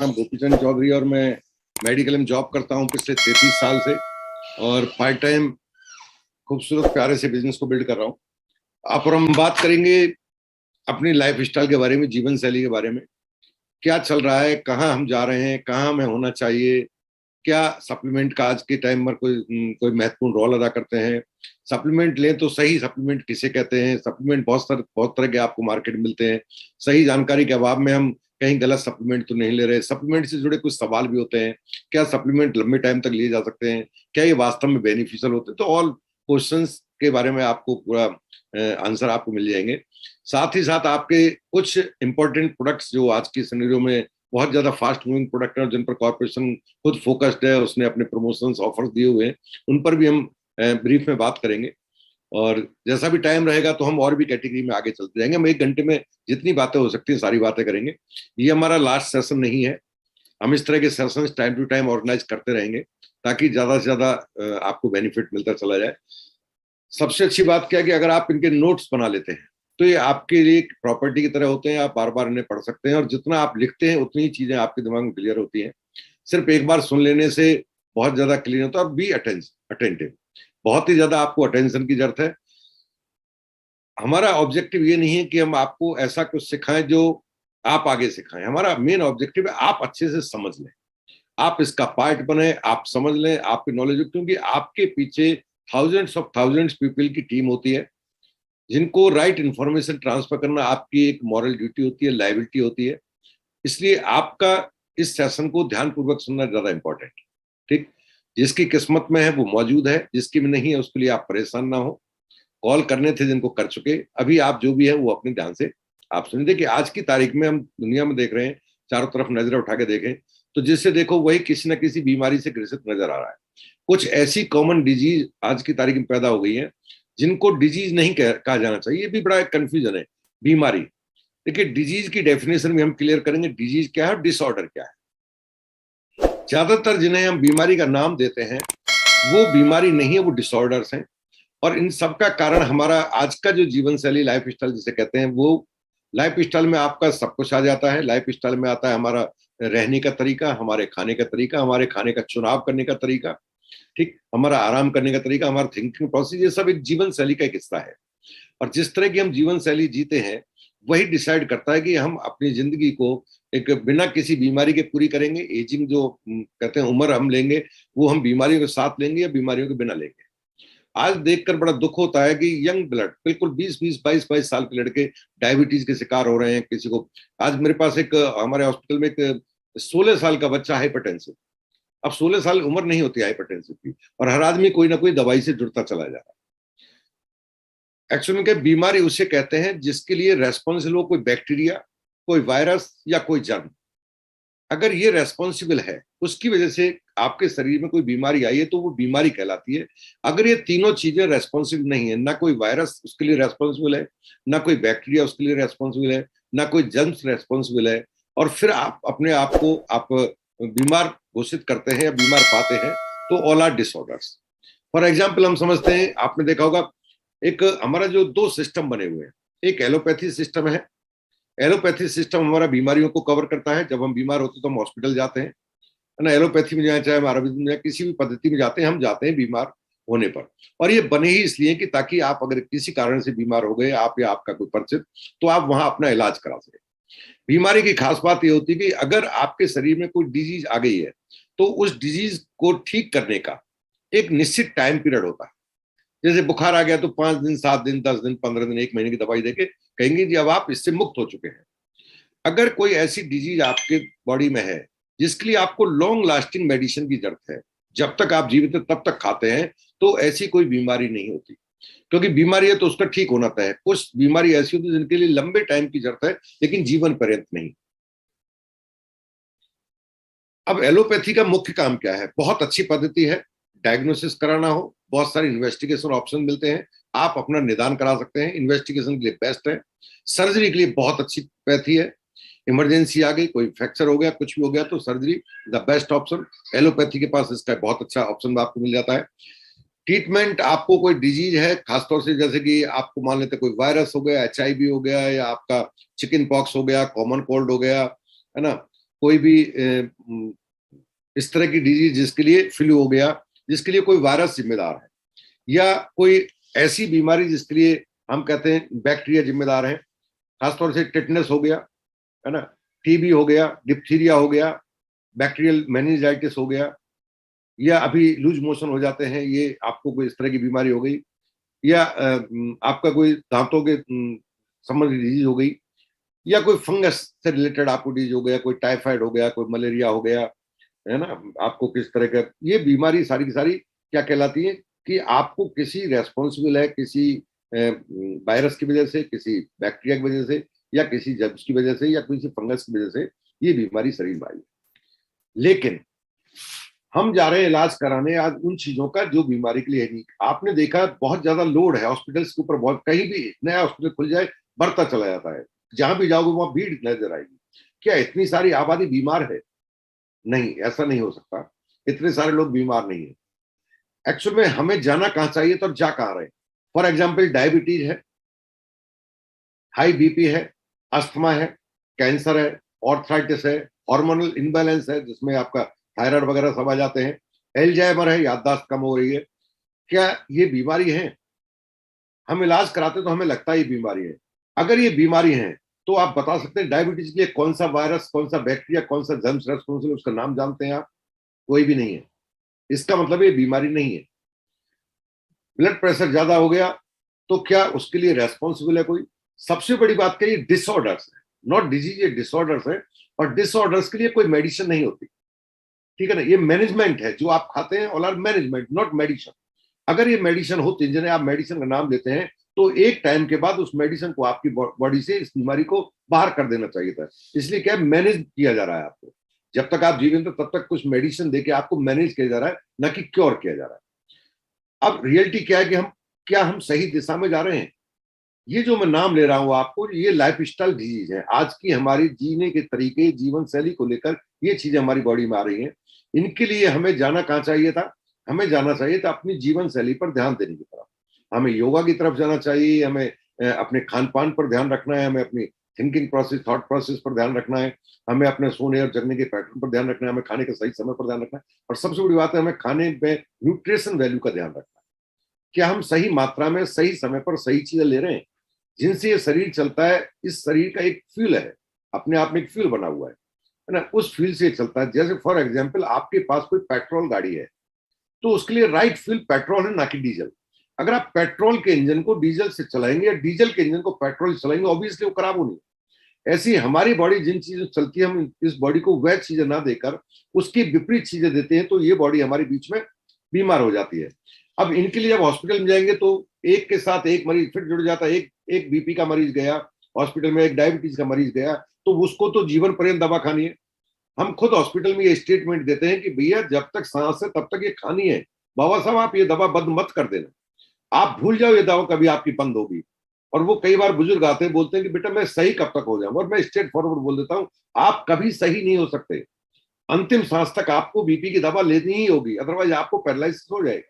नाम गोपीचंद चौधरी और मैं मेडिकल में जॉब करता हूं पिछले 33 साल से और पार्ट टाइम खूबसूरत प्यारे से बिजनेस को बिल्ड कर रहा हूं। आप और हम बात करेंगे अपनी लाइफ स्टाइल के बारे में, जीवन शैली के बारे में, क्या चल रहा है, कहाँ हम जा रहे हैं, कहाँ हमें होना चाहिए, क्या सप्लीमेंट का आज के टाइम में कोई महत्वपूर्ण रोल अदा करते हैं। सप्लीमेंट लें तो सही सप्लीमेंट किसे कहते हैं। सप्लीमेंट बहुत तरह के आपको मार्केट में मिलते हैं। सही जानकारी के अभाव में हम कहीं गलत सप्लीमेंट तो नहीं ले रहे। सप्लीमेंट से जुड़े कुछ सवाल भी होते हैं, क्या सप्लीमेंट लंबे टाइम तक लिए जा सकते हैं, क्या ये वास्तव में बेनिफिशियल होते हैं। तो ऑल क्वेश्चंस के बारे में आपको पूरा आंसर आपको मिल जाएंगे। साथ ही साथ आपके कुछ इंपॉर्टेंट प्रोडक्ट्स जो आज की सिनेरियो में बहुत ज्यादा फास्ट मूविंग प्रोडक्ट है, जिन पर कॉर्पोरेशन खुद फोकस्ड है, उसने अपने प्रमोशंस ऑफर्स दिए हुए हैं, उन पर भी हम ब्रीफ में बात करेंगे। और जैसा भी टाइम रहेगा तो हम और भी कैटेगरी में आगे चलते जाएंगे। हम 1 घंटे में जितनी बातें हो सकती हैं सारी बातें करेंगे। ये हमारा लास्ट सेशन नहीं है। हम इस तरह के session time to time organise करते रहेंगे ताकि ज्यादा से ज्यादा आपको बेनिफिट मिलता चला जाए। सबसे अच्छी बात क्या है कि अगर आप इनके नोट्स बना लेते हैं तो ये आपके लिए एक प्रॉपर्टी की तरह होते हैं। आप बार बार इन्हें पढ़ सकते हैं और जितना आप लिखते हैं उतनी ही चीजें आपके दिमाग में क्लियर होती हैं। सिर्फ एक बार सुन लेने से बहुत ज्यादा क्लियर होता है। और बी अटेंटिव, बहुत ही ज्यादा आपको अटेंशन की जरूरत है। हमारा ऑब्जेक्टिव ये नहीं है कि हम आपको ऐसा कुछ सिखाएं जो आप आगे सिखाएं। हमारा मेन ऑब्जेक्टिव है आप अच्छे से समझ लें, आप इसका पार्ट बने, आप समझ लें, आपकी नॉलेज, क्योंकि आपके पीछे थाउजेंड्स पीपल की टीम होती है जिनको राइट इंफॉर्मेशन ट्रांसफर करना आपकी एक मॉरल ड्यूटी होती है, लायबिलिटी होती है। इसलिए आपका इस सेशन को ध्यानपूर्वक सुनना ज्यादा इंपॉर्टेंट। ठीक, जिसकी किस्मत में है वो मौजूद है, जिसकी में नहीं है उसके लिए आप परेशान ना हो। कॉल करने थे जिनको कर चुके, अभी आप जो भी है वो अपने ध्यान से आप सुनिए। देखिए आज की तारीख में हम दुनिया में देख रहे हैं, चारों तरफ नजर उठा के देखें तो जिससे देखो वही किसी न किसी बीमारी से ग्रसित नजर आ रहा है। कुछ ऐसी कॉमन डिजीज आज की तारीख में पैदा हो गई है जिनको डिजीज नहीं कहा जाना चाहिए। ये भी बड़ा कंफ्यूजन है। बीमारी, देखिए डिजीज की डेफिनेशन में हम क्लियर करेंगे डिजीज क्या है, डिसऑर्डर क्या है। ज्यादातर जिन्हें हम बीमारी का नाम देते हैं वो बीमारी नहीं है, वो डिसऑर्डर्स हैं। और इन सब का कारण हमारा आज का जो जीवन शैली, लाइफ स्टाइल जिसे कहते हैं, वो लाइफ स्टाइल में आपका सब कुछ आ जाता है। लाइफ स्टाइल में आता है हमारा रहने का तरीका, हमारे खाने का तरीका, हमारे खाने का चुनाव करने का तरीका, ठीक, हमारा आराम करने का तरीका, हमारा थिंकिंग प्रोसेस, ये सब एक जीवन शैली का एक हिस्सा है। और जिस तरह की हम जीवन शैली जीते हैं वही डिसाइड करता है कि हम अपनी जिंदगी को एक बिना किसी बीमारी के पूरी करेंगे। एजिंग जो कहते हैं उम्र हम लेंगे, वो हम बीमारियों के साथ लेंगे या बीमारियों के बिना लेंगे। आज देखकर बड़ा दुख होता है कि यंग ब्लड, बिल्कुल 20-20, 22-22 साल के लड़के डायबिटीज के शिकार हो रहे हैं। किसी को, आज मेरे पास एक हमारे हॉस्पिटल में एक 16 साल का बच्चा हाइपरटेंसिव। अब 16 साल उम्र नहीं होती हाइपरटेंसिव की, और हर आदमी कोई ना कोई दवाई से जुड़ता चला जा रहा है। एक्चुअली में बीमारी उसे कहते हैं जिसके लिए रेस्पॉन्सिबल हो कोई बैक्टीरिया, कोई वायरस या कोई जर्म। अगर ये रेस्पॉन्सिबल है, उसकी वजह से आपके शरीर में कोई बीमारी आई है, तो वो बीमारी कहलाती है। अगर ये तीनों चीजें रेस्पॉन्सिबल नहीं है, ना कोई वायरस उसके लिए रेस्पॉन्सिबल है, ना कोई बैक्टीरिया उसके लिए रेस्पॉन्सिबल है, ना कोई जर्म्स रेस्पॉन्सिबल है, और फिर आप अपने आप को आप बीमार घोषित करते हैं या बीमार पाते हैं, तो all are disorders. For example हम समझते हैं, आपने देखा होगा एक हमारा जो 2 सिस्टम बने हुए हैं, एक एलोपैथी सिस्टम है। एलोपैथी सिस्टम हमारा बीमारियों को कवर करता है। जब हम बीमार होते हैं तो हम हॉस्पिटल जाते हैं, है ना। एलोपैथी में जाए, चाहे हम आयुर्वेद में जाए, किसी भी पद्धति में जाते हैं, हम जाते हैं बीमार होने पर। और ये बने ही इसलिए कि ताकि आप अगर किसी कारण से बीमार हो गए, आप या आपका कोई परिचित, तो आप वहां अपना इलाज करा सके। बीमारी की खास बात यह होती है कि अगर आपके शरीर में कोई डिजीज आ गई है तो उस डिजीज को ठीक करने का एक निश्चित टाइम पीरियड होता है। जैसे बुखार आ गया तो 5 दिन, 7 दिन, 10 दिन, 15 दिन, 1 महीने की दवाई देके कहेंगे जी अब आप इससे मुक्त हो चुके हैं। अगर कोई ऐसी डिजीज आपके बॉडी में है जिसके लिए आपको लॉन्ग लास्टिंग मेडिसिन की जरूरत है, जब तक आप जीवित हैं तब तक खाते हैं, तो ऐसी कोई बीमारी नहीं होती। क्योंकि बीमारी है तो उसका ठीक होना तय है। कुछ बीमारी ऐसी होती है जिनके लिए लंबे टाइम की जरूरत है लेकिन जीवन पर्यंत नहीं। अब एलोपैथी का मुख्य काम क्या है? बहुत अच्छी पद्धति है, डायग्नोसिस कराना हो, बहुत सारे इन्वेस्टिगेशन ऑप्शन मिलते हैं, आप अपना निदान करा सकते हैं। इन्वेस्टिगेशन के लिए बेस्ट है। सर्जरी के लिए बहुत अच्छी पैथी है। इमरजेंसी आ गई, कोई फ्रैक्चर हो गया, कुछ भी हो गया, तो surgery the best option. Allopathy के पास इसका बहुत अच्छा ऑप्शन आपको मिल जाता है। ट्रीटमेंट, आपको कोई डिजीज है खासतौर से, जैसे कि आपको मान लेते कोई वायरस हो गया, HIV हो गया, या आपका चिकन पॉक्स हो गया, कॉमन कोल्ड हो गया, है ना, कोई भी इस तरह की डिजीज जिसके लिए फ्लू हो गया, जिसके लिए कोई वायरस जिम्मेदार है, या कोई ऐसी बीमारी जिसके लिए हम कहते हैं बैक्टीरिया जिम्मेदार है, खासतौर से टेटनस हो गया, है ना, टीबी हो गया, डिप्थीरिया हो गया, बैक्टीरियल मेनिंजाइटिस हो गया, या अभी लूज मोशन हो जाते हैं, ये आपको कोई इस तरह की बीमारी हो गई, या आपका कोई दांतों के संबंधित डिजीज हो गई, या कोई फंगस से रिलेटेड आपको डिजीज हो गया, कोई टाइफाइड हो गया, कोई मलेरिया हो गया, है ना, आपको किस तरह का ये बीमारी सारी की सारी क्या कहलाती है कि आपको किसी रेस्पॉन्सिबल है, किसी वायरस की वजह से, किसी बैक्टीरिया की वजह से, या किसी जर्म्स की वजह से, या किसी फंगस की वजह से ये बीमारी शरीर में आई है। लेकिन हम जा रहे हैं इलाज कराने आज उन चीजों का जो बीमारी के लिए है नहीं। आपने देखा बहुत ज्यादा लोड है हॉस्पिटल्स के ऊपर, बहुत, कहीं भी नया हॉस्पिटल खुल जाए बढ़ता चला जाता है, जहां भी जाओगे वहां भीड़ नजर आएगी। क्या इतनी सारी आबादी बीमार है? नहीं, ऐसा नहीं हो सकता, इतने सारे लोग बीमार नहीं है। एक्चुअल में हमें जाना कहां चाहिए तो जा कहां रहे? फॉर एग्जाम्पल डायबिटीज है, हाई बीपी है, अस्थमा है, कैंसर है, ऑर्थराइटिस है, हार्मोनल इनबैलेंस है जिसमें आपका थायराइड वगैरह सब आ जाते हैं, एल्जाइमर है, याददाश्त कम हो रही है। क्या ये बीमारी है? हम इलाज कराते तो हमें लगता है ये बीमारी है। अगर ये बीमारी है तो आप बता सकते हैं डायबिटीज के लिए कौन सा वायरस, कौन सा बैक्टीरिया, कौन सा जर्म्स रेस्पॉन्सिबल, उसका नाम जानते हैं आप? कोई भी नहीं है। इसका मतलब ये बीमारी नहीं है। ब्लड प्रेशर ज्यादा हो गया तो क्या उसके लिए रेस्पॉन्सिबल है कोई? सबसे बड़ी बात करिए डिसऑर्डर्स है, नॉट डिजीज, ये डिसऑर्डर्स है, और डिसऑर्डर्स के लिए कोई मेडिसिन नहीं होती, ठीक है ना। ये मैनेजमेंट है, जो आप खाते हैं all are management, not medicine. अगर ये मेडिसिन होती, जिन्हें आप मेडिसिन का नाम देते हैं, तो एक टाइम के बाद उस मेडिसिन को आपकी बॉडी से इस बीमारी को बाहर कर देना चाहिए था। इसलिए क्या मैनेज किया जा रहा है आपको, जब तक आप जीवित हैं तब तक कुछ मेडिसिन देके आपको मैनेज किया जा रहा है, ना कि क्योर किया जा रहा है। अब रियलिटी क्या है कि हम सही दिशा में जा रहे हैं? ये जो मैं नाम ले रहा हूं आपको, ये लाइफस्टाइल डिजीज है। आज की हमारी जीने के तरीके, जीवन शैली को लेकर ये चीजें हमारी बॉडी में आ रही हैं। इनके लिए हमें जाना कहाँ चाहिए था? हमें जाना चाहिए था अपनी जीवन शैली पर ध्यान देने की तरफ। हमें योगा की तरफ जाना चाहिए, हमें अपने खान पान पर ध्यान रखना है, हमें अपनी थिंकिंग प्रोसेस, थॉट प्रोसेस पर ध्यान रखना है, हमें अपने सोने और जगने के पैटर्न पर ध्यान रखना है, हमें खाने के सही समय पर ध्यान रखना है, और सबसे बड़ी बात है हमें खाने में न्यूट्रिशन वैल्यू का ध्यान रखना है। क्या हम सही मात्रा में सही समय पर सही चीजें ले रहे हैं जिनसे ये शरीर चलता है? इस शरीर का एक फ्यूल है, अपने आप में एक फ्यूल बना हुआ है ना, उस फ्यूल से चलता है। जैसे फॉर एग्जांपल आपके पास कोई पेट्रोल गाड़ी है तो उसके लिए राइट फ्यूल पेट्रोल है, ना कि डीजल। अगर आप पेट्रोल के इंजन को डीजल से चलाएंगे या डीजल के इंजन को पेट्रोल से चलाएंगे, ऑब्वियसली वो खराब होनी है। ऐसी हमारी बॉडी जिन चीजों चलती है, हम इस बॉडी को वह चीजें ना देकर उसकी विपरीत चीजें देते हैं, तो ये बॉडी हमारे बीच में बीमार हो जाती है। अब इनके लिए जब हॉस्पिटल में जाएंगे तो एक के साथ एक मरीज फिर जुड़ जाता है। एक बीपी का मरीज गया हॉस्पिटल में, एक डायबिटीज का मरीज गया, तो उसको तो जीवन पर्यंत दवा खानी है। हम खुद हॉस्पिटल में ये स्टेटमेंट देते हैं कि भैया जब तक सांस है तब तक ये खानी है, बाबा साहब आप ये दवा बंद मत कर देना, आप भूल जाओ ये दवा कभी आपकी बंद होगी। और वो कई बार बुजुर्ग आते हैं, बोलते हैं कि बेटा मैं सही कब तक हो जाऊंगा, और मैं स्ट्रेट फॉरवर्ड बोल देता हूँ आप कभी सही नहीं हो सकते। अंतिम सांस तक आपको बीपी की दवा लेनी ही होगी, अदरवाइज आपको पैरालिसिस हो जाएगा।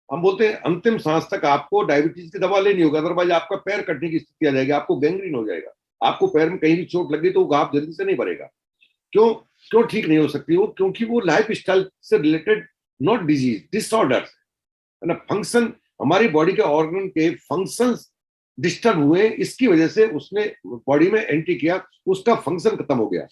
हम बोलते हैं अंतिम सांस तक आपको डायबिटीज की दवा लेनी होगी, अदरवाइज आपका पैर कटने की स्थिति आ जाएगी, आपको गैंग्रीन हो जाएगा, आपको पैर में कहीं भी चोट लगी तो घाव जल्दी से नहीं भरेगा। क्यों क्यों ठीक नहीं हो सकती वो? क्योंकि वो लाइफ स्टाइल से रिलेटेड, नॉट डिजीज, डिसऑर्डर है ना। फंक्शन, हमारी बॉडी के ऑर्गन के फंक्शंस डिस्टर्ब हुए, इसकी वजह से उसने बॉडी में एंट्री किया, उसका फंक्शन खत्म हो गया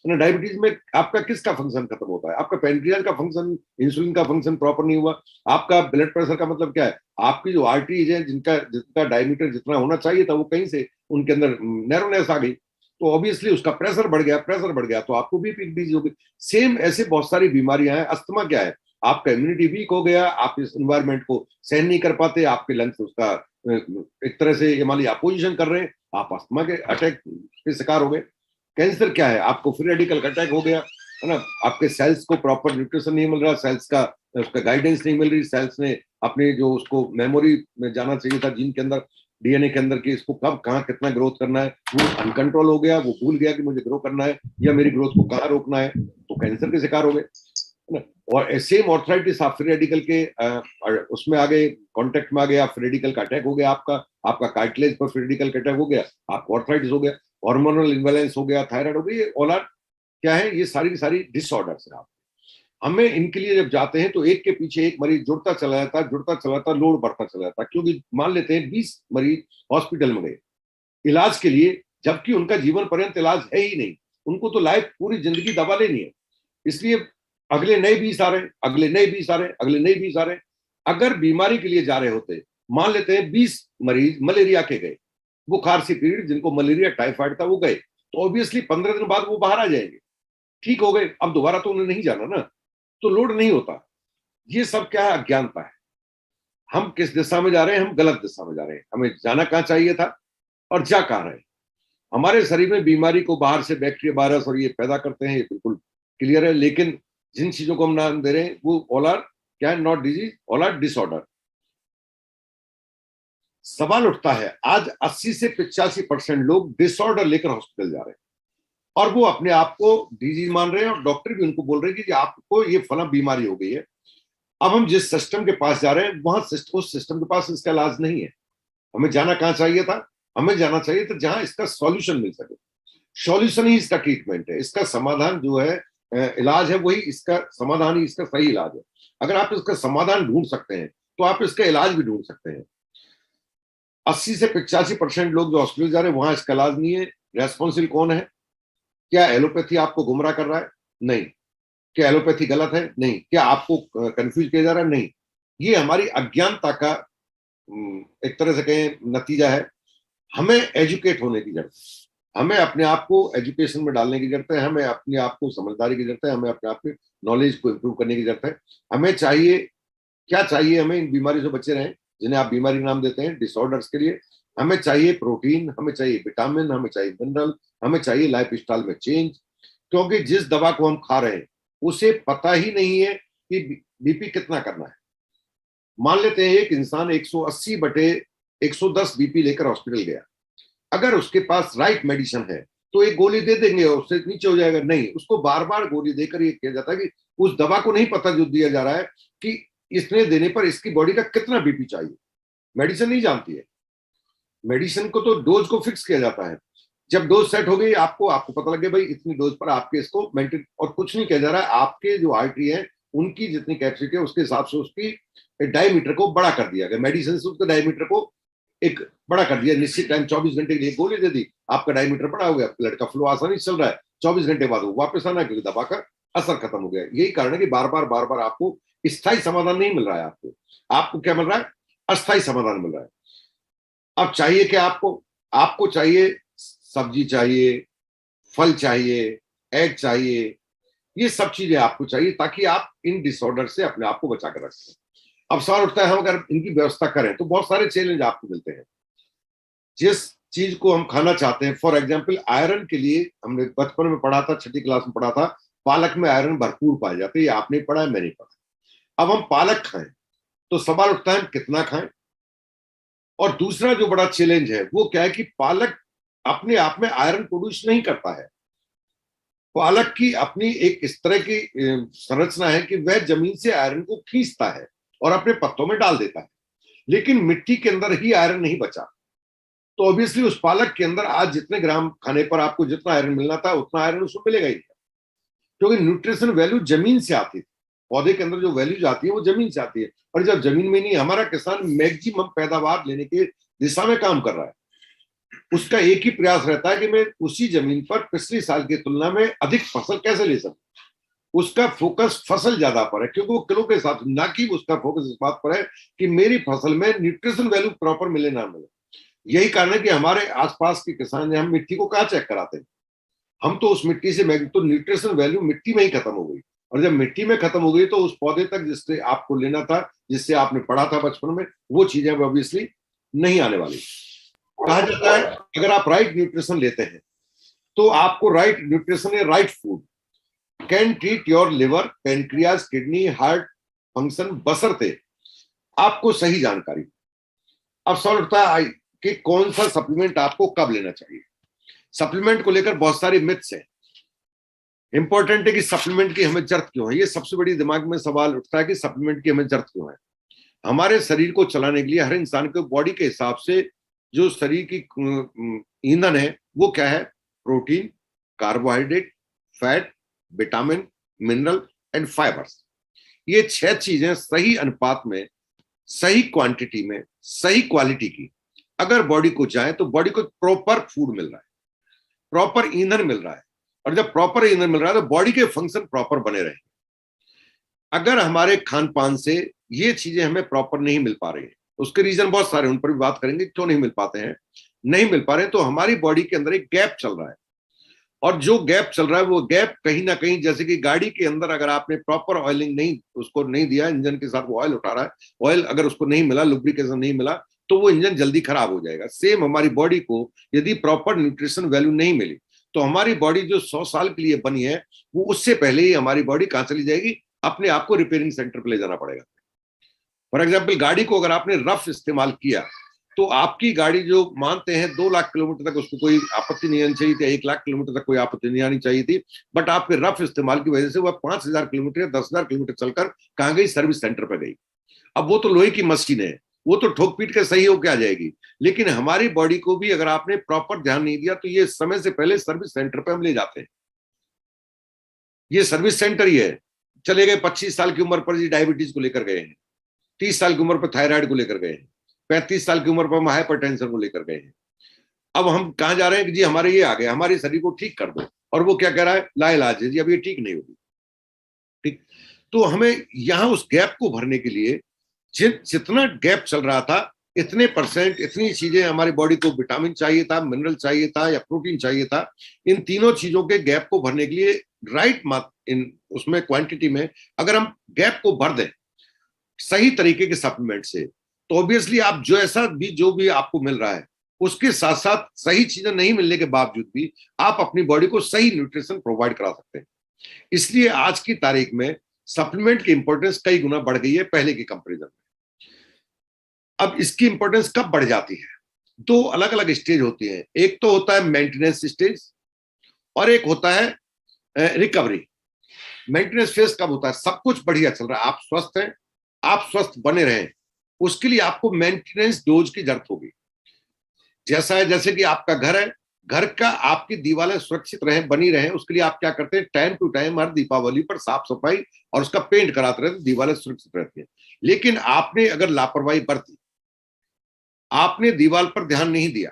ना। डायबिटीज में आपका किसका फंक्शन खत्म होता है? आपका पेनक्रियाज का फंक्शन, इंसुलिन का फंक्शन प्रॉपर नहीं हुआ। आपका ब्लड प्रेशर का मतलब क्या है? आपकी जो आर्टरीज है जिनका डायमीटर जितना होना चाहिए था वो कहीं से उनके अंदर नैरोनेस आ गई, तो ऑब्वियसली उसका प्रेशर बढ़ गया तो आपको भी डिजीज हो गई। सेम ऐसे बहुत सारी बीमारियां हैं। अस्थमा क्या है? आपका इम्यूनिटी वीक हो गया, आप इस एनवायरमेंट को सहन नहीं कर पाते, आपके लंग्स उसका एक तरह से ये मान लीजिए अपोजिशन कर रहे हैं, आप अस्थमा के अटैक के शिकार हो गए। कैंसर क्या है? आपको फ्री रेडिकल अटैक हो गया, है ना, आपके सेल्स को प्रॉपर न्यूट्रिशन नहीं मिल रहा, सेल्स का उसका गाइडेंस नहीं मिल रही, सेल्स ने अपने जो उसको मेमोरी में जाना चाहिए था जीन के अंदर, डीएनए के अंदर की इसको कब कहाँ कितना ग्रोथ करना है, वो अनकंट्रोल हो गया, वो भूल गया कि मुझे ग्रो करना है या मेरी ग्रोथ को कहाँ रोकना है, तो कैंसर के शिकार हो गए, है ना। और सेम ऑर्थराइटिस आप फ्री रेडिकल के उसमें आ गए, कॉन्टेक्ट में आ गए, आप फ्री रेडिकल का अटैक हो गया, आपका कार्टिलेज पर फ्री रेडिकल का अटैक हो गया, आपको ऑर्थराइटिस हो गया, हार्मोनल इम्बैलेंस हो गया, थायराइड हो गई, ऑल आर क्या है, ये सारी की सारी डिसऑर्डर्स है। हमें इनके लिए जब जाते हैं तो एक के पीछे एक मरीज जुड़ता चला जाता, लोड बढ़ता चला जाता, क्योंकि मान लेते हैं 20 मरीज हॉस्पिटल में गए इलाज के लिए, जबकि उनका जीवन पर्यंत इलाज है ही नहीं, उनको तो लाइफ पूरी जिंदगी दवा लेनी है। इसलिए अगले नए 20 आ रहे हैं, अगले नए 20 आ रहे हैं, अगले नए 20 आ रहे हैं। अगर बीमारी के लिए जा रहे होते, मान लेते हैं 20 मरीज मलेरिया के गए, बुखार से पीड़ित जिनको मलेरिया टाइफाइड था वो गए, तो ऑब्वियसली 15 दिन बाद वो बाहर आ जाएंगे, ठीक हो गए, अब दोबारा तो उन्हें नहीं जाना ना, तो लोड नहीं होता। ये सब क्या है, अज्ञानता है। हम किस दिशा में जा रहे हैं, हम गलत दिशा में जा रहे हैं। हमें जाना कहाँ चाहिए था और जा कहाँ रहे हैं। हमारे शरीर में बीमारी को बाहर से बैक्टीरिया, वायरस और ये पैदा करते हैं, ये बिल्कुल क्लियर है। लेकिन जिन चीजों को हम नाम दे रहे हैं वो ऑल आर क्या है, not disease, all are disorder. सवाल उठता है, आज 80 से 85% लोग डिसऑर्डर लेकर हॉस्पिटल जा रहे हैं और वो अपने आप को डिजीज मान रहे हैं और डॉक्टर भी उनको बोल रहे हैं कि आपको ये फला बीमारी हो गई है। अब हम जिस सिस्टम के पास जा रहे हैं वहां उस सिस्टम के पास इसका इलाज नहीं है। हमें जाना कहाँ चाहिए था, हमें जाना चाहिए था जहां इसका सॉल्यूशन मिल सके। सॉल्यूशन ही इसका ट्रीटमेंट है, इसका समाधान जो है, इलाज है, वही इसका समाधान ही इसका सही इलाज है। अगर आप इसका समाधान ढूंढ सकते हैं तो आप इसका इलाज भी ढूंढ सकते हैं। 80 से 85% लोग जो हॉस्पिटल जा रहे हैं वहां इसका इलाज नहीं है। रेस्पॉन्सिबल कौन है? क्या एलोपैथी आपको गुमराह कर रहा है? नहीं। क्या एलोपैथी गलत है? नहीं। क्या आपको कंफ्यूज किया जा रहा है? नहीं। ये हमारी अज्ञानता का एक तरह से कहें नतीजा है। हमें एजुकेट होने की जरूरत है, हमें अपने आप को एजुकेशन में डालने की जरूरत है, हमें अपने आप को समझदारी की जरूरत है, हमें अपने आप के नॉलेज को इम्प्रूव करने की जरूरत है। हमें चाहिए, क्या चाहिए हमें इन बीमारियों से बचे रहें जिन्हें आप बीमारी नाम देते हैं, डिसऑर्डर्स के लिए? हमें चाहिए प्रोटीन, हमें चाहिए विटामिन, हमें चाहिए मिनरल, हमें चाहिए लाइफ स्टाइल में चेंज। क्योंकि जिस दवा को हम खा रहे हैं उसे पता ही नहीं है कि बीपी कितना करना है। मान लेते हैं एक इंसान 180 बटे 110 बीपी लेकर हॉस्पिटल गया, अगर उसके पास राइट मेडिसिन है तो एक गोली दे देंगे और उससे नीचे हो जाएगा। नहीं, उसको बार बार गोली देकर ये किया जाता है कि उस दवा को नहीं पता जो दिया जा रहा है कि इसने देने पर इसकी बॉडी का कितना बीपी चाहिए। मेडिसिन नहीं जानती है, मेडिसिन को तो डोज को फिक्स किया जाता है। जब डोज सेट हो गई आपको पता लग गया भाई इतनी डोज पर आपके इसको मेंटेन, और कुछ नहीं किया जा रहा है, आपके जो आर्टरी है उनकी जितनी कैपेसिटी है उसके हिसाब से उसकी डायमीटर को बड़ा कर दिया गया। मेडिसिन से उसके डायमीटर को एक बड़ा कर दिया, निश्चित टाइम 24 घंटे के लिए गोली दे दी, आपका डायमीटर बड़ा हो गया, ब्लड का फ्लो आसानी से चल रहा है, 24 घंटे बाद वो वापस आना क्योंकि दवा का असर खत्म हो गया। यही कारण है कि बार बार आपको स्थायी समाधान नहीं मिल रहा है। आपको क्या मिल रहा है? अस्थायी समाधान मिल रहा है। अब चाहिए क्या आपको चाहिए सब्जी चाहिए, फल चाहिए, एग चाहिए, ये सब चीजें आपको चाहिए ताकि आप इन डिसऑर्डर से अपने आप को बचा कर रख सकें। अब सवाल उठता है, हम अगर इनकी व्यवस्था करें तो बहुत सारे चैलेंज आपको मिलते हैं। जिस चीज को हम खाना चाहते हैं, फॉर एग्जाम्पल आयरन के लिए हमने बचपन में पढ़ा था, 6ठी क्लास में पढ़ा था, पालक में आयरन भरपूर पाए जाते हैं। ये आपने पढ़ा है, मैंने पढ़ा। अब हम पालक खाएं तो सवाल उठता है कितना खाएं। और दूसरा जो बड़ा चैलेंज है वो क्या है कि पालक अपने आप में आयरन प्रोड्यूस नहीं करता है। पालक की अपनी एक इस तरह की संरचना है कि वह जमीन से आयरन को खींचता है और अपने पत्तों में डाल देता है, लेकिन मिट्टी के अंदर ही आयरन नहीं बचा। तो ऑब्वियसली उस पालक के अंदर आज जितने ग्राम खाने पर आपको जितना आयरन मिलना था उतना आयरन उसको मिलेगा ही नहीं, क्योंकि न्यूट्रिशन वैल्यू जमीन से आती थी। पौधे के अंदर जो वैल्यूज आती है वो जमीन से आती है, और जब जमीन में नहीं, हमारा किसान मैक्सिमम पैदावार लेने की दिशा में काम कर रहा है। उसका एक ही प्रयास रहता है कि मैं उसी जमीन पर पिछले साल की तुलना में अधिक फसल कैसे ले सकूं। उसका फोकस फसल ज्यादा पर है, क्योंकि वो किलो के हिसाब से, ना कि उसका फोकस इस बात पर है कि मेरी फसल में न्यूट्रिशन वैल्यू प्रॉपर मिले ना मिले। यही कारण है कि हमारे आसपास के किसान, हम मिट्टी को कहाँ चेक कराते हैं? हम तो उस मिट्टी से, तो न्यूट्रिशन वैल्यू मिट्टी में ही खत्म हो गई। और जब मिट्टी में खत्म हो गई तो उस पौधे तक जिससे आपको लेना था, जिससे आपने पढ़ा था बचपन में, वो चीजें ऑब्वियसली नहीं आने वाली। कहा जाता है अगर आप राइट न्यूट्रिशन लेते हैं तो आपको राइट न्यूट्रिशन या right food can treat your liver, pancreas, kidney, heart function, बशर्ते आपको सही जानकारी। अब सवाल उठता है कि कौन सा सप्लीमेंट आपको कब लेना चाहिए। सप्लीमेंट को लेकर बहुत सारे मिथ्स हैं। इंपॉर्टेंट है कि सप्लीमेंट की हमें जरूरत क्यों है, ये सबसे बड़ी दिमाग में सवाल उठता है कि सप्लीमेंट की हमें जरूरत क्यों है। हमारे शरीर को चलाने के लिए हर इंसान के बॉडी के हिसाब से जो शरीर की ईंधन है वो क्या है? Protein, carbohydrate, fat, vitamin, mineral and fibres. ये 6 चीजें सही अनुपात में, सही क्वांटिटी में, सही क्वालिटी की अगर बॉडी को जाए तो बॉडी को प्रॉपर फूड मिल रहा है, प्रॉपर ईंधन मिल रहा है। और जब प्रॉपर ईंधन मिल रहा है तो बॉडी के फंक्शन प्रॉपर बने रहे। अगर हमारे खान पान से ये चीजें हमें प्रॉपर नहीं मिल पा रही है, उसके रीजन बहुत सारे, उन पर भी बात करेंगे क्यों नहीं मिल पाते हैं। नहीं मिल पा रहे हैं तो हमारी बॉडी के अंदर एक गैप चल रहा है, और जो गैप चल रहा है वो गैप कहीं ना कहीं, जैसे कि गाड़ी के अंदर अगर आपने प्रॉपर ऑयलिंग नहीं उसको नहीं दिया, इंजन के साथ वो ऑयल उठा रहा है, ऑयल अगर उसको नहीं मिला, लुब्रिकेशन नहीं मिला, तो वो इंजन जल्दी खराब हो जाएगा। सेम हमारी बॉडी को यदि प्रॉपर न्यूट्रिशन वैल्यू नहीं मिली तो हमारी बॉडी जो 100 साल के लिए बनी है वो उससे पहले ही हमारी बॉडी कहां चली जाएगी, अपने आप को रिपेयरिंग सेंटर पर ले जाना पड़ेगा। फॉर एग्जाम्पल, गाड़ी को अगर आपने रफ इस्तेमाल किया तो आपकी गाड़ी जो मानते हैं 2 लाख किलोमीटर तक उसको कोई आपत्ति नहीं आनी चाहिए थी, 1 लाख किलोमीटर तक कोई आपत्ति नहीं आनी चाहिए थी, बट आपके रफ इस्तेमाल की वजह से वह 5,000 किलोमीटर या 10,000 किलोमीटर चलकर कहाँ गई, सर्विस सेंटर पर गई। अब वो तो लोहे की मशीन है, वो तो ठोक पीट के सही होकर आ जाएगी, लेकिन हमारी बॉडी को भी अगर आपने प्रॉपर ध्यान नहीं दिया तो ये समय से पहले सर्विस सेंटर पर हम ले जाते हैं। ये सर्विस सेंटर ही है। चले गए 25 साल की उम्र पर जी डायबिटीज को लेकर गए हैं, 30 साल की उम्र पर थायराइड को लेकर गए हैं, 35 साल की उम्र पर हम हाइपरटेंशन को लेकर गए हैं। अब हम कहां जा रहे हैं कि जी हमारे ये आ गया, हमारे शरीर को ठीक कर दो, और वो क्या कह रहा है, लाइलाज है जी, अब ये ठीक नहीं होगी। ठीक, तो हमें यहां उस गैप को भरने के लिए जितना गैप चल रहा था, इतने परसेंट, इतनी चीजें हमारी बॉडी को, विटामिन चाहिए था, मिनरल चाहिए था या प्रोटीन चाहिए था, इन तीनों चीजों के गैप को भरने के लिए राइट इन उसमें क्वांटिटी में अगर हम गैप को भर दें सही तरीके के सप्लीमेंट से, तो ऑब्वियसली आप जो भी आपको मिल रहा है उसके साथ साथ सही चीजें नहीं मिलने के बावजूद भी आप अपनी बॉडी को सही न्यूट्रिशन प्रोवाइड करा सकते हैं। इसलिए आज की तारीख में सप्लीमेंट की इंपॉर्टेंस कई गुना बढ़ गई है पहले के कंपैरिजन में। अब इसकी इंपॉर्टेंस कब बढ़ जाती है, 2 अलग अलग स्टेज होती है। एक तो होता है मेंटेनेंस स्टेज और एक होता है रिकवरी। मेंटेनेंस फेज कब होता है, सब कुछ बढ़िया चल रहा है, आप स्वस्थ हैं, आप स्वस्थ बने रहें, उसके लिए आपको मेंटेनेंस डोज की जरूरत होगी। जैसे कि आपका घर है, घर का आपकी दीवारें सुरक्षित रहें, बनी रहें, उसके लिए आप क्या करते हैं, टाइम टू टाइम हर दीपावली पर साफ सफाई और उसका पेंट कराते रहते, दीवारें सुरक्षित रहती हैं। लेकिन आपने अगर लापरवाही बरती, आपने दीवार पर ध्यान नहीं दिया,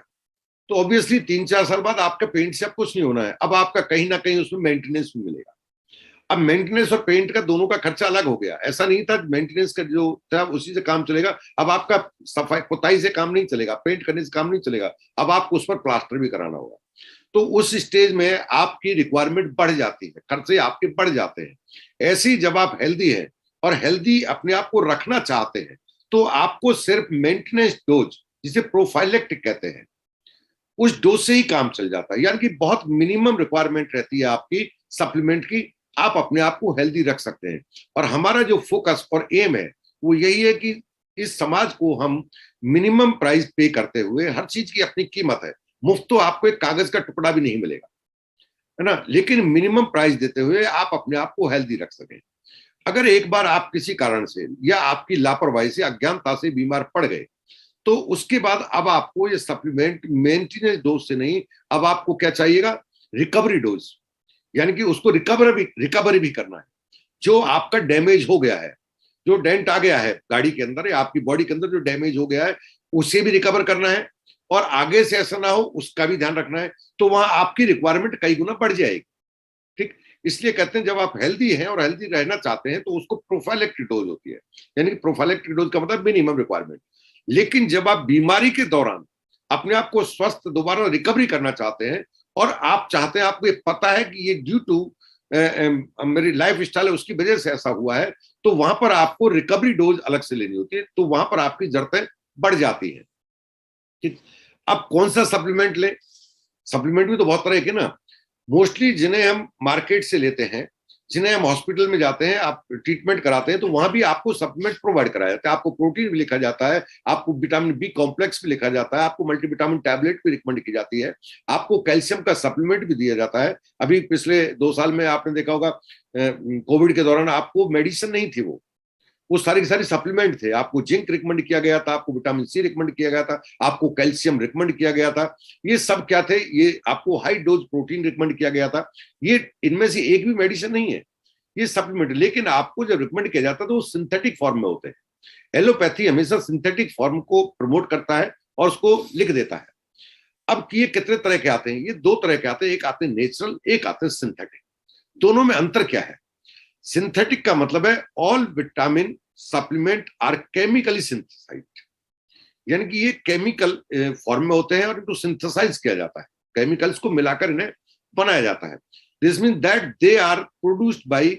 तो ऑब्वियसली 3-4 साल बाद आपका पेंट से अब कुछ नहीं होना है, अब आपका कहीं ना कहीं उसमें मेंटेनेंस भी मिलेगा। अब मेंटेनेंस और पेंट का दोनों का खर्चा अलग हो गया। ऐसा नहीं था मेंटेनेंस का जो था उसी से काम चलेगा, अब आपका सफाई पुताई से काम नहीं चलेगा, पेंट करने से काम नहीं चलेगा, अब आपको उस पर प्लास्टर भी कराना होगा। तो उस स्टेज में आपकी रिक्वायरमेंट बढ़ जाती है, खर्चे आपके बढ़ जाते हैं। ऐसे ही जब आप हेल्दी हैं और हेल्दी अपने आप को रखना चाहते हैं तो आपको सिर्फ मेंटेनेंस डोज, जिसे प्रोफाइलेक्टिक कहते हैं, उस डोज से ही काम चल जाता है। यानी कि बहुत मिनिमम रिक्वायरमेंट रहती है आपकी सप्लीमेंट की, आप अपने आप को हेल्दी रख सकते हैं। और हमारा जो फोकस और एम है वो यही है कि इस समाज को हम मिनिमम प्राइस पे करते हुए, हर चीज की अपनी कीमत है, मुफ्त तो आपको एक कागज का टुकड़ा भी नहीं मिलेगा, है ना, लेकिन मिनिमम प्राइस देते हुए आप अपने आप को हेल्दी रख सकें। अगर एक बार आप किसी कारण से या आपकी लापरवाही से, अज्ञानता से बीमार पड़ गए, तो उसके बाद अब आपको ये सप्लीमेंट मेंटेनेंस डोज से नहीं, अब आपको क्या चाहिएगा, रिकवरी डोज, यानी कि उसको रिकवरी भी करना है। जो आपका डैमेज हो गया है, जो डेंट आ गया है गाड़ी के अंदर या आपकी बॉडी के अंदर जो डैमेज हो गया है, उसे भी रिकवर करना है, और आगे से ऐसा ना हो उसका भी ध्यान रखना है। तो वहां आपकी रिक्वायरमेंट कई गुना बढ़ जाएगी। ठीक, इसलिए कहते हैं जब आप हेल्दी हैं और हेल्दी रहना चाहते हैं तो उसको प्रोफाइलेक्टिक डोज होती है, यानी कि प्रोफाइलेक्टिक डोज का मतलब मिनिमम रिक्वायरमेंट। लेकिन जब आप बीमारी के दौरान अपने आप को स्वस्थ दोबारा रिकवरी करना चाहते हैं और आप चाहते हैं, आपको ये पता है कि ये ड्यू टू मेरी लाइफ स्टाइल है उसकी वजह से ऐसा हुआ है, तो वहां पर आपको रिकवरी डोज अलग से लेनी होती है, तो वहां पर आपकी जरूरतें बढ़ जाती हैं। ठीक, अब कौन सा सप्लीमेंट लें, सप्लीमेंट भी तो बहुत तरह के ना, मोस्टली जिन्हें हम मार्केट से लेते हैं, जिन्हें हम हॉस्पिटल में जाते हैं, आप ट्रीटमेंट कराते हैं, तो वहां भी आपको सप्लीमेंट प्रोवाइड कराया जाता है, आपको प्रोटीन भी लिखा जाता है, आपको विटामिन बी कॉम्प्लेक्स भी लिखा जाता है, आपको मल्टीविटामिन टैबलेट भी रिकमेंड की जाती है, आपको कैल्शियम का सप्लीमेंट भी दिया जाता है। अभी पिछले 2 साल में आपने देखा होगा कोविड के दौरान आपको मेडिसिन नहीं थी, वो वो सारी की सारी सप्लीमेंट थे। आपको जिंक रिकमेंड किया गया था, आपको विटामिन सी रिकमेंड किया गया था, आपको कैल्शियम रिकमेंड किया गया था। ये सब क्या थे? ये आपको हाई डोज प्रोटीन रिकमेंड किया गया था। ये इनमें से एक भी मेडिसिन नहीं है, ये सप्लीमेंट। लेकिन आपको जब रिकमेंड किया जाता है तो वो सिंथेटिक फॉर्म में होते हैं। एलोपैथी हमेशा सिंथेटिक फॉर्म को प्रमोट करता है और उसको लिख देता है। अब ये कितने तरह के आते हैं? ये दो तरह के आते हैं, एक आते हैं नेचुरल, एक आते हैं सिंथेटिक। दोनों में अंतर क्या है? सिंथेटिक का मतलब है all vitamin supplement are chemically synthesised, यानी कि ये केमिकल फॉर्म में होते हैं और इनको सिंथेसाइज किया जाता है, केमिकल्स को मिलाकर इन्हें बनाया जाता है। This mean that they are produced by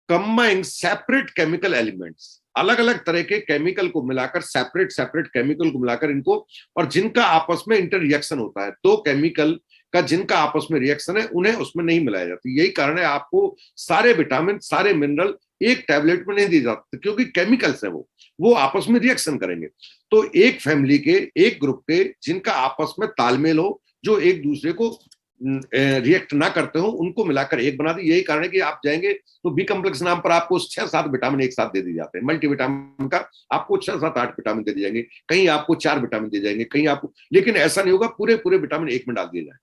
combining separate chemical elements, अलग अलग तरह के केमिकल को मिलाकर, सेपरेट केमिकल को मिलाकर इनको, और जिनका आपस में इंटर रिएक्शन होता है। दो केमिकल का जिनका आपस में रिएक्शन है उन्हें उसमें नहीं मिलाया जाता। यही कारण है आपको सारे विटामिन, सारे मिनरल एक टैबलेट में नहीं दिए जाते, क्योंकि केमिकल्स हैं, वो आपस में रिएक्शन करेंगे। तो एक फैमिली के, एक ग्रुप के जिनका आपस में तालमेल हो, जो एक दूसरे को रिएक्ट ना करते हो, उनको मिलाकर एक बना दी। यही कारण है कि आप जाएंगे तो बी कम्प्लेक्स नाम पर आपको 6-7 विटामिन एक साथ दे दिए जाते हैं। मल्टीविटामिन का आपको 6-7-8 विटामिन दे दिए जाएंगे, कहीं आपको 4 विटामिन दे जाएंगे, कहीं आपको, लेकिन ऐसा नहीं होगा, पूरे पूरे विटामिन एक में डाल दिए जाए।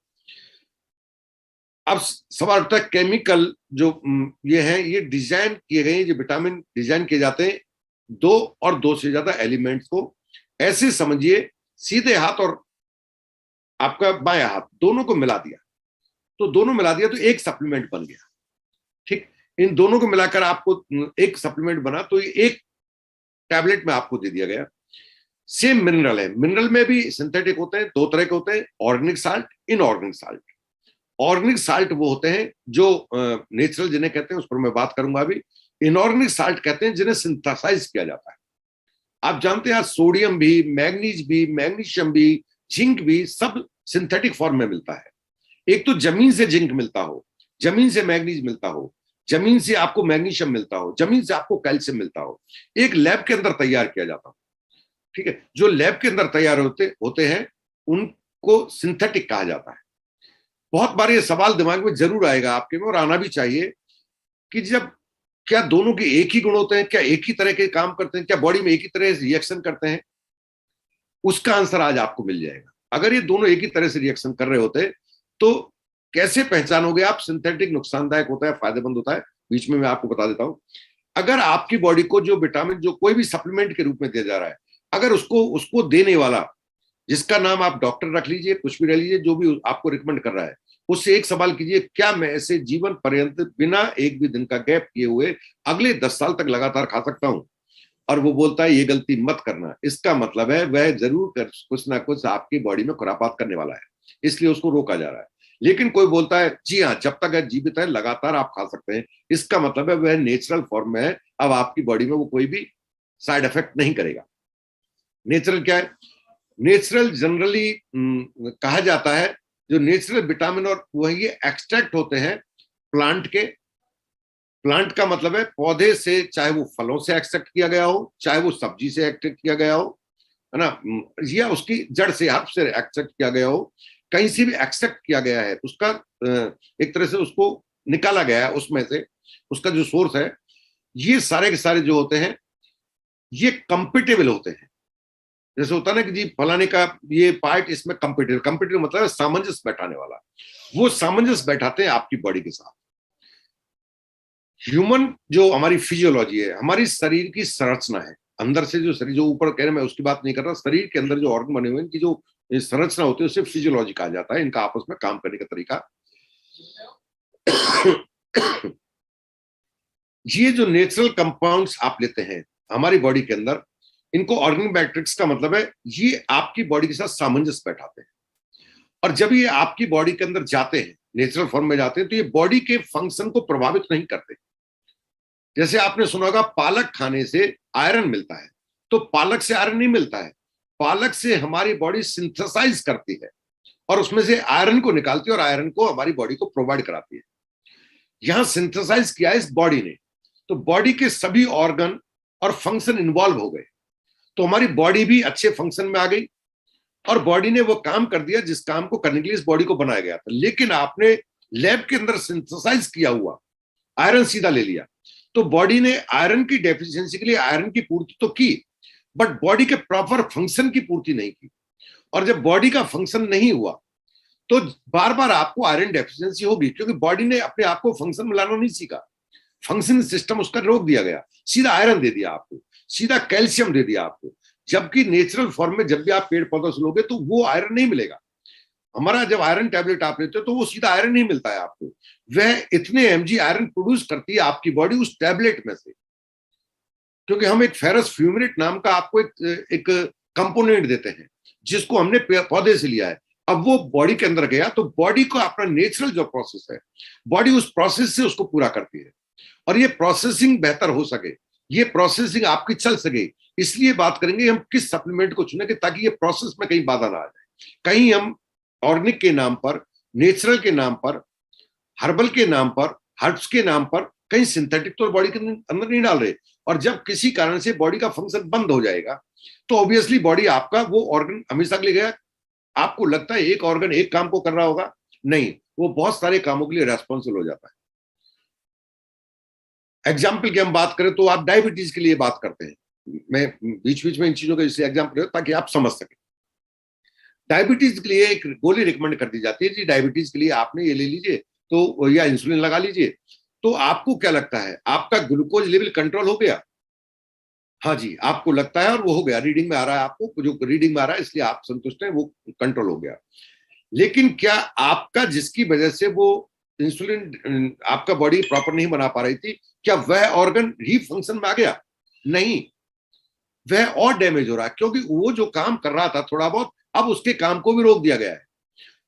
अब सवाल उठता है केमिकल जो ये हैं, ये डिजाइन किए गए, जो विटामिन डिजाइन किए जाते हैं दो और दो से ज्यादा एलिमेंट्स को, ऐसे समझिए सीधे हाथ और आपका बायां हाथ दोनों को मिला दिया, तो दोनों मिला दिया तो एक सप्लीमेंट बन गया। ठीक, इन दोनों को मिलाकर आपको एक सप्लीमेंट बना, तो ये एक टैबलेट में आपको दे दिया गया। सेम मिनरल है, मिनरल में भी सिंथेटिक होते हैं, दो तरह के होते हैं, organic salt, inorganic salt. Organic salt वो होते हैं जो नेचुरल जिन्हें कहते हैं, उस पर मैं बात करूंगा अभी। इनऑर्गेनिक साल्ट कहते हैं जिन्हें सिंथेसाइज किया जाता है। आप जानते हैं सोडियम भी, मैग्नीज भी, मैग्नीशियम भी, जिंक भी सब सिंथेटिक फॉर्म में मिलता है। एक तो जमीन से जिंक मिलता हो, जमीन से मैग्नीज मिलता हो, जमीन से आपको मैग्नीशियम मिलता हो, जमीन से आपको कैल्शियम मिलता हो, एक लैब के अंदर तैयार किया जाता हो। ठीक है, जो लैब के अंदर तैयार होते हैं उनको सिंथेटिक कहा जाता है। बहुत बार ये सवाल दिमाग में जरूर आएगा आपके में, और आना भी चाहिए, कि जब क्या दोनों के एक ही गुण होते हैं? क्या एक ही तरह के काम करते हैं? क्या बॉडी में एक ही तरह से रिएक्शन करते हैं? उसका आंसर आज आपको मिल जाएगा। अगर ये दोनों एक ही तरह से रिएक्शन कर रहे होते तो कैसे पहचानोगे आप सिंथेटिक नुकसानदायक होता है, फायदेमंद होता है? बीच में मैं आपको बता देता हूं। अगर आपकी बॉडी को जो विटामिन, जो कोई भी सप्लीमेंट के रूप में दिया जा रहा है, अगर उसको देने वाला, जिसका नाम आप डॉक्टर रख लीजिए, कुछ भी रख लीजिए, जो भी आपको रिकमेंड कर रहा है, उससे एक सवाल कीजिए, क्या मैं ऐसे जीवन पर्यंत बिना एक भी दिन का गैप किए हुए अगले 10 साल तक लगातार खा सकता हूं? और वो बोलता है ये गलती मत करना। इसका मतलब है वह जरूर कुछ ना कुछ आपकी बॉडी में खुरापात करने वाला है, इसलिए उसको रोका जा रहा है। लेकिन कोई बोलता है जी हाँ, जब तक जीवित है लगातार आप खा सकते हैं, इसका मतलब है वह नेचुरल फॉर्म में है, अब आपकी बॉडी में वो कोई भी साइड इफेक्ट नहीं करेगा। नेचुरल क्या है? नेचुरल जनरली कहा जाता है, जो नेचुरल विटामिन और वही एक्सट्रैक्ट होते हैं प्लांट के। प्लांट का मतलब है पौधे से, चाहे वो फलों से एक्सट्रैक्ट किया गया हो, चाहे वो सब्जी से एक्सट्रैक्ट किया गया हो, है ना, या उसकी जड़ से, हर्ब से एक्सट्रैक्ट किया गया हो, कहीं से भी एक्सट्रैक्ट किया गया है, उसका एक तरह से उसको निकाला गया है उसमें से, उसका जो सोर्स है। ये सारे के सारे जो होते हैं ये कंपेटेबल होते हैं। जैसे होता है ना कि जी फलाने का ये पार्ट इसमें कंपेटेबल मतलब सामंजस्य बैठाने वाला, वो सामंजस्य बैठाते हैं आपकी बॉडी के साथ। ह्यूमन जो हमारी फिजियोलॉजी है, हमारी शरीर की संरचना है, अंदर से जो शरीर, जो ऊपर कह रहे मैं उसकी बात नहीं कर रहा, शरीर के अंदर जो ऑर्गन बने हुए हैं, इनकी जो संरचना होती है उसे फिजियोलॉजी कहा जाता है, इनका आपस में काम करने का तरीका। ये जो नेचुरल कंपाउंड्स आप लेते हैं हमारी बॉडी के अंदर, इनको ऑर्गेनिक मैट्रिक्स का मतलब है ये आपकी बॉडी के साथ सामंजस्य बैठाते हैं। और जब ये आपकी बॉडी के अंदर जाते हैं, नेचुरल फॉर्म में जाते हैं, तो ये बॉडी के फंक्शन को प्रभावित नहीं करते। जैसे आपने सुना होगा पालक खाने से आयरन मिलता है, तो पालक से आयरन नहीं मिलता है, पालक से हमारी बॉडी सिंथेसाइज करती है और उसमें से आयरन को निकालती है और आयरन को हमारी बॉडी को प्रोवाइड कराती है। यहां सिंथेसाइज किया है इस बॉडी ने, तो बॉडी के सभी ऑर्गन और फंक्शन इन्वॉल्व हो गए, तो हमारी बॉडी भी अच्छे फंक्शन में आ गई और बॉडी ने वो काम कर दिया जिस काम को करने के लिए इस बॉडी को बनाया गया था। लेकिन आपने लैब के अंदर सिंथेसाइज किया हुआ आयरन सीधा ले लिया, तो बॉडी ने आयरन की डेफिशिएंसी के लिए आयरन की पूर्ति तो की, बट बॉडी के प्रॉपर फंक्शन की पूर्ति नहीं की। और जब बॉडी का फंक्शन नहीं हुआ तो बार बार आपको आयरन डेफिशिएंसी होगी, क्योंकि बॉडी ने अपने आप को फंक्शन में लाना नहीं सीखा, फंक्शन सिस्टम उसका रोक दिया गया, सीधा आयरन दे दिया आपको, सीधा कैल्शियम दे दिया आपको। जबकि नेचुरल फॉर्म में जब भी आप पेड़ पौधों से लोगे तो वो आयरन नहीं मिलेगा। हमारा जब आयरन टैबलेट आप लेते हो तो वो सीधा आयरन नहीं मिलता है आपको, वह इतने एमजी आयरन प्रोड्यूस करती है आपकी बॉडी उस टैबलेट में से, क्योंकि हम एक फेरस फ्यूमरेट नाम का आपको एक कंपोनेंट देते हैं जिसको हमने पौधे से लिया है। अब वो बॉडी के अंदर गया तो बॉडी को अपना नेचुरल जो प्रोसेस है, बॉडी उस प्रोसेस से उसको पूरा करती है। और ये प्रोसेसिंग बेहतर हो सके, ये प्रोसेसिंग आपकी चल सके, इसलिए बात करेंगे हम किस सप्लीमेंट को चुनेंगे ताकि ये प्रोसेस में कहीं बाधा ना आ जाए। कहीं हम ऑर्गेनिक के नाम पर, नेचुरल के नाम पर, हर्बल के नाम पर, हर्ब्स के नाम पर कहीं सिंथेटिक तो बॉडी के अंदर नहीं डाल रहे। और जब किसी कारण से बॉडी का फंक्शन बंद हो जाएगा तो ऑब्वियसली बॉडी आपका वो ऑर्गन हमेशा के लिए गया। आपको लगता है एक ऑर्गन एक काम को कर रहा होगा, नहीं, वो बहुत सारे कामों के लिए रेस्पॉन्सिबल हो जाता है। एग्जाम्पल की हम बात करें तो आप डायबिटीज के लिए बात करते हैं, मैं बीच बीच में इन चीजों का इसलिए एग्जाम्पल ताकि आप समझ सकें। डायबिटीज के लिए एक गोली रिकमेंड कर दी जाती है जी, डायबिटीज के लिए आपने ये ले लीजिए तो, या इंसुलिन लगा लीजिए। तो आपको क्या लगता है, आपका ग्लूकोज लेवल कंट्रोल हो गया? हाँ जी, आपको लगता है और वो हो गया, रीडिंग में आ रहा है, आपको जो रीडिंग में आ रहा है इसलिए आप संतुष्ट हैं, वो कंट्रोल हो गया। लेकिन क्या आपका जिसकी वजह से वो इंसुलिन आपका बॉडी प्रॉपर नहीं बना पा रही थी, क्या वह ऑर्गन ही फंक्शन में आ गया? नहीं, वह और डैमेज हो रहा है, क्योंकि वो जो काम कर रहा था थोड़ा बहुत, अब उसके काम को भी रोक दिया गया है।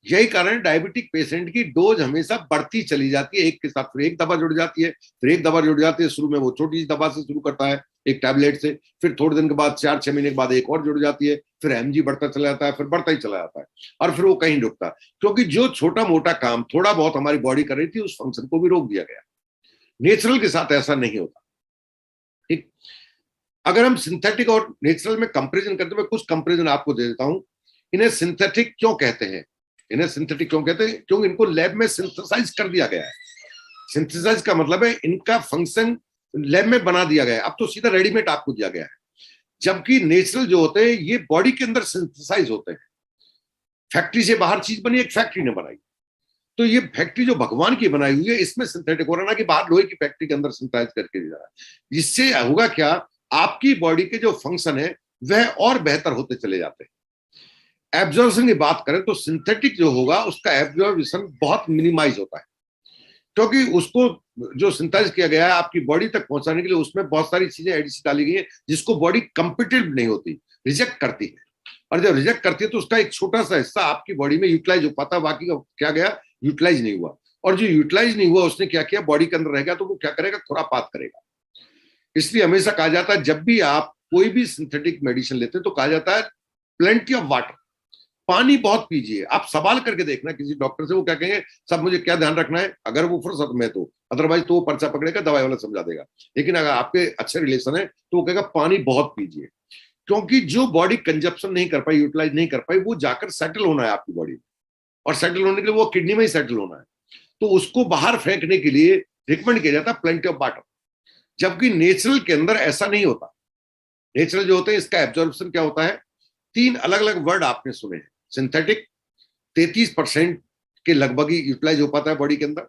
यही कारण डायबिटिक पेशेंट की डोज हमेशा बढ़ती चली जाती है, एक के साथ फिर एक दवा जुड़ जाती है, फिर एक दवा जुड़ जाती है। शुरू में वो छोटी सी दवा से शुरू करता है, एक टैबलेट से, फिर थोड़े दिन के बाद 4-6 महीने के बाद एक और जुड़ जाती है, फिर एमजी बढ़ता चला जाता है, फिर बढ़ता ही चला जाता है, और फिर वो कहीं रुकता है, क्योंकि जो छोटा मोटा काम थोड़ा बहुत हमारी बॉडी कर रही थी उस फंक्शन को भी रोक दिया गया। नेचुरल के साथ ऐसा नहीं होता। ठीक, अगर हम सिंथेटिक और नेचुरल में कंपेरिजन करते हैं, मैं कुछ कंपेरिजन आपको दे देता हूं। इन्हें सिंथेटिक क्यों कहते हैं? इन्हें सिंथेटिक क्यों कहते हैं? क्योंकि इनको लैब में सिंथेसाइज कर दिया गया है। सिंथेसाइज का मतलब है इनका फंक्शन लैब में बना दिया गया है, अब तो सीधा रेडीमेड आपको दिया गया है। जबकि नेचुरल जो होते हैं ये बॉडी के अंदर सिंथेसाइज होते हैं, फैक्ट्री से बाहर चीज बनी, एक फैक्ट्री ने बनाई। तो ये फैक्ट्री जो भगवान की बनाई हुई है इसमें सिंथेटिक हो रहा, ना कि बाहर लोहे की फैक्ट्री के अंदर सिंथेसाइज करके दिया रहा है। इससे होगा क्या, आपकी बॉडी के जो फंक्शन है वह और बेहतर होते चले जाते हैं। एब्जॉर्प्शन की बात करें तो सिंथेटिक जो होगा उसका एब्जॉर्प्शन बहुत मिनिमाइज होता है, क्योंकि उसको जो सिंथेसाइज किया गया है आपकी बॉडी तक पहुंचाने के लिए उसमें बहुत सारी चीजें एडिशन डाली गई है जिसको बॉडी कंपेटेबल नहीं होती, रिजेक्ट करती है। और जब रिजेक्ट करती है तो उसका एक छोटा सा हिस्सा आपकी बॉडी में यूटिलाइज हो पाता है, बाकी का क्या गया, यूटिलाइज नहीं हुआ। और जो यूटिलाइज नहीं हुआ उसने क्या किया, बॉडी के अंदर रहेगा तो वो क्या करेगा, खुरापात करेगा। इसलिए हमेशा कहा जाता है जब भी आप कोई भी सिंथेटिक मेडिसिन लेते हैं तो कहा जाता है प्लेंटी ऑफ वाटर, पानी बहुत पीजिए। आप सवाल करके देखना किसी डॉक्टर से, वो क्या कहेंगे, सब मुझे क्या ध्यान रखना है, अगर वो फुर्सत में तो, अदरवाइज तो वो पर्चा पकड़ेगा, दवाई वाला समझा देगा। लेकिन अगर आपके अच्छे रिलेशन है तो वो कहेगा पानी बहुत पीजिए, क्योंकि जो बॉडी कंजप्शन नहीं कर पाई, यूटिलाइज नहीं कर पाई, वो जाकर सेटल होना है आपकी बॉडी में, और सेटल होने के लिए वो किडनी में ही सेटल होना है। तो उसको बाहर फेंकने के लिए रिकमेंड किया जाता है प्लेंटी ऑफ वाटर। जबकि नेचुरल के अंदर ऐसा नहीं होता। नेचुरल जो होते हैं इसका एब्जॉर्प्शन क्या होता है, 3 अलग अलग वर्ड आपने सुने हैं। सिंथेटिक 33% के लगभग ही यूटिलाइज हो पाता है बॉडी के अंदर।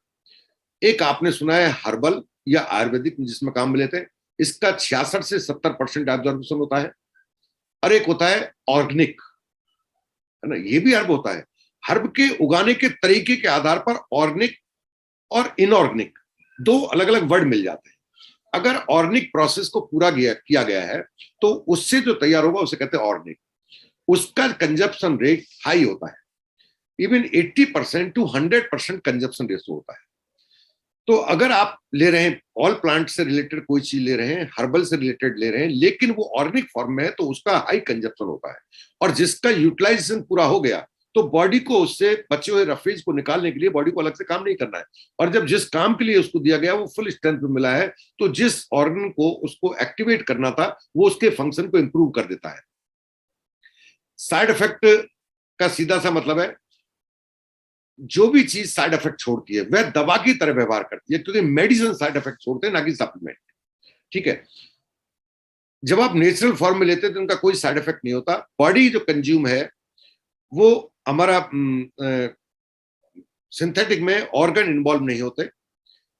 एक आपने सुना है हर्बल या आयुर्वेदिक जिसमें काम में लेते हैं, इसका 66 से 70% एब्जॉर्प्शन होता है। और एक होता है ऑर्गेनिक, है ना, ये भी हर्ब होता है। हर्ब के उगाने के तरीके के आधार पर ऑर्गेनिक और इनऑर्गेनिक 2 अलग अलग वर्ड मिल जाते हैं। अगर ऑर्गेनिक प्रोसेस को पूरा किया गया है तो उससे जो तैयार होगा उसे कहते हैं ऑर्गेनिक। उसका कंजप्शन रेट हाई होता है, इवन 80% to 100% कंजप्शन रेशो होता है। तो अगर आप ले रहे हैं ऑल प्लांट से रिलेटेड कोई चीज ले रहे हैं, हर्बल से रिलेटेड ले रहे हैं, लेकिन वो ऑर्गेनिक फॉर्म में है तो उसका हाई कंजप्शन होता है। और जिसका यूटिलाइजेशन पूरा हो गया तो बॉडी को उससे बचे हुए रफेज को निकालने के लिए बॉडी को अलग से काम नहीं करना है। और जब जिस काम के लिए उसको दिया गया वो फुल स्ट्रेंथ में मिला है, तो जिस ऑर्गन को उसको एक्टिवेट करना था वो उसके फंक्शन को इंप्रूव कर देता है। साइड इफेक्ट का सीधा सा मतलब है, जो भी चीज साइड इफेक्ट छोड़ती है वह दवा की तरह व्यवहार करती है, क्योंकि मेडिसिन साइड इफेक्ट छोड़ते हैं, ना कि सप्लीमेंट। ठीक है। जब आप नेचुरल फॉर्म में लेते हैं तो उनका कोई साइड इफेक्ट नहीं होता। बॉडी जो कंज्यूम है वो हमारा सिंथेटिक में ऑर्गन इन्वॉल्व नहीं होते,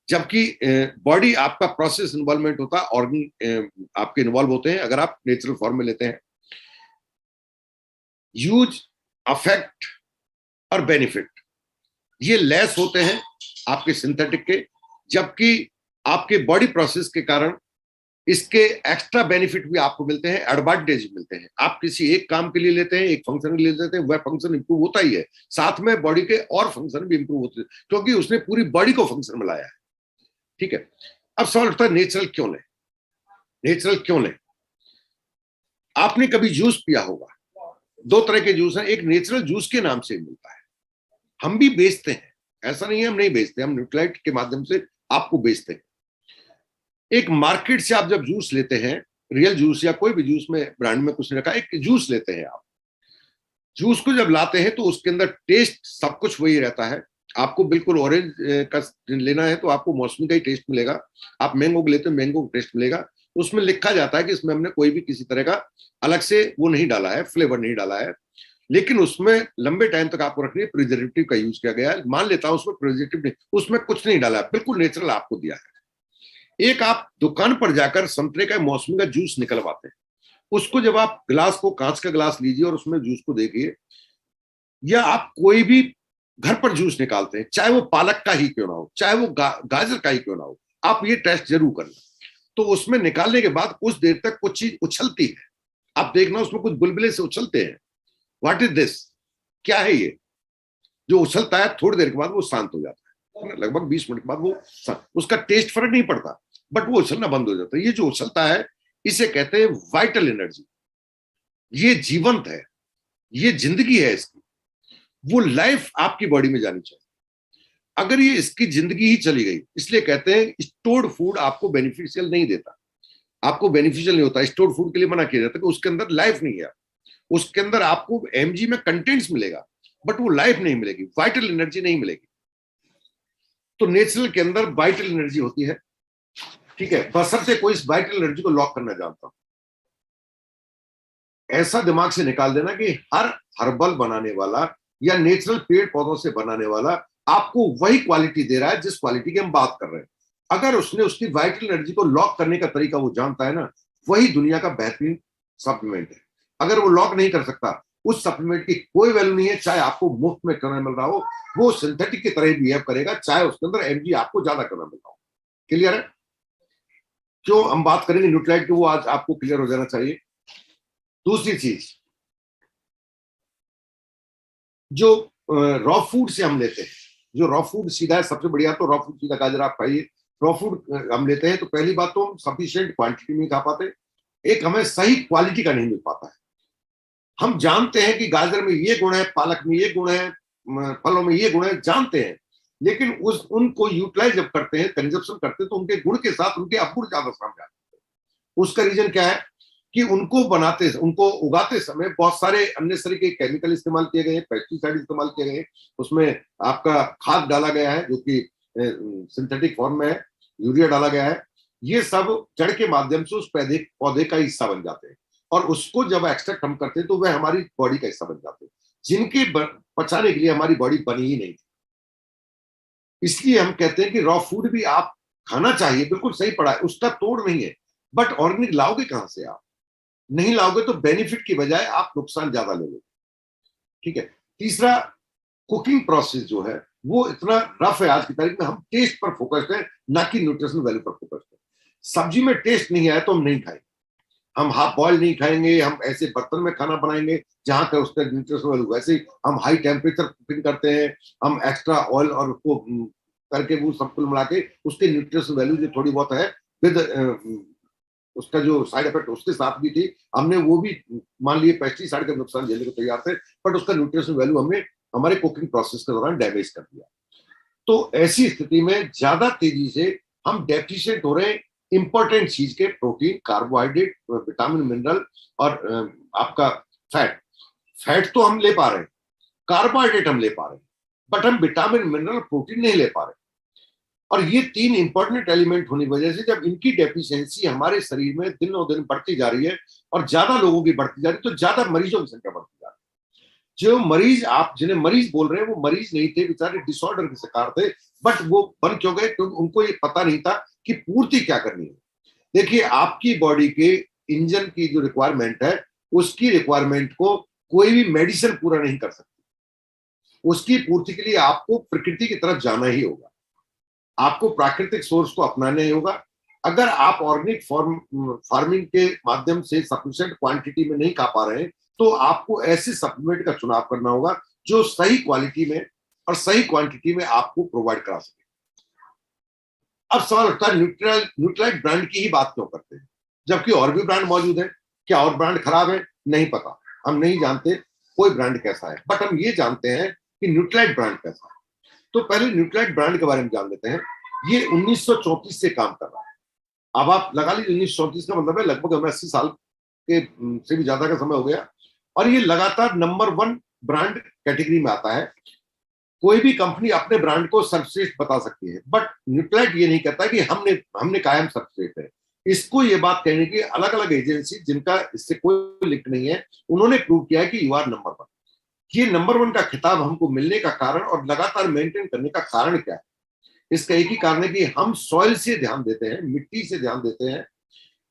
जबकि बॉडी आपका प्रोसेस इन्वॉल्वमेंट होता है, ऑर्गन आपके इन्वॉल्व होते हैं अगर आप नेचुरल फॉर्म में लेते हैं। यूज, अफेक्ट और बेनिफिट ये लेस होते हैं आपके सिंथेटिक के, जबकि आपके बॉडी प्रोसेस के कारण इसके एक्स्ट्रा बेनिफिट भी आपको मिलते हैं, एडवांटेज मिलते हैं। आप किसी एक काम के लिए लेते हैं, एक फंक्शन के लिए लेते हैं, वह फंक्शन इंप्रूव होता ही है, साथ में बॉडी के और फंक्शन भी इंप्रूव होते हैं, क्योंकि उसने पूरी बॉडी को फंक्शन में लाया है। ठीक है। अब सवाल उठता है नेचुरल क्यों लें? नेचुरल क्यों लें? आपने कभी जूस पिया होगा, दो तरह के जूस हैं, एक नेचुरल जूस के नाम से मिलता है, हम भी बेचते हैं, ऐसा नहीं है हम नहीं बेचते, हम न्यूट्रीलाइट के माध्यम से आपको बेचते हैं। एक मार्केट से आप जब जूस लेते हैं, रियल जूस या कोई भी जूस में ब्रांड में कुछ नहीं रखा, एक जूस लेते हैं आप, जूस को जब लाते हैं तो उसके अंदर टेस्ट सब कुछ वही रहता है। आपको बिल्कुल ऑरेंज का लेना है तो आपको मौसमी का ही टेस्ट मिलेगा, आप मैंगो लेते हैं मैंगो का टेस्ट मिलेगा। उसमें लिखा जाता है कि इसमें हमने कोई भी किसी तरह का अलग से वो नहीं डाला है, फ्लेवर नहीं डाला है, लेकिन उसमें लंबे टाइम तक आपको रखनी है, प्रिजर्वेटिव का यूज किया गया है। मान लेता हूं उसमें प्रिजर्वेटिव नहीं, उसमें कुछ नहीं डाला है, बिल्कुल नेचुरल आपको दिया है। एक आप दुकान पर जाकर संतरे का मौसमी का जूस निकलवाते हैं, उसको जब आप गिलास को, कांच का गिलास लीजिए और उसमें जूस को देखिए, या आप कोई भी घर पर जूस निकालते हैं, चाहे वो पालक का ही क्यों ना हो, चाहे वो गाजर का ही क्यों ना हो, आप ये टेस्ट जरूर करना। तो उसमें निकालने के बाद कुछ देर तक कुछ चीज उछलती है, आप देखना उसमें कुछ बुलबुले से उछलते हैं। What is this? क्या है ये जो उछलता है? थोड़ी देर के बाद वो शांत हो जाता है, लगभग 20 मिनट के बाद वो उसका टेस्ट फर्क नहीं पड़ता, बट वो उछलना बंद हो जाता है। ये जो उछलता है इसे कहते हैं वाइटल एनर्जी, ये जीवंत है, ये जिंदगी है इसकी, वो लाइफ आपकी बॉडी में जानी चाहिए। अगर ये इसकी जिंदगी ही चली गई, इसलिए कहते हैं स्टोर्ड फूड आपको बेनिफिशियल नहीं देता, आपको बेनिफिशियल नहीं होता। स्टोर्ड फूड के लिए मना किया जाता है कि उसके अंदर लाइफ नहीं है, उसके अंदर आपको एमजी में कंटेंट्स मिलेगा बट वो लाइफ नहीं मिलेगी, वाइटल एनर्जी नहीं मिलेगी। तो नेचुरल के अंदर वाइटल एनर्जी होती है। ठीक है, बशर्ते कोई इस वाइटल एनर्जी को लॉक करना जानता हो। ऐसा दिमाग से निकाल देना कि हर हर्बल बनाने वाला या नेचुरल पेड़ पौधों से बनाने वाला आपको वही क्वालिटी दे रहा है जिस क्वालिटी की हम बात कर रहे हैं। अगर उसने उसकी वाइटल एनर्जी को लॉक करने का तरीका वो जानता है ना, वही दुनिया का बेहतरीन सप्लीमेंट है। अगर वो लॉक नहीं कर सकता, उस सप्लीमेंट की कोई वैल्यू नहीं है, चाहे आपको मुफ्त में करना मिल रहा हो, वो सिंथेटिक की तरह बिहेव करेगा, चाहे उसके अंदर एमजी आपको ज्यादा करना मिल रहा हो। क्लियर है? जो हम बात करेंगे न्यूट्रीलाइट की, वो आज आपको क्लियर हो जाना चाहिए। दूसरी चीज, जो रॉ फूड से हम लेते हैं, जो रॉ फूड सीधा है, सबसे बढ़िया तो रॉ फूड सीधा गाजर आप खाइए। रॉ फूड हम लेते हैं तो पहली बात तो हम सफिशिएंट क्वांटिटी में खा पाते, एक हमें सही क्वालिटी का नहीं मिल पाता है। हम जानते हैं कि गाजर में ये गुण है, पालक में ये गुण है, फलों में ये गुण है, जानते हैं, लेकिन उनको यूटिलाइज जब करते हैं, कंजप्शन करते हैं, तो उनके गुण के साथ उनके अपूर्ण ज्यादा सामने आते हैं। उसका रीजन क्या है कि उनको उगाते समय बहुत सारे अननेसेसरी के केमिकल इस्तेमाल किए गए, पेस्टिसाइड इस्तेमाल किए गए, उसमें आपका खाद डाला गया है जो कि सिंथेटिक फॉर्म में है, यूरिया डाला गया है। ये सब जड़ के माध्यम से उस पौधे का हिस्सा बन जाते हैं, और उसको जब एक्सट्रैक्ट हम करते हैं तो वह हमारी बॉडी का हिस्सा बन जाते हैं, जिनके पचाने के लिए हमारी बॉडी बनी ही नहीं थी। इसलिए हम कहते हैं कि रॉ फूड भी आप खाना चाहिए, बिल्कुल सही पड़ा है, उसका तोड़ नहीं है, बट ऑर्गेनिक लाओगे कहां से? आप नहीं लाओगे तो बेनिफिट की बजाय आप नुकसान ज्यादा ले लोगे। ठीक है। तीसरा, कुकिंग प्रोसेस जो है वो इतना रफ है आज की तारीख में, हम टेस्ट पर फोकस्ड है, ना कि न्यूट्रिशन वैल्यू पर फोकस्ड है। सब्जी में टेस्ट नहीं आया तो हम नहीं खाएंगे, हम हाफ बॉयल नहीं खाएंगे, हम ऐसे बर्तन में खाना बनाएंगे जहां का उसका न्यूट्रिशन वैल्यू। वैसे ही हम हाई टेम्परेचर कुकिंग करते हैं, हम एक्स्ट्रा ऑयल और उसको करके वो सब कुल मिला के उसके न्यूट्रिशन वैल्यू जो थोड़ी बहुत है विद उसका जो साइड इफेक्ट उसके साथ भी थी, हमने वो भी मान लिए पेस्टिसाइड का नुकसान झेलने को तैयार थे, बट उसका न्यूट्रिशन वैल्यू हमने हमारे कुकिंग प्रोसेस के दौरान डैमेज कर दिया। तो ऐसी स्थिति में ज्यादा तेजी से हम डेफिशिएंट हो रहे हैं इंपॉर्टेंट चीज के, प्रोटीन, कार्बोहाइड्रेट, विटामिन, मिनरल और आपका फैट तो हम ले पा रहे हैं, कार्बोहाइड्रेट हम ले पा रहे हैं, बट हम विटामिन, मिनरल, प्रोटीन नहीं ले पा रहे। और ये तीन इंपॉर्टेंट एलिमेंट होने की वजह से जब इनकी डेफिशिएंसी हमारे शरीर में दिनों दिन बढ़ती जा रही है और ज्यादा लोगों की बढ़ती जा रही है, तो ज्यादा मरीजों की संख्या बढ़ती जा रही है। जो मरीज, आप जिन्हें मरीज बोल रहे हैं, वो मरीज नहीं थे, बेचारे डिसऑर्डर के शिकार थे, बट वो बन क्यों गए? क्योंकि उनको ये पता नहीं था कि पूर्ति क्या करनी है। देखिए, आपकी बॉडी के इंजन की जो रिक्वायरमेंट है, उसकी रिक्वायरमेंट को कोई भी मेडिसिन पूरा नहीं कर सकती। उसकी पूर्ति के लिए आपको प्रकृति की तरफ जाना ही होगा, आपको प्राकृतिक सोर्स को अपनाना ही होगा। अगर आप ऑर्गेनिक फार्मिंग के माध्यम से सफिशिएंट क्वांटिटी में नहीं खा पा रहे हैं, तो आपको ऐसे सप्लीमेंट का चुनाव करना होगा जो सही क्वालिटी में और सही क्वांटिटी में आपको प्रोवाइड करा सके। अब सवाल उठता है, न्यूट्रालाइट ब्रांड की ही बात क्यों करते हैं, जबकि और भी ब्रांड मौजूद है? क्या और ब्रांड खराब है? नहीं पता, हम नहीं जानते कोई ब्रांड कैसा है, बट हम ये जानते हैं कि न्यूट्रालाइट ब्रांड कैसा है। तो पहले न्यूट्रालाइट ब्रांड के बारे में जान लेते हैं। ये 1934 से काम कर रहा है। अब आप लगा लीजिए 1934 का मतलब है लगभग हमें 80 साल के से भी ज्यादा का समय हो गया, और ये लगातार नंबर 1 ब्रांड कैटेगरी में आता है। कोई भी कंपनी अपने ब्रांड को सर्वश्रेष्ठ बता सकती है, बट न्यूट्रालाइट ये नहीं कहता कि हमने कायम सर्वश्रेष्ठ है। इसको ये बात कहने की अलग अलग एजेंसी, जिनका इससे कोई लिंक नहीं है, उन्होंने प्रूव किया है कि यू आर नंबर 1। ये नंबर 1 का खिताब हमको मिलने का कारण और लगातार मेंटेन करने का कारण क्या है? इसका एक ही कारण है कि हम सॉइल से ध्यान देते हैं, मिट्टी से ध्यान देते हैं।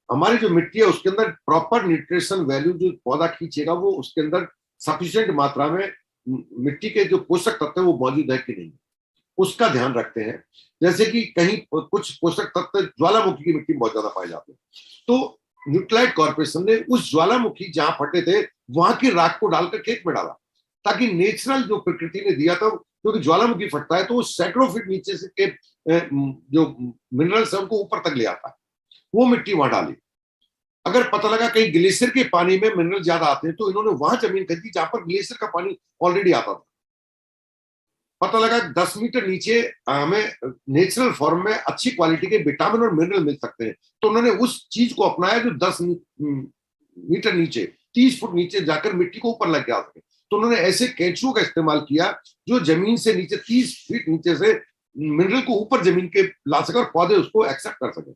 हमारी जो मिट्टी है उसके अंदर प्रॉपर न्यूट्रिशन वैल्यू जो पौधा खींचेगा, वो उसके अंदर सफिशिएंट मात्रा में मिट्टी के जो पोषक तत्व है वो मौजूद है कि नहीं, उसका ध्यान रखते हैं। जैसे कि कहीं कुछ पोषक तत्व ज्वालामुखी की मिट्टी में बहुत ज्यादा पाए जाते हैं, तो न्यूट्रालाइट कॉर्पोरेशन ने उस ज्वालामुखी जहां फटे थे वहां की राख को डालकर खेत में डाला, ताकि नेचुरल जो प्रकृति ने दिया था, क्योंकि ज्वालामुखी फटता है तो वो सैकड़ों फीट नीचे से के जो मिनरल्स है उनको ऊपर तक ले आता है, वो मिट्टी वहां डाली। अगर पता लगा कहीं ग्लेशियर के पानी में मिनरल ज्यादा आते हैं, तो इन्होंने वहां जमीन खरीदी जहां पर ग्लेशियर का पानी ऑलरेडी आता था। पता लगा 10 मीटर नीचे हमें नेचुरल फॉर्म में अच्छी क्वालिटी के विटामिन और मिनरल मिल सकते हैं, तो उन्होंने उस चीज को अपनाया जो 10 मीटर नीचे, 30 फुट नीचे जाकर मिट्टी को ऊपर लग जा सके। तो उन्होंने ऐसे केंचुओं का इस्तेमाल किया जो जमीन से नीचे 30 फीट नीचे से मिनरल को ऊपर जमीन के ला सके और पौधे उसको एक्सेप्ट कर सके।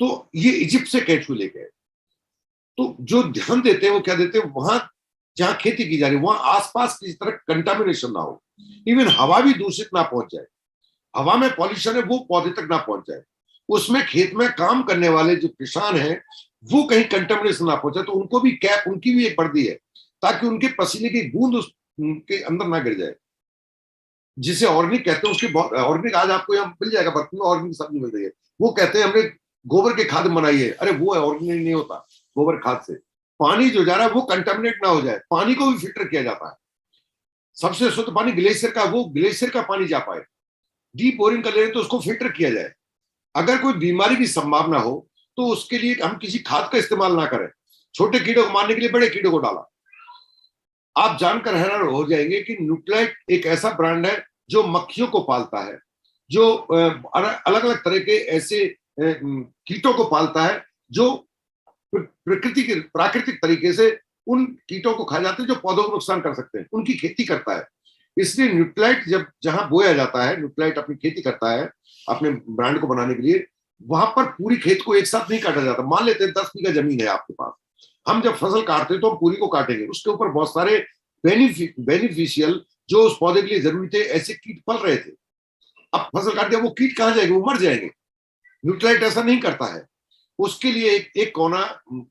तो ये इजिप्ट से केंचुए लेके आए। तो जो ध्यान देते हैं वो क्या देते हैं, वहां जहां खेती की जा रही है वहां आसपास किसी तरह कंटामिनेशन ना हो, इवन हवा भी दूषित ना पहुंच जाए, हवा में पॉल्यूशन है वो पौधे तक ना पहुंच जाए, उसमें खेत में काम करने वाले जो किसान हैं वो कहीं कंटामिनेशन ना पहुंचे, तो उनको भी कैप, उनकी भी एक वर्दी है, ताकि उनके पसीने की बूंद उसके अंदर ना गिर जाए, जिसे ऑर्गेनिक कहते हैं। उसके ऑर्गेनिक आज आपको यहाँ मिल जाएगा, बर्तन में ऑर्गेनिक सब्जी मिल रही है, वो कहते हैं हमने गोबर के खाद बनाई है, अरे वो ऑर्गेनिक नहीं होता। गोबर खाद से पानी जो जा रहा है वो कंटामिनेट ना हो जाए, पानी को भी फिल्टर किया जाता है। सबसे शुद्ध पानी ग्लेशियर का, वो ग्लेशियर का पानी जा पाए, डीप बोरिंग कर ले रहे तो उसको फिल्टर किया जाए। अगर कोई बीमारी की संभावना हो तो उसके लिए हम किसी खाद का इस्तेमाल ना करें, छोटे कीड़ों को मारने के लिए बड़े कीड़ों को डाला। आप जानकर हैरान हो जाएंगे कि न्यूट्रालाइट एक ऐसा ब्रांड है जो मक्खियों को पालता है, जो अलग अलग तरह के ऐसे कीटों को पालता है जो प्राकृतिक तरीके से उन कीटों को खा जाते हैं जो पौधों को नुकसान कर सकते हैं, उनकी खेती करता है। इसलिए न्यूट्रालाइट जब जहां बोया जाता है, न्यूट्रालाइट अपनी खेती करता है अपने ब्रांड को बनाने के लिए, वहां पर पूरी खेत को एक साथ नहीं काटा जाता। मान लेते हैं 10 बीघा जमीन है आपके पास, हम जब फसल काटते हैं तो हम पूरी को काटेंगे, उसके ऊपर बहुत सारे बेनिफिशियल जो उस पौधे के लिए जरूरी थे ऐसे कीट पल रहे थे। अब फसल काट दिया, वो कीट कहां जाएंगे, वो मर जाएंगे। न्यूट्रालाइट ऐसा नहीं करता है, उसके लिए एक कोना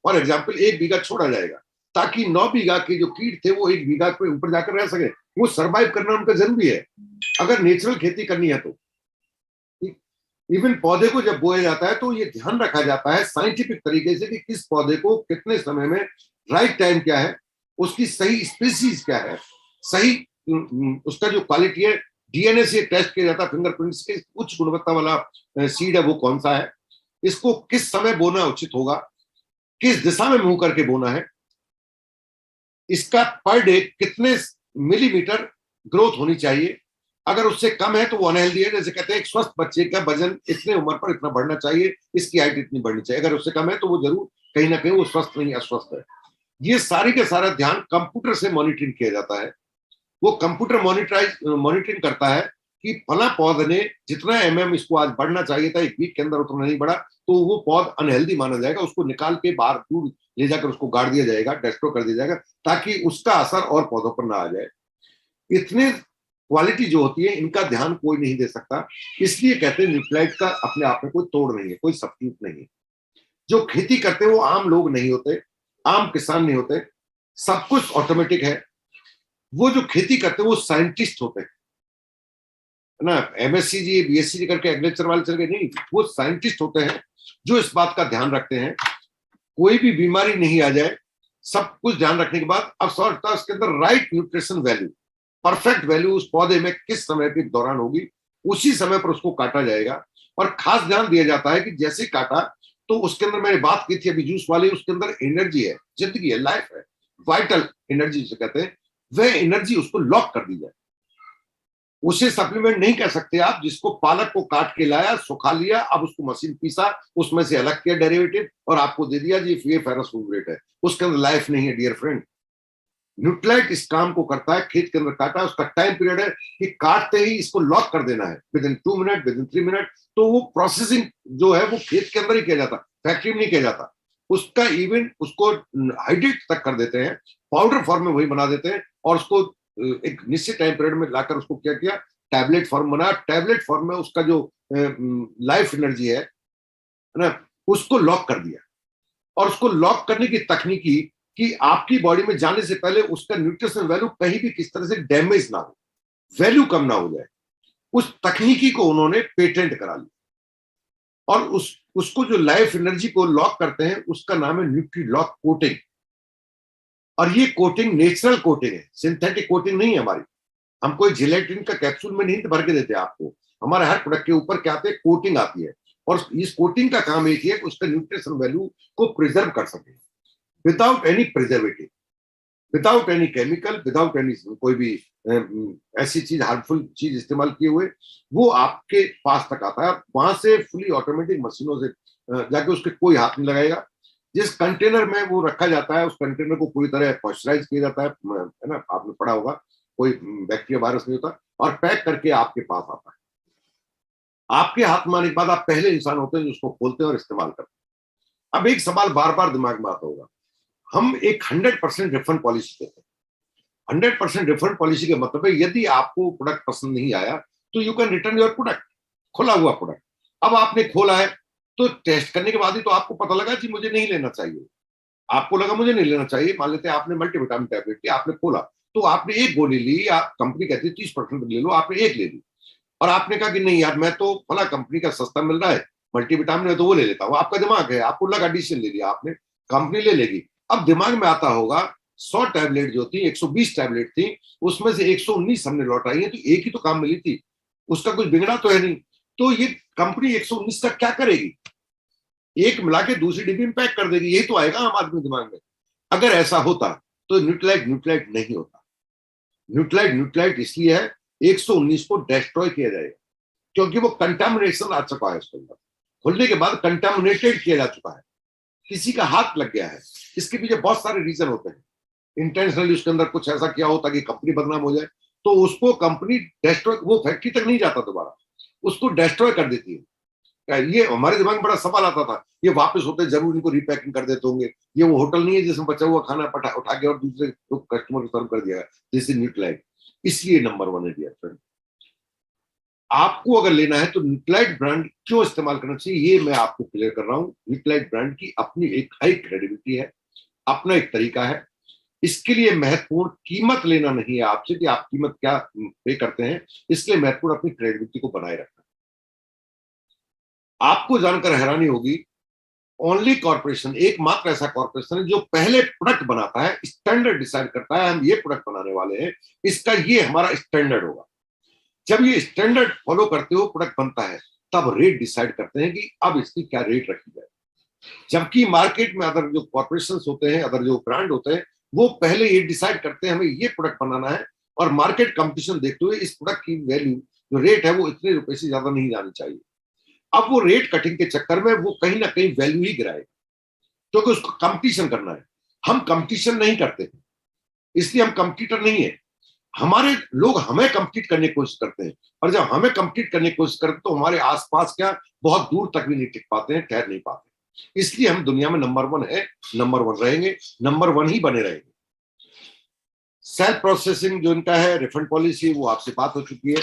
फॉर एग्जाम्पल 1 बीघा छोड़ा जाएगा, ताकि 9 बीघा के जो कीट थे वो 1 बीघा के ऊपर जाकर रह सके। वो सरवाइव करना उनका जरूरी है अगर नेचुरल खेती करनी है तो। इवन पौधे को जब बोया जाता है तो ये ध्यान रखा जाता है साइंटिफिक तरीके से कि किस पौधे को कितने समय में, राइट टाइम क्या है, उसकी सही स्पीसीज क्या है, सही उसका जो क्वालिटी है, डीएनए से टेस्ट किया जाता है, फिंगरप्रिंट्स के उच्च गुणवत्ता वाला सीड है वो कौन सा है, इसको किस समय बोना उचित होगा, किस दिशा में मुंह करके बोना है, इसका पर डे कितने मिलीमीटर ग्रोथ होनी चाहिए, अगर उससे कम है तो वो अनहेल्दी है। जैसे कहते हैं एक स्वस्थ बच्चे का वजन इतने उम्र पर इतना बढ़ना चाहिए, इसकी हाइट इतनी बढ़नी चाहिए, अगर उससे कम है तो वो जरूर कहीं ना कहीं वो स्वस्थ नहीं, अस्वस्थ है। ये सारी के सारा ध्यान कंप्यूटर से मॉनिटरिंग किया जाता है। वो कंप्यूटर मॉनिटरिंग करता है कि फला पौध ने जितना इसको आज बढ़ना चाहिए था 1 वीक के अंदर उतना नहीं बढ़ा, तो वो पौध अनहेल्दी माना जाएगा, उसको निकाल के बाहर दूर ले जाकर उसको गाड़ दिया जाएगा, डेस्ट्रो कर दिया जाएगा, ताकि उसका असर और पौधों पर ना आ जाए। इतने क्वालिटी जो होती है इनका ध्यान कोई नहीं दे सकता। इसलिए कहते हैं न्यूट्राइट का अपने आप में कोई तोड़ नहीं है, कोई सब्स्टिट्यूट नहीं है। जो खेती करते हैं वो आम लोग नहीं होते, आम किसान नहीं होते, सब कुछ ऑटोमेटिक है। वो जो खेती करते हैं वो साइंटिस्ट होते हैं ना, एमएससी जी बीएससी जी करके एग्रीकल्चर वाले चल गए नहीं, वो साइंटिस्ट होते हैं जो इस बात का ध्यान रखते हैं कोई भी बीमारी नहीं आ जाए। सब कुछ ध्यान रखने के बाद अब सवाल उठता है उसके अंदर right nutrition value, perfect value उस पौधे में किस समय के दौरान होगी, उसी समय पर उसको काटा जाएगा। और खास ध्यान दिया जाता है कि जैसे काटा तो उसके अंदर, मैंने बात की थी अभी जूस वाली, उसके अंदर एनर्जी है, जिंदगी है, लाइफ है, वाइटल एनर्जी जिसे कहते हैं, वह एनर्जी उसको लॉक कर दी जाए। उसे सप्लीमेंट नहीं कह सकते आप, जिसको पालक को काट के लाया, सुखा लिया, अब उसको मशीन पीसा, उसमें से अलग किया डेरिवेटिव और आपको दे दिया जी ये फेरस फुलग्रेट है, उसके अंदर लाइफ नहीं है डियर फ्रेंड। न्यूट्राइट इस काम को करता है, खेत के अंदर काटा, उसका टाइम पीरियड है कि काटते ही इसको लॉक कर देना है with in 2 minute, with in 3 minute. तो वो प्रोसेसिंग जो है वो खेत के अंदर ही किया जाता, फैक्ट्री में नहीं किया जाता। उसका इवन उसको हाइड्रेट तक कर देते हैं, पाउडर फॉर्म में वही बना देते हैं और उसको एक निश्चित टाइम पीरियड में लाकर उसको क्या किया, टैबलेट फॉर्म बना, टैबलेट फॉर्म में उसका जो लाइफ एनर्जी है ना, उसको लॉक कर दिया। और उसको लॉक करने की तकनीकी कि आपकी बॉडी में जाने से पहले उसका न्यूट्रिशन वैल्यू कहीं भी किस तरह से डैमेज ना हो, वैल्यू कम ना हो जाए, उस तकनीकी को उन्होंने पेटेंट करा लिया। और उसको जो लाइफ एनर्जी को लॉक करते हैं उसका नाम है न्यूट्री लॉक कोटिंग। और ये कोटिंग नेचुरल कोटिंग है, सिंथेटिक कोटिंग नहीं है हमारी। हम कोई जिलेटिन का कैप्सूल में नहीं भर के देते आपको, हमारे हर प्रोडक्ट के ऊपर क्या आते हैं, कोटिंग आती है। और इस कोटिंग का काम एक ही है कि उसका न्यूट्रिशन वैल्यू को प्रिजर्व कर सके without any preservative, without any chemical, without any कोई भी ऐसी चीज हार्मफुल चीज इस्तेमाल किए हुए, वो आपके पास तक आता है। वहां से फुली ऑटोमेटिक मशीनों से जाके उसके कोई हाथ नहीं लगाएगा। जिस कंटेनर में वो रखा जाता है उस कंटेनर को पूरी तरह पॉइस्चराइज किया जाता है ना, आपने पढ़ा होगा, कोई बैक्टीरिया वायरस नहीं होता, और पैक करके आपके पास आता है। आपके हाथ में आने के बाद आप पहले इंसान होते हैं जो उसको खोलते हैं और इस्तेमाल करते हैं। अब एक सवाल बार बार दिमाग में आता होगा, हम एक 100% रिफंड पॉलिसी देते हैं। 100% रिफंड पॉलिसी का मतलब है यदि आपको प्रोडक्ट पसंद नहीं आया तो you can return your product, खुला हुआ प्रोडक्ट। अब आपने खोला है तो टेस्ट करने के बाद ही तो आपको पता लगा कि मुझे नहीं लेना चाहिए, आपको लगा मुझे नहीं लेना चाहिए। मान लेते हैं आपने मल्टीविटामिन टैबलेट की, आपने खोला तो आपने एक गोली ली, आप कंपनी कहती है 30% ले लो, आपने एक ले ली और आपने कहा कि नहीं यार मैं तो फला कंपनी का सस्ता मिल रहा है मल्टीविटामिन है तो वो ले लेता हूँ। आपका दिमाग है, आपको लगा डिसीजन ले लिया आपने, कंपनी ले लेगी। अब दिमाग में आता होगा 100 टैबलेट जो थी, 120 टैबलेट थी, उसमें से 119 हमने लौटाई है, तो एक ही तो काम मिली थी, उसका कुछ बिगड़ा तो है नहीं। तो ये कंपनी 119 का क्या करेगी, एक मिला के दूसरी डिब्बी में पैक कर देगी, यही तो आएगा आम आदमी दिमाग में। अगर ऐसा होता तो न्यूट्राइट नहीं होता। न्यूट्राइट इसलिए है 119 को डिस्ट्रॉय किया जाएगा क्योंकि वो कंटामिनेशन आ चुका है, उसके अंदर खुलने के बाद कंटामिनेटेड किया जा चुका है, किसी का हाथ लग गया है। इसके पीछे बहुत सारे रीजन होते हैं, इंटेंशनली उसके अंदर कुछ ऐसा किया हो ताकि कंपनी बदनाम हो जाए, तो उसको कंपनी डिस्ट्रॉय, वो फैक्ट्री तक नहीं जाता दोबारा, उसको डिस्ट्रॉय कर देती है। ये हमारे दिमाग में बड़ा सवाल आता था, ये वापस होते जरूर इनको रिपैकिंग कर देते होंगे, ये वो होटल नहीं है जिसमें बचा हुआ खाना उठा के और दूसरे कस्टमर को सर्व कर दिया, दिस इज न्यूट्राइट। इसलिए नंबर 1 है डियर फ्रेंड। आपको अगर लेना है तो न्यूट्राइट ब्रांड क्यों इस्तेमाल करना चाहिए ये मैं आपको क्लियर कर रहा हूं। न्यूट्राइट ब्रांड की अपनी एक हाई क्रेडिबिलिटी है, अपना एक तरीका है। इसके लिए महत्वपूर्ण कीमत लेना नहीं है आपसे कि आप कीमत क्या पे करते हैं, इसलिए महत्वपूर्ण अपनी क्रेडिबिलिटी को बनाए रखना। आपको जानकर हैरानी होगी, ओनली कॉर्पोरेशन, एकमात्र ऐसा कॉर्पोरेशन है जो पहले प्रोडक्ट बनाता है, स्टैंडर्ड डिसाइड करता है, हम ये प्रोडक्ट बनाने वाले हैं, इसका ये हमारा स्टैंडर्ड होगा। जब ये स्टैंडर्ड फॉलो करते हो प्रोडक्ट बनता है, तब रेट डिसाइड करते हैं कि अब इसकी क्या रेट रखी जाए। जबकि मार्केट में अदर जो कॉर्पोरेशन होते हैं, अदर जो ब्रांड होते हैं, वो पहले ये डिसाइड करते हैं हमें ये प्रोडक्ट बनाना है, और मार्केट कंपटीशन देखते हुए इस प्रोडक्ट की वैल्यू जो रेट है वो इतने रुपए से ज्यादा नहीं जानी चाहिए। अब वो रेट कटिंग के चक्कर में वो कहीं ना कहीं वैल्यू ही गिराएगा क्योंकि उसको कंपटीशन करना है। हम कंपटीशन नहीं करते, इसलिए हम कंपटीटर नहीं है। हमारे लोग हमें कंप्लीट करने की कोशिश करते हैं, और जब हमें कंप्लीट करने की कोशिश करते हैं तो हमारे आसपास क्या बहुत दूर तक भी नहीं टिक पाते हैं, ठहर नहीं पाते। इसलिए हम दुनिया में नंबर वन है, नंबर वन रहेंगे, नंबर वन ही बने रहेंगे। सेल्फ प्रोसेसिंग जो इनका है, रिफंड पॉलिसी, वो आपसे बात हो चुकी है।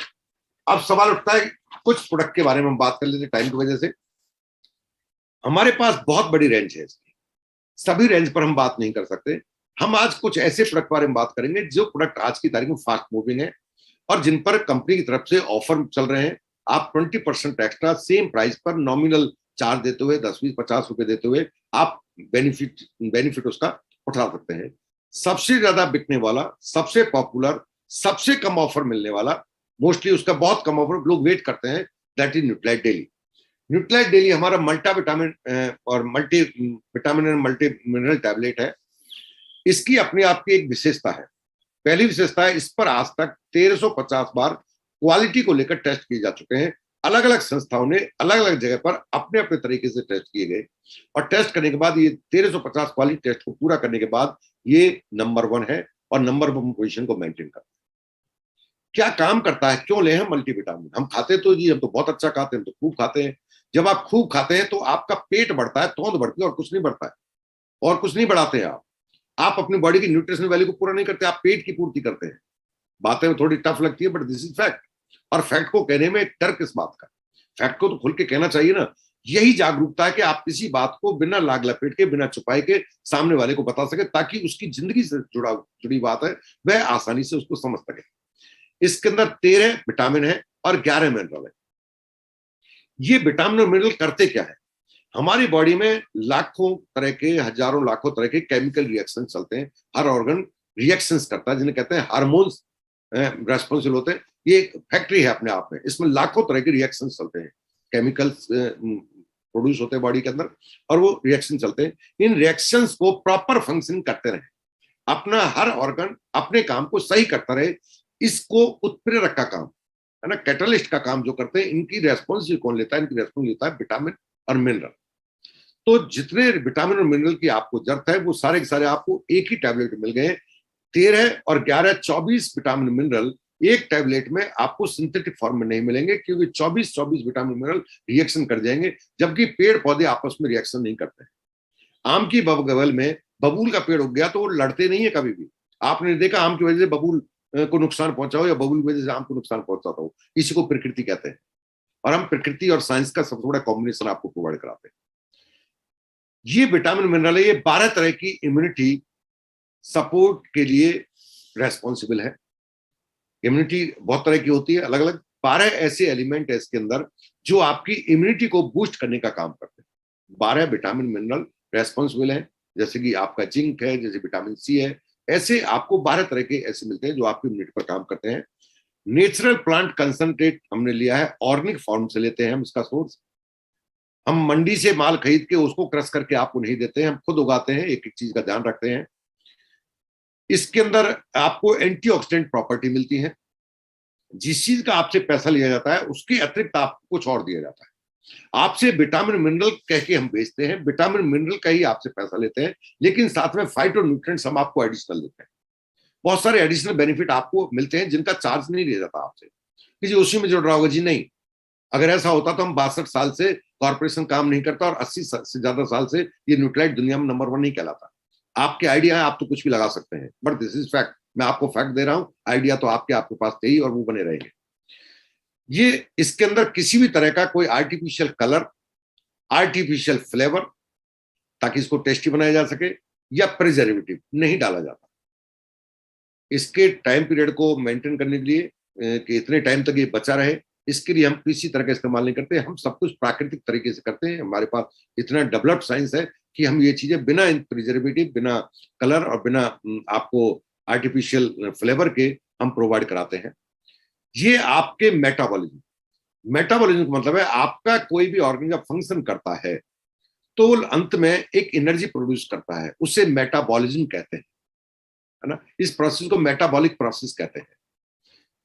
अब सवाल उठता है कुछ प्रोडक्ट के बारे में हम बात कर लेते हैं टाइम की वजह से। हमारे पास बहुत बड़ी रेंज है इसकी, सभी रेंज पर हम बात नहीं कर सकते। हम आज कुछ ऐसे प्रोडक्ट बारे में बात करेंगे जो प्रोडक्ट आज की तारीख में फास्ट मूविंग है और जिन पर कंपनी की तरफ से ऑफर चल रहे हैं। आप 20% एक्स्ट्रा सेम प्राइस पर नॉमिनल चार्ज देते हुए 10-20-50 रुपए देते हुए आप बेनिफिट उसका उठा सकते हैं। सबसे ज्यादा बिकने वाला, सबसे पॉपुलर, सबसे कम ऑफर मिलने वाला, मोस्टली उसका बहुत कम ऑफर लोग वेट करते हैं, दैट इज न्यूट्रालाइट डेली। न्यूट्रालाइट डेली हमारा मल्टा विटामिन और multi vitamin and multi mineral tablet है। इसकी अपनी आपकी एक विशेषता है। पहली विशेषता है, इस पर आज तक 1350 बार क्वालिटी को लेकर टेस्ट किए जा चुके हैं। अलग अलग संस्थाओं ने अलग अलग जगह पर अपने अपने तरीके से टेस्ट किए गए और टेस्ट करने के बाद ये 1350 क्वालिटी टेस्ट को पूरा करने के बाद ये नंबर वन है और नंबर वन पोजीशन को मेंटेन करता है। क्या काम करता है, क्यों ले हम मल्टीविटामिन? हम खाते तो जी, हम तो बहुत अच्छा खाते हैं, हम तो खूब खाते हैं। जब आप खूब खाते हैं तो आपका पेट बढ़ता है, तौंद बढ़ती है, और कुछ नहीं बढ़ता है, और कुछ नहीं बढ़ाते हैं आप अपनी बॉडी की न्यूट्रिशनल वैल्यू को पूरा नहीं करते, आप पेट की पूर्ति करते हैं। बातें थोड़ी टफ लगती है बट दिस इज फैक्ट। और फैक्ट को कहने में डर किस बात का? फैक्ट को तो खुल के कहना चाहिए ना। यही जागरूकता है कि आप किसी बात को बिना लाग लपेट के, बिना छुपाए के सामने वाले को बता सके, ताकि उसकी जिंदगी से जुड़ी बात है वह आसानी से उसको समझ सके। इसके अंदर 13 विटामिन है और 11 मिनरल है। ये विटामिन और मिनरल करते क्या है? हमारी बॉडी में लाखों तरह के, हजारों लाखों तरह के केमिकल रिएक्शन चलते हैं। हर ऑर्गन रिएक्शंस करता है, जिन्हें कहते हैं हार्मोन्स रेस्पॉन्सिबल होते हैं। ये एक फैक्ट्री है अपने आप में, इसमें लाखों तरह के रिएक्शन चलते हैं, केमिकल्स प्रोड्यूस होते हैं बॉडी के अंदर और वो रिएक्शन चलते हैं। इन रिएक्शंस को प्रॉपर फंक्शन करते रहे, अपना हर ऑर्गन अपने काम को सही करता रहे, इसको उत्प्रेरक का काम है ना, कैटलिस्ट का काम जो करते हैं, इनकी रेस्पॉन्सिबिलिटी कौन लेता है? इनकी रेस्पॉन्सिबिलिटी लेता है विटामिन और मिनरल। तो जितने विटामिन और मिनरल की आपको जरूरत है वो सारे के सारे आपको एक ही टैबलेट मिल गए। 13 और 11 24 विटामिन मिनरल एक टैबलेट में आपको सिंथेटिक फॉर्म में नहीं मिलेंगे, क्योंकि 24 विटामिन मिनरल रिएक्शन कर जाएंगे, जबकि पेड़ पौधे आपस में रिएक्शन नहीं करते। आम की बगल में बबूल का पेड़ उग गया तो वो लड़ते नहीं है कभी भी। आपने देखा आम की वजह से बबूल को नुकसान पहुंचा हो या बबूल की वजह से आम को नुकसान पहुंचाता हो? इसी को प्रकृति कहते हैं। और हम प्रकृति और साइंस का सबसे बड़ा कॉम्बिनेशन आपको प्रोवाइड कराते हैं। ये विटामिन मिनरल है, ये 12 तरह की इम्यूनिटी सपोर्ट के लिए रेस्पॉन्सिबल है। इम्यूनिटी बहुत तरह की होती है, अलग अलग 12 ऐसे एलिमेंट है इसके अंदर जो आपकी इम्यूनिटी को बूस्ट करने का काम करते हैं। 12 विटामिन मिनरल रेस्पॉन्सिबल है, जैसे कि आपका जिंक है, जैसे विटामिन सी है, ऐसे आपको 12 तरह के ऐसे मिलते हैं जो आपकी इम्यूनिटी पर काम करते हैं। नेचुरल प्लांट कंसंट्रेट हमने लिया है, ऑर्गेनिक फॉर्म से लेते हैं हम इसका सोर्स। हम मंडी से माल खरीद के उसको क्रश करके आपको नहीं देते हैं, हम खुद उगाते हैं, एक एक चीज का ध्यान रखते हैं। इसके अंदर आपको एंटीऑक्सीडेंट प्रॉपर्टी मिलती है। जिस चीज का आपसे पैसा लिया जाता है उसके अतिरिक्त आपको कुछ और दिया जाता है। आपसे विटामिन मिनरल कह के हम बेचते हैं, विटामिन मिनरल का ही आपसे पैसा लेते हैं, लेकिन साथ में फाइटो न्यूट्रिएंट्स हम आपको एडिशनल देते हैं। बहुत सारे एडिशनल बेनिफिट आपको मिलते हैं जिनका चार्ज नहीं लिया जाता आपसे। किसी उसी में जुड़ रहा होगा जी, नहीं। अगर ऐसा होता तो हम 62 साल से कॉर्पोरेशन काम नहीं करता और 80 से ज्यादा साल से ये न्यूट्रालाइट दुनिया में नंबर 1 नहीं कहलाता। आपके आइडिया है, आप तो कुछ भी लगा सकते हैं, बट दिस इज फैक्ट। मैं आपको फैक्ट दे रहा हूं, आइडिया तो आपके पास थे ही और वो बने रहेंगे। ये इसके अंदर किसी भी तरह का कोई आर्टिफिशियल कलर, आर्टिफिशियल फ्लेवर, ताकि इसको टेस्टी बनाया जा सके, या प्रिजर्वेटिव नहीं डाला जाता। इसके टाइम पीरियड को मेंटेन करने के लिए कि इतने टाइम तक ये बचा रहे, इसके लिए हम किसी तरह का इस्तेमाल नहीं करते। हम सब कुछ प्राकृतिक तरीके से करते हैं। हमारे पास इतना डेवलप्ड साइंस है कि हम ये चीजें बिना प्रिजर्वेटिव, बिना कलर और बिना आपको आर्टिफिशियल फ्लेवर के हम प्रोवाइड कराते हैं। ये आपके मेटाबॉलिज्म का मतलब है आपका कोई भी ऑर्गन जब फंक्शन करता है तो अंत में एक एनर्जी प्रोड्यूस करता है, उसे मेटाबॉलिज्म कहते हैं, है ना। इस प्रोसेस को मेटाबॉलिक प्रोसेस कहते हैं।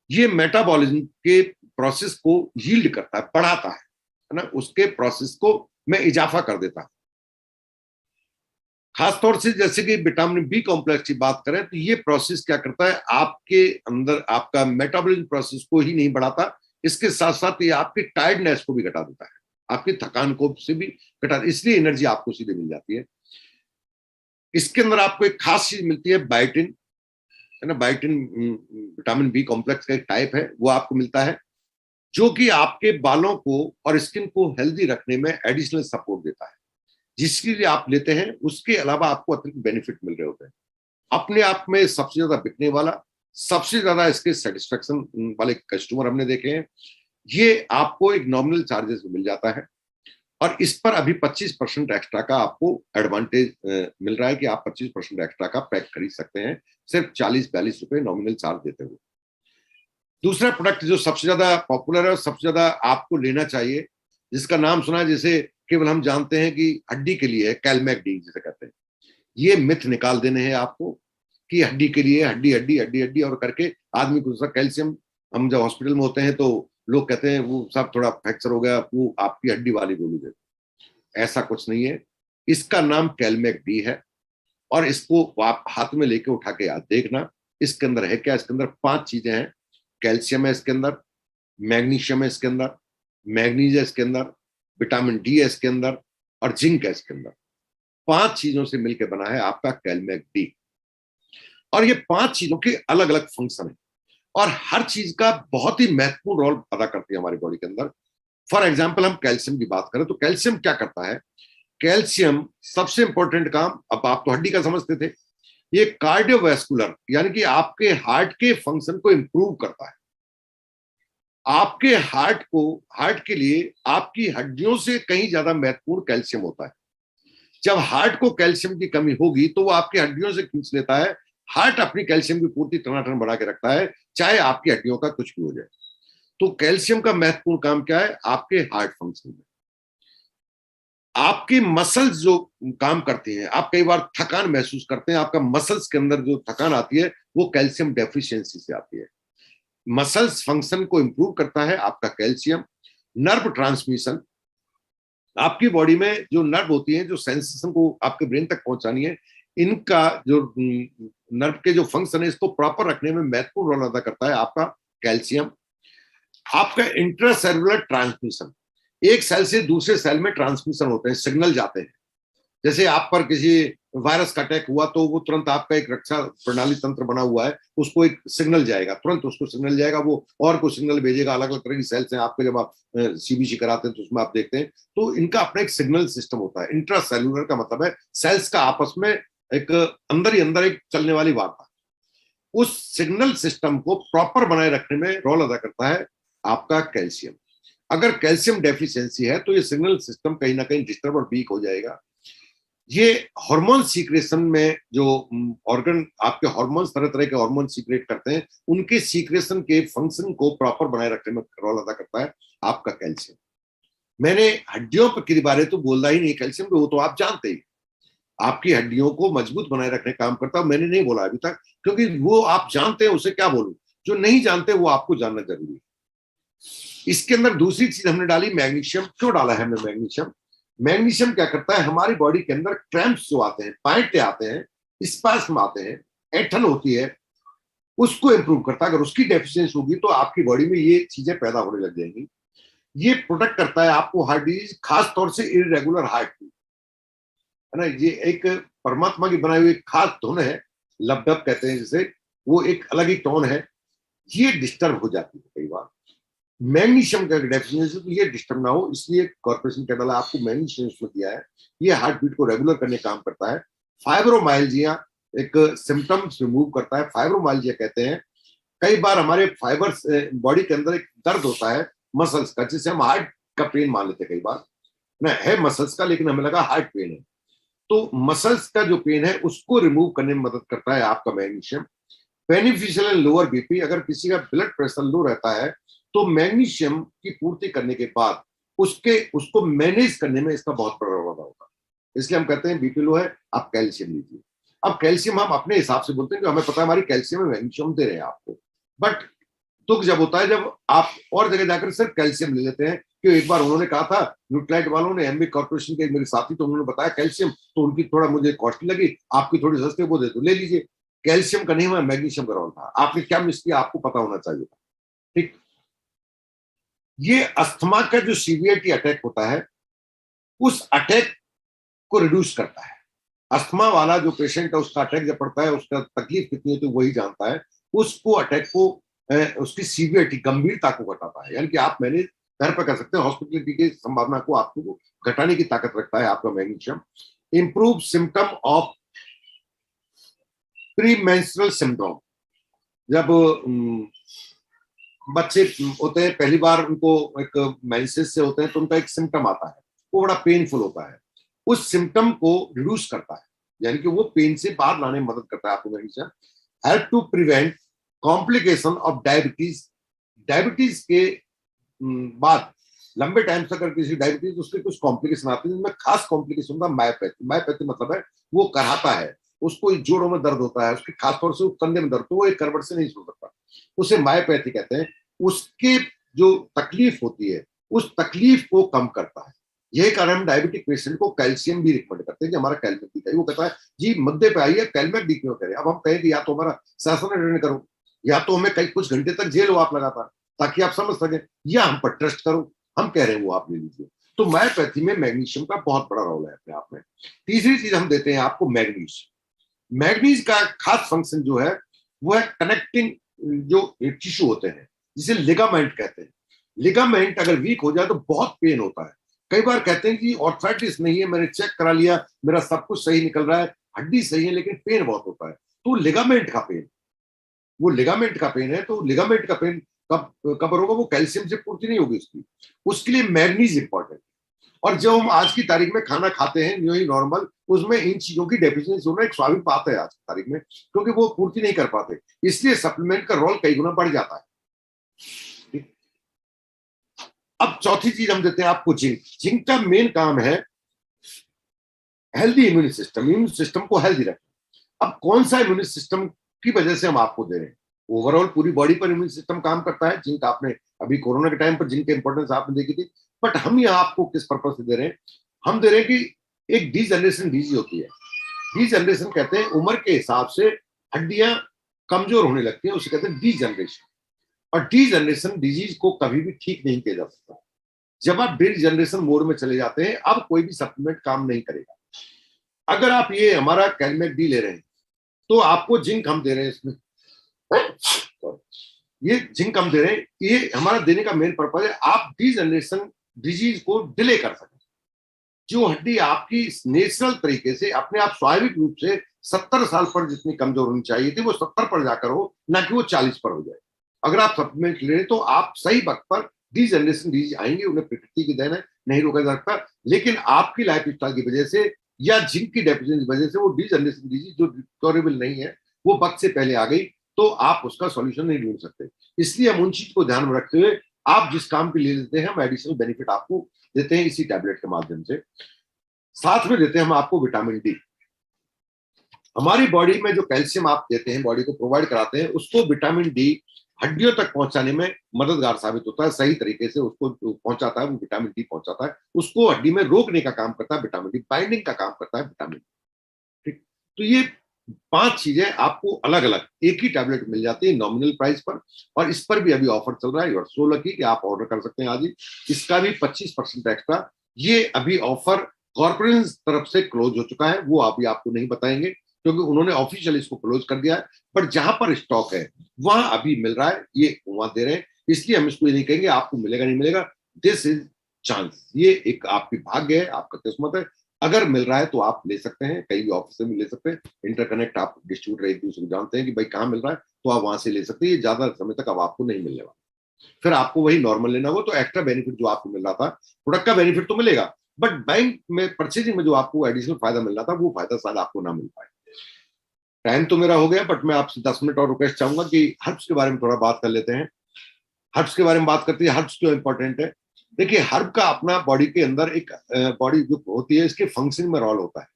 ये मेटाबॉलिज्म के प्रोसेस को यील्ड करता है, बढ़ाता है ना, उसके प्रोसेस को मैं इजाफा कर देता हूं। खासतौर से जैसे कि विटामिन बी कॉम्प्लेक्स की बात करें तो ये प्रोसेस क्या करता है, आपके अंदर आपका मेटाबॉलिज्म प्रोसेस को ही नहीं बढ़ाता, इसके साथ साथ ये आपकी टायर्डनेस को भी घटा देता है, आपकी थकान को से भी घटा, इसलिए एनर्जी आपको सीधे मिल जाती है। इसके अंदर आपको एक खास चीज मिलती है, बायोटिन, है ना। बायोटिन विटामिन बी कॉम्प्लेक्स का एक टाइप है, वो आपको मिलता है, जो कि आपके बालों को और स्किन को हेल्दी रखने में एडिशनल सपोर्ट देता है, जिसके लिए आप लेते हैं। उसके अलावा आपको अतिरिक्त बेनिफिट मिल रहे होते हैं। अपने आप में सबसे ज्यादा बिकने वाला, सबसे ज्यादा इसके सेटिस्फेक्शन वाले कस्टमर हमने देखे हैं। ये आपको एक नॉमिनल चार्जेस में मिल जाता है, और इस पर अभी 25% एक्स्ट्रा का आपको एडवांटेज मिल रहा है कि आप 25% एक्स्ट्रा का पैक खरीद सकते हैं, सिर्फ 40-42 रुपए नॉमिनल चार्ज देते हुए। दूसरा प्रोडक्ट जो सबसे ज्यादा पॉपुलर है और सबसे ज्यादा आपको लेना चाहिए, जिसका नाम सुना है, जिसे केवल हम जानते हैं कि हड्डी के लिए है, कैलमैक डी जिसे कहते हैं। ये मिथ निकाल देने हैं आपको कि हड्डी के लिए, हड्डी हड्डी हड्डी हड्डी और करके आदमी को दूसरा कैल्शियम, हम जब हॉस्पिटल में होते हैं तो लोग कहते हैं वो सब थोड़ा फ्रैक्चर हो गया, वो आपकी हड्डी वाली गोली दे। ऐसा कुछ नहीं है, इसका नाम कैलमैक डी है, और इसको आप हाथ में लेके उठा के याद देखना इसके अंदर है क्या। इसके अंदर 5 चीजें हैं, कैल्शियम है इसके अंदर, मैग्नीशियम है इसके अंदर, मैग्नीज है इसके अंदर, विटामिन डी है इसके अंदर, और जिंक है इसके अंदर। 5 चीजों से मिलकर बना है आपका कैलमैक डी, और ये 5 चीजों के अलग अलग फंक्शन है, और हर चीज का बहुत ही महत्वपूर्ण रोल अदा करती है हमारी बॉडी के अंदर। फॉर एग्जाम्पल हम कैल्शियम की बात करें तो कैल्शियम क्या करता है, कैल्शियम सबसे इंपॉर्टेंट काम, अब आप तो हड्डी का समझते थे, ये कार्डियोवैस्कुलर यानी कि आपके हार्ट के फंक्शन को इंप्रूव करता है। आपके हार्ट के लिए आपकी हड्डियों से कहीं ज्यादा महत्वपूर्ण कैल्शियम होता है। जब हार्ट को कैल्शियम की कमी होगी तो वो आपकी हड्डियों से खींच लेता है। हार्ट अपनी कैल्शियम की पूर्ति टनाटन बढ़ा के रखता है, चाहे आपकी हड्डियों का कुछ भी हो जाए। तो कैल्शियम का महत्वपूर्ण काम क्या है, आपके हार्ट फंक्शन में। आपकी मसल्स जो काम करती हैं, आप कई बार थकान महसूस करते हैं, आपका मसल्स के अंदर जो थकान आती है वो कैल्शियम डेफिशिएंसी से आती है। मसल्स फंक्शन को इंप्रूव करता है आपका कैल्शियम। नर्व ट्रांसमिशन, आपकी बॉडी में जो नर्व होती है, जो सेंसेशन को आपके ब्रेन तक पहुंचानी है, इनका जो नर्व के जो फंक्शन है, इसको प्रॉपर रखने में महत्वपूर्ण रोल अदा करता है आपका कैल्शियम। आपका इंट्रासेलुलर ट्रांसमिशन, एक सेल से दूसरे सेल में ट्रांसमिशन होते हैं, सिग्नल जाते हैं। जैसे आप पर किसी वायरस का अटैक हुआ तो वो तुरंत आपका एक रक्षा प्रणाली तंत्र बना हुआ है, उसको एक सिग्नल जाएगा, तुरंत उसको सिग्नल जाएगा, वो और को सिग्नल भेजेगा। अलग अलग तरह की सेल्स हैं आपके, जब आप सीबीसी कराते हैं तो उसमें आप देखते हैं, तो इनका अपना एक सिग्नल सिस्टम होता है। इंट्रासेलुलर का मतलब है सेल्स का आपस में एक अंदर ही अंदर एक चलने वाली वार्ता। उस सिग्नल सिस्टम को प्रॉपर बनाए रखने में रोल अदा करता है आपका कैल्शियम। अगर कैल्शियम डेफिशिएंसी है तो ये सिग्नल सिस्टम कहीं ना कहीं डिस्टर्ब और वीक हो जाएगा। ये हार्मोन सीक्रेशन में जो ऑर्गन आपके हार्मोन्स, तरह तरह के हार्मोन सीक्रेट करते हैं, उनके सीक्रेशन के फंक्शन को प्रॉपर बनाए रखने में रोल अदा करता है आपका कैल्शियम। मैंने हड्डियों के बारे तो बोला ही नहीं, कैल्शियम वो तो आप जानते ही, आपकी हड्डियों को मजबूत बनाए रखने काम करता है। मैंने नहीं बोला अभी तक, क्योंकि वो आप जानते हैं, उसे क्या बोलूं, जो नहीं जानते वो आपको जानना जरूरी है। इसके अंदर दूसरी चीज हमने डाली मैग्नीशियम। क्यों डाला है हमने मैग्नीशियम? मैग्नीशियम क्या करता है, हमारी बॉडी के अंदर क्रैम्प्स जो आते हैं, पाइटे आते हैं, स्पास्म आते हैं, ऐंठन होती है, उसको इंप्रूव करता है। अगर उसकी डेफिशिएंसी होगी तो आपकी बॉडी में ये चीजें पैदा होने लग जाएंगी। ये प्रोटेक्ट करता है आपको हार्ट डिजीज, खास तौर से इरेगुलर हार्ट की, है ना। ये एक परमात्मा की बनाई हुई खास धुन है, लबडब कहते हैं जिसे, वो एक अलग ही टोन है, ये डिस्टर्ब हो जाती है कई बार। मैग्नीशियम का डेफिशिएंसी तो ये डिस्टर्ब ना हो, इसलिए कॉर्पोरेशन क्या डाला आपको, मैग्नीशियम इसमें दिया है। ये हार्ट बीट को रेगुलर करने काम करता है। फाइब्रोमाइल्जिया एक सिम्टम्स रिमूव करता है, फाइब्रोमाइल्जिया कहते हैं। कई बार हमारे फाइबर्स बॉडी के अंदर एक दर्द होता है मसल्स का, जिसे हम हार्ट का पेन मान लेते हैं कई बार, ना है मसल्स का, लेकिन हमें लगा हार्ट पेन है। तो मसल्स का जो पेन है उसको रिमूव करने में मदद करता है आपका magnesium. Beneficial in lower BP, अगर किसी का ब्लड प्रेशर लो रहता है तो मैग्नीशियम की पूर्ति करने के बाद उसको मैनेज करने में इसका बहुत बड़ा रोल होगा। इसलिए हम कहते हैं बीपी लो है, आप कैल्शियम लीजिए। अब कैल्शियम हम अपने हिसाब से बोलते हैं कि हमें पता है हमारी कैल्शियम में मैग्नीशियम दे रहे हैं आपको, बट दुख जब होता है जब आप और जगह जाकर सिर्फ कैल्शियम ले लेते हैं, कि एक बार उन्होंने कहा था न्यूट्राइट वालों ने, एमबी कॉर्पोरेशन के मेरे साथी, तो उन्होंने बताया कैल्शियम, तो उनकी थोड़ा मुझे कॉस्टली लगी, आपकी थोड़ी सस्ती, वो दे दो, ले लीजिए। कैल्शियम का नहीं हुआ, मैग्नीशियम का रोल था। आपने क्या मिस किया, आपको पता होना चाहिए था। ठीक, ये अस्थमा का जो सीवियरिटी अटैक होता है, उस अटैक को रिड्यूस करता है। अस्थमा वाला जो पेशेंट है, उसका अटैक जब पड़ता है, उसका तकलीफ कितनी होती है वही जानता है। उसको अटैक को उसकी सीवियरिटी, गंभीरता को घटाता है। यानी कि आप मैंने घर पर कर सकते हैं, हॉस्पिटलिटी की संभावना को आपको घटाने की ताकत रखता है आपका magnesium. Improve symptom of pre menstrual syndrome, जब बच्चे होते हैं पहली बार, उनको एक मेंसेस से होते हैं, तो उनका एक सिम्टम आता है, वो बड़ा पेनफुल होता है। उस सिम्टम को रिड्यूस करता है, यानी कि वो पेन से बाहर लाने में मदद करता है आपको magnesium. Help to prevent complication of diabetes. Diabetes के बाद लंबे टाइम से अगर किसी डायबिटीज, उसके कुछ कॉम्प्लिकेशन आते हैं, जिनमें खास कॉम्प्लिकेशन होता है मायोपैथी। मायोपैथी मतलब है वो कराहता है, उसको जोड़ों में दर्द होता है, उसके खासतौर से कंधे में दर्द, तो वो एक करवट से नहीं सो सकता, उसे मायोपैथी कहते हैं। उसके जो तकलीफ होती है, उस तकलीफ को कम करता है। यही कारण हम डायबिटिक पेशेंट को कैल्शियम भी रिकमेंड करते हैं कि हमारा कैलमेट डी चाहिए। वो कहता है जी मुद्दे पे आइए, कैलमेट डी क्यों करें। अब हम कहें कि या तो हमारा शासन अटेंड करो, या तो हमें कई कुछ घंटे तक जेल हो आप लगातार, ताकि आप समझ सकें, या हम पर ट्रस्ट करो, हम कह रहे हैं वो आप ले लीजिए। तो मायोपैथी में मैग्नीशियम का बहुत बड़ा रोल है अपने आप में। तीसरी चीज हम देते हैं आपको मैग्नीज। मैग्नीज का खास फंक्शन जो है वो है कनेक्टिंग जो टिश्यू होते हैं, जिसे लिगामेंट कहते हैं। लिगामेंट अगर वीक हो जाए तो बहुत पेन होता है। कई बार कहते हैं कि ऑर्थराइटिस नहीं है, मैंने चेक करा लिया, मेरा सब कुछ सही निकल रहा है, हड्डी सही है, लेकिन पेन बहुत होता है। तो लिगामेंट का पेन, वो लिगामेंट का पेन है, तो लिगामेंट का पेन कब कब होगा, वो कैल्शियम से पूर्ति नहीं होगी उसकी, उसके लिए मैग्नीज इंपॉर्टेंट। और जब हम आज की तारीख में खाना खाते हैं न्यू ही नॉर्मल, उसमें इन चीजों की डेफिशिएंसी होना एक स्वाभाविक बात है आज की तारीख में, क्योंकि वो पूर्ति नहीं कर पाते, इसलिए सप्लीमेंट का रोल कई गुना बढ़ जाता है। अब चौथी चीज हम देते हैं आपको जिंक। जिंक का मेन काम है healthy immune system, immune system को हेल्दी रखना। अब कौन सा इम्यून सिस्टम की वजह से हम आपको दे रहे हैं, ओवरऑल पूरी बॉडी पर इम्यून सिस्टम काम करता है। जिंक आपने अभी कोरोना के टाइम पर जिंक की इंपॉर्टेंस आपने देखी थी, बट हम यहाँ आपको किस पर्पज से दे रहे हैं, हम दे रहे हैं कि एक डी जनरेशन डिजीज होती है। डी जनरेशन कहते हैं उम्र के हिसाब से हड्डियां कमजोर होने लगती हैं, उसे कहते हैं डी जनरेशन। और डी जनरेशन डिजीज को कभी भी ठीक नहीं किया जा सकता। जब आप डी जनरेशन मोड में चले जाते हैं, अब कोई भी सप्लीमेंट काम नहीं करेगा। अगर आप ये हमारा कैलमेट डी ले रहे हैं, तो आपको जिंक हम दे रहे हैं इसमें, ये जिंक हम दे रहे हैं, ये हमारा देने का मेन पर्पज है आप डी जनरेशन डिजीज को डिले कर सकें। जो हड्डी आपकी नेचुरल तरीके से अपने आप स्वाभाविक रूप से 70 साल पर जितनी कमजोर होनी चाहिए थी, वो 70 पर जाकर हो, ना कि वो 40 पर हो जाए। अगर आप सप्लीमेंट ले रहे तो आप सही वक्त पर डी जनरेशन डिजीज आएंगे, उन्हें प्रकृति की देन है, नहीं रोका जा सकता। लेकिन आपकी लाइफ स्टाइल की वजह से या जिंक की डेफिशिएंसी की वजह से वो डी जनरेशन डिजीज जो रिकवरेबल नहीं है, वो वक्त से पहले आ गई, तो आप उसका सॉल्यूशन नहीं ढूंढ सकते। इसलिए हम उन चीज को ध्यान में रखते हुए आप जिस काम के लिए लेते हैं, हम एडिशनल बेनिफिट आपको देते हैं इसी टैबलेट के माध्यम से। साथ में देते हैं हम आपको विटामिन डी। हमारी बॉडी में जो कैल्शियम आप देते हैं, बॉडी को प्रोवाइड कराते हैं, उसको विटामिन डी हड्डियों तक पहुंचाने में मददगार साबित होता है। सही तरीके से उसको पहुंचाता है, वो विटामिन डी पहुंचाता है, उसको हड्डी में रोकने का काम करता है विटामिन डी, बाइंडिंग का काम करता है विटामिन डी। ठीक, तो ये 5 चीजें आपको अलग अलग एक ही टैबलेट मिल जाती है नॉमिनल प्राइस पर। और इस पर भी अभी ऑफर चल रहा है, और 16 की कि आप ऑर्डर कर सकते हैं आज ही, इसका भी 25% एक्स्ट्रा। ये अभी ऑफर कॉर्पोरेट तरफ से क्लोज हो चुका है, वो अभी आपको नहीं बताएंगे क्योंकि उन्होंने ऑफिशियल इसको क्लोज कर दिया है, पर जहां पर स्टॉक है वहां अभी मिल रहा है, ये वहां दे रहे हैं। इसलिए हम इसको ये नहीं कहेंगे आपको मिलेगा नहीं मिलेगा, दिस इज चांस, ये एक आपकी भाग्य है, आपका किस्मत है। अगर मिल रहा है तो आप ले सकते हैं, कहीं भी ऑफिस में ले सकते हैं, इंटरकनेक्ट आप डिस्ट्रीब्यूटर एक दूसरे को जानते हैं कि भाई कहाँ मिल रहा है, तो आप वहां से ले सकते हैं। ये ज्यादा समय तक अब आपको नहीं मिलने वाला, फिर आपको वही नॉर्मल लेना होगा। तो एक्स्ट्रा बेनिफिट जो आपको मिल रहा था, प्रोडक्ट का बेनिफिट तो मिलेगा, बट बैंक में परचेजिंग में जो आपको एडिशनल फायदा मिल रहा था, वो फायदा शायद आपको ना मिल पाए। टाइम तो मेरा हो गया, बट मैं आपसे 10 मिनट और रिक्वेस्ट चाहूंगा कि हर्ब्स के बारे में थोड़ा बात कर लेते हैं। हर्ब्स के बारे में बात करते हैं, हर्ब्स क्यों इंपॉर्टेंट है। देखिए, हर्ब का अपना बॉडी के अंदर एक बॉडी जो होती है, इसके फंक्शन में रोल होता है,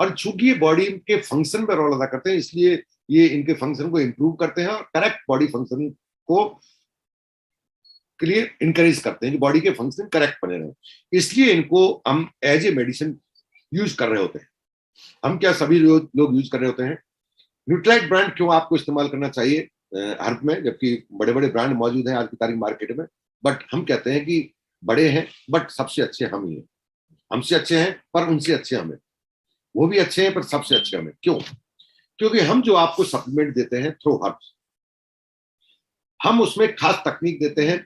और चूंकि ये बॉडी के फंक्शन में रोल अदा करते हैं, इसलिए ये इनके फंक्शन को इंप्रूव करते हैं और करेक्ट बॉडी फंक्शन को के लिए इनकरेज करते हैं कि बॉडी के फंक्शन करेक्ट बने रहे, इसलिए इनको हम एज ए मेडिसिन यूज कर रहे होते हैं। हम क्या सभी लोग यूज कर रहे होते हैं। न्यूट्राइट ब्रांड क्यों आपको इस्तेमाल करना चाहिए हर्ब में, जबकि बड़े बड़े ब्रांड मौजूद हैं आज की तारीख मार्केट में, बट हम कहते हैं कि बड़े हैं बट सबसे अच्छे हम ही हैं। हमसे अच्छे हैं पर उनसे अच्छे हमें, वो भी अच्छे हैं पर सबसे अच्छे हमें। क्यों? क्योंकि हम जो आपको सप्लीमेंट देते हैं थ्रू हर्ब्स, हम उसमें खास तकनीक देते हैं।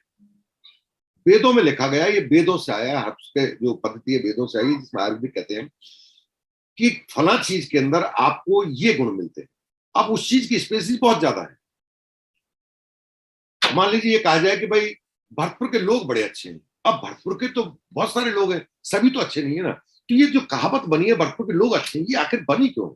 वेदों में लिखा गया, ये वेदों से आया, हर्ब्स के जो पद्धति है वेदों से आई, जिसमें आयुर्वेदिक कहते हैं कि फला चीज के अंदर आपको ये गुण मिलते हैं। अब उस चीज की स्पेसिस बहुत ज्यादा है। मान लीजिए ये कहा जाए कि भाई भरतपुर के लोग बड़े अच्छे हैं, अब भरतपुर के तो बहुत सारे लोग हैं, सभी तो अच्छे नहीं है ना। तो ये जो कहावत बनी है भरतपुर के लोग अच्छे हैं, ये आखिर बनी क्यों?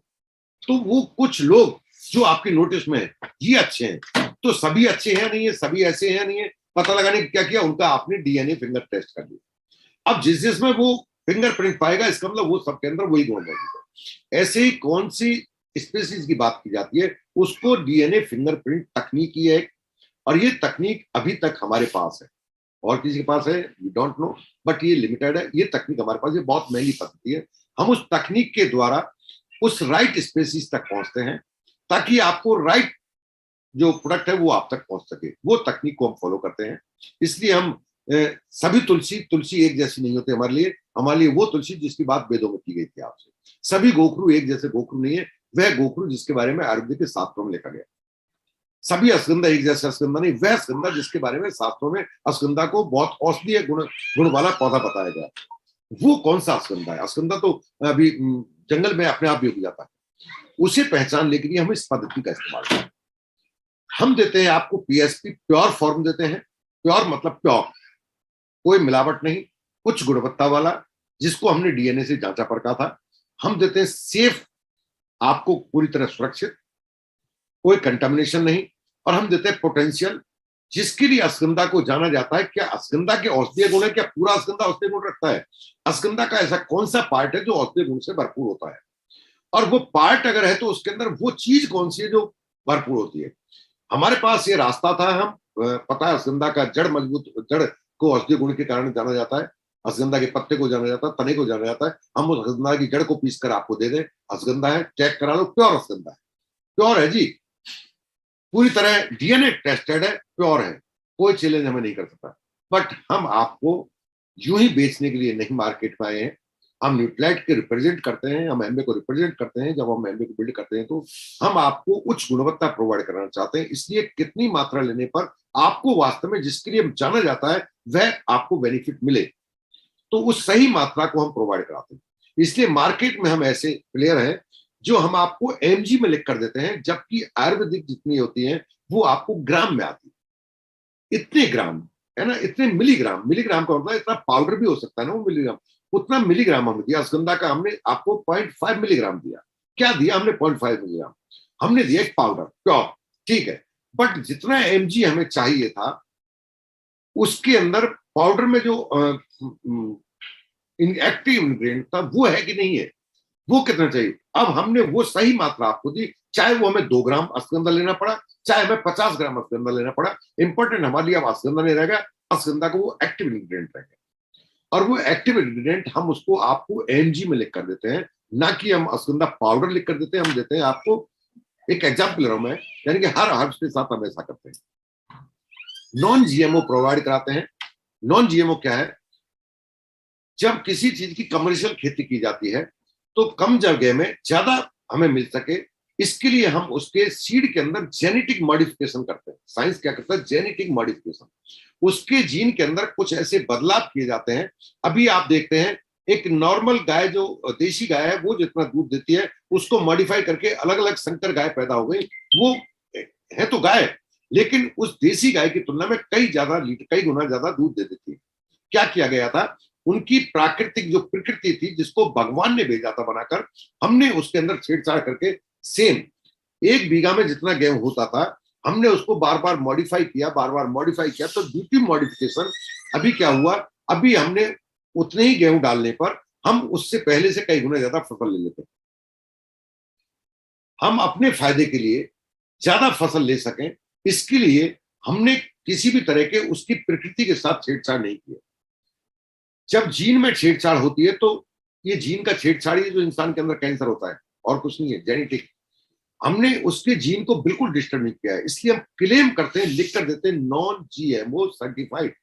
तो वो कुछ लोग जो आपके नोटिस में है ये अच्छे हैं, तो सभी अच्छे हैं नहीं है, सभी ऐसे हैं नहीं है, पता लगाने की क्या किया, उनका आपने डीएनए फिंगर टेस्ट कर लिया। अब जिस जिसमें वो फिंगरप्रिंट पाएगा, इसका मतलब वो सबके अंदर वही गुण मौजूद है। ऐसे ही कौन सी स्पीसीज की बात की जाती है, उसको डीएनए फिंगरप्रिंट तकनीक ही है, और ये तकनीक अभी तक हमारे पास है, और किसी के पास है वी डोंट नो, बट ये लिमिटेड है। ये तकनीक हमारे पास, ये बहुत महंगी पद्धति है। हम उस तकनीक के द्वारा उस राइट स्पेसीज तक पहुंचते हैं, ताकि आपको राइट जो प्रोडक्ट है वो आप तक पहुंच सके। वो तकनीक को हम फॉलो करते हैं। इसलिए हम सभी तुलसी एक जैसी नहीं होती हमारे लिए वो तुलसी जिसकी बात वेदों में की गई थी आपसे। सभी गोखरू एक जैसे गोखरू नहीं है, वह गोखरू जिसके बारे में आयुर्वेद के शास्त्रों में लिखा गया। सभी अश्वगंधा एक जैसे अश्वगंधा नहीं, वह अश्वगंधा जिसके बारे में शास्त्रों में अश्वगंधा को बहुत औषधीय गुण वाला पौधा बताया गया। वो कौन सा अश्वगंधा है? अश्वगंधा तो अभी जंगल में अपने आप भी उग जाता है। उसे पहचानने के लिए हम इस पद्धति का इस्तेमाल करते हैं। हम देते हैं आपको पीएसपी प्योर फॉर्म देते हैं। प्योर मतलब प्योर, कोई मिलावट नहीं, उच्च गुणवत्ता वाला, जिसको हमने डीएनए से जांचा परखा था। हम देते हैं सेफ, आपको पूरी तरह सुरक्षित, कोई कंटामिनेशन नहीं। और हम देते हैं पोटेंशियल, जिसके लिए अश्वगंधा को जाना जाता है। क्या अश्वगंधा के औषधीय गुण है? क्या पूरा अश्वगंधा औषधीय गुण रखता है? अश्वगंधा का ऐसा कौन सा पार्ट है जो औषधीय गुण से भरपूर होता है? और वो पार्ट अगर है तो उसके अंदर वो चीज कौन सी है जो भरपूर होती है? हमारे पास ये रास्ता था। हम पता है अश्वगंधा का जड़ मजबूत, जड़ को औषधीय गुण के कारण जाना जाता है। अश्वगंधा के पत्ते को जाना जाता है, तने को जाना जाता है। हम उस अश्वगंधा की जड़ को पीस कर आपको दे दें, अश्वगंधा है, चेक करा लो, प्योर अश्वगंधा है, प्योर है जी, पूरी तरह डीएनए टेस्टेड है, प्योर है, कोई चैलेंज हमें नहीं कर सकता। बट हम आपको यूं ही बेचने के लिए नहीं मार्केट में आए हैं। हम न्यूट्राइट के रिप्रेजेंट करते हैं, हम एमबे को रिप्रेजेंट करते हैं। जब हम एमबे को बिल्ड करते हैं तो हम आपको उच्च गुणवत्ता प्रोवाइड कराना चाहते हैं। इसलिए कितनी मात्रा लेने पर आपको वास्तव में जिसके लिए जाना जाता है वह आपको बेनिफिट मिले, तो उस सही मात्रा को हम प्रोवाइड कराते हैं। इसलिए मार्केट में हम ऐसे प्लेयर हैं जो हम आपको एमजी में लिख कर देते हैं, जबकि आयुर्वेदिक जितनी होती है वो आपको ग्राम में आती है। इतने ग्राम है ना, इतने मिलीग्राम, मिलीग्राम का मतलब इतना पाउडर भी हो सकता है ना वो मिलीग्राम, उतना मिलीग्राम हमने दिया। अश्वगंधा का हमने आपको 0.5 मिलीग्राम दिया। क्या दिया हमने? 0.5 मिलीग्राम हमने दिया, एक पाउडर प्योर, ठीक है। बट जितना एमजी हमें चाहिए था उसके अंदर पाउडर में जो एक्टिव इंग्रेडिएंट था वो है कि नहीं है, वो कितना चाहिए। अब हमने वो सही मात्रा आपको दी, चाहे वो हमें 2 ग्राम अश्वगंधा लेना पड़ा, चाहे हमें 50 ग्राम अश्वगंधा लेना पड़ा। इंपॉर्टेंट हमारे लिए अब अश्वगंधा नहीं रहेगा, अश्वगंधा को वो एक्टिव इंग्रेडिएंट रहेगा। और वो एक्टिव इंग्रेडिएंट हम उसको आपको एमजी में लिख कर देते हैं, ना कि हम अश्वगंधा पाउडर लिख कर देते हैं। हम देते हैं आपको, एक एग्जाम्पल रहा हूं मैं, यानी कि हर हर्ब्स के साथ हम ऐसा करते हैं। नॉन जीएमओ प्रोवाइड कराते हैं। नॉन जीएमओ क्या है? जब किसी चीज की कमर्शियल खेती की जाती है तो कम जगह में ज्यादा हमें मिल सके, इसके लिए हम उसके सीड के अंदर जेनेटिक मॉडिफिकेशन करते हैं। साइंस क्या करता है? Genetic modification. उसके जीन के अंदर कुछ ऐसे बदलाव किए जाते हैं। अभी आप देखते हैं एक नॉर्मल गाय, जो देशी गाय है, वो जितना दूध देती है उसको मॉडिफाई करके अलग अलग संकर गाय पैदा हो गई। वो है तो गाय, लेकिन उस देसी गाय की तुलना में कई गुना ज्यादा दूध दे देती है। क्या किया गया था? उनकी प्राकृतिक जो प्रकृति थी, जिसको भगवान ने भेजा था बनाकर, हमने उसके अंदर छेड़छाड़ करके सेम 1 बीघा में जितना गेहूं होता था हमने उसको बार बार मॉडिफाई किया, बार बार मॉडिफाई किया। तो ड्यू टू मॉडिफिकेशन अभी क्या हुआ, अभी हमने उतने ही गेहूं डालने पर हम उससे पहले से कई गुना ज्यादा फसल ले लेते हैं। हम अपने फायदे के लिए ज्यादा फसल ले सकें, इसके लिए हमने किसी भी तरह के उसकी प्रकृति के साथ छेड़छाड़ नहीं की है। जब जीन में छेड़छाड़ होती है तो ये जीन का छेड़छाड़ ही जो इंसान के अंदर कैंसर होता है, और कुछ नहीं है, जेनेटिक। हमने उसके जीन को बिल्कुल डिस्टर्ब नहीं किया है, इसलिए हम क्लेम करते हैं, लिख कर देते हैं non GMO certified,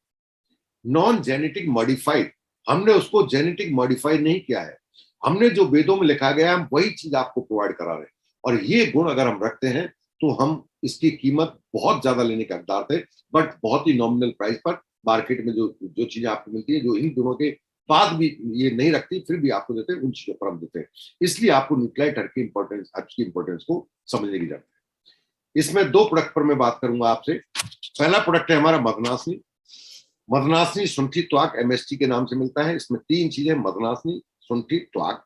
non genetic modified. हमने उसको जेनेटिक मॉडिफाई नहीं किया है, हमने जो वेदों में लिखा गया हम वही चीज आपको प्रोवाइड करा रहे हैं। और ये गुण अगर हम रखते हैं तो हम इसकी कीमत बहुत ज्यादा लेने के हकदार थे, बट बहुत ही नॉमिनल प्राइस पर मार्केट में जो जो चीजें आपको मिलती है, जो इन गुणों के बाद भी ये नहीं रखती, फिर भी आपको देते हैं, उन चीजों पर हम देते हैं। इसलिए आपको न्यूक्लियोटाइड हर्ब की इंपॉर्टेंस, हर्ब्स की इंपॉर्टेंस को समझने की जरूरत है। इसमें दो प्रोडक्ट पर मैं बात करूंगा आपसे। पहला प्रोडक्ट है हमारा मदनासनी। मदनासनी शुंठी त्वाक एमएसटी के नाम से मिलता है। इसमें तीन चीजें, मदनासनी, शुंठी, त्वाक।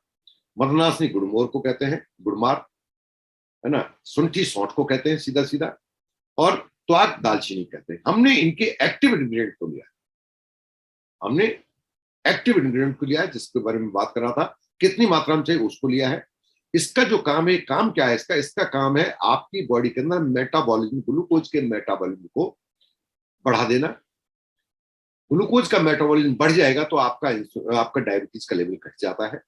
मदनासनी गुड़मोर को कहते हैं, गुड़मार है ना, शुंठी सौंठ को कहते हैं सीधा सीधा, और त्वाक दालचीनी कहते हैं। हमने इनके एक्टिव इंग्रेडिएंट को लिया, हमने एक्टिव इंग्रेडिएंट को लिया है, जिसके बारे में बात कर रहा था, कितनी मात्रा में चाहिए उसको लिया है। इसका जो काम है, काम क्या है इसका? इसका काम है आपकी बॉडी के अंदर मेटाबॉलिज्म, ग्लूकोज के मेटाबॉलिज्म को बढ़ा देना। ग्लूकोज का मेटाबॉलिज्म बढ़ जाएगा तो आपका डायबिटीज का लेवल घट जाता है।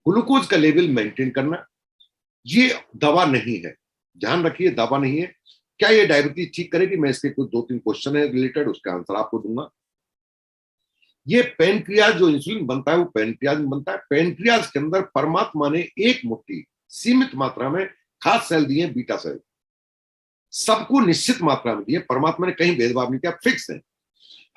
ग्लूकोज का लेवल मेंटेन करना ये दवा नहीं है, ध्यान रखिए, दवा नहीं है। क्या ये डायबिटीज ठीक करेगी? मैं इसके कुछ 2-3 क्वेश्चन है रिलेटेड, उसका आंसर आपको दूंगा। ये पेनक्रियाज जो इंसुलिन बनता है वो पेनक्रियाज में बनता है। पेनक्रियाज के अंदर परमात्मा ने एक मुट्ठी सीमित मात्रा में खास सेल दिए, बीटा सेल, सबको निश्चित मात्रा में दिए। परमात्मा ने कहीं भेदभाव नहीं किया, फिक्स है।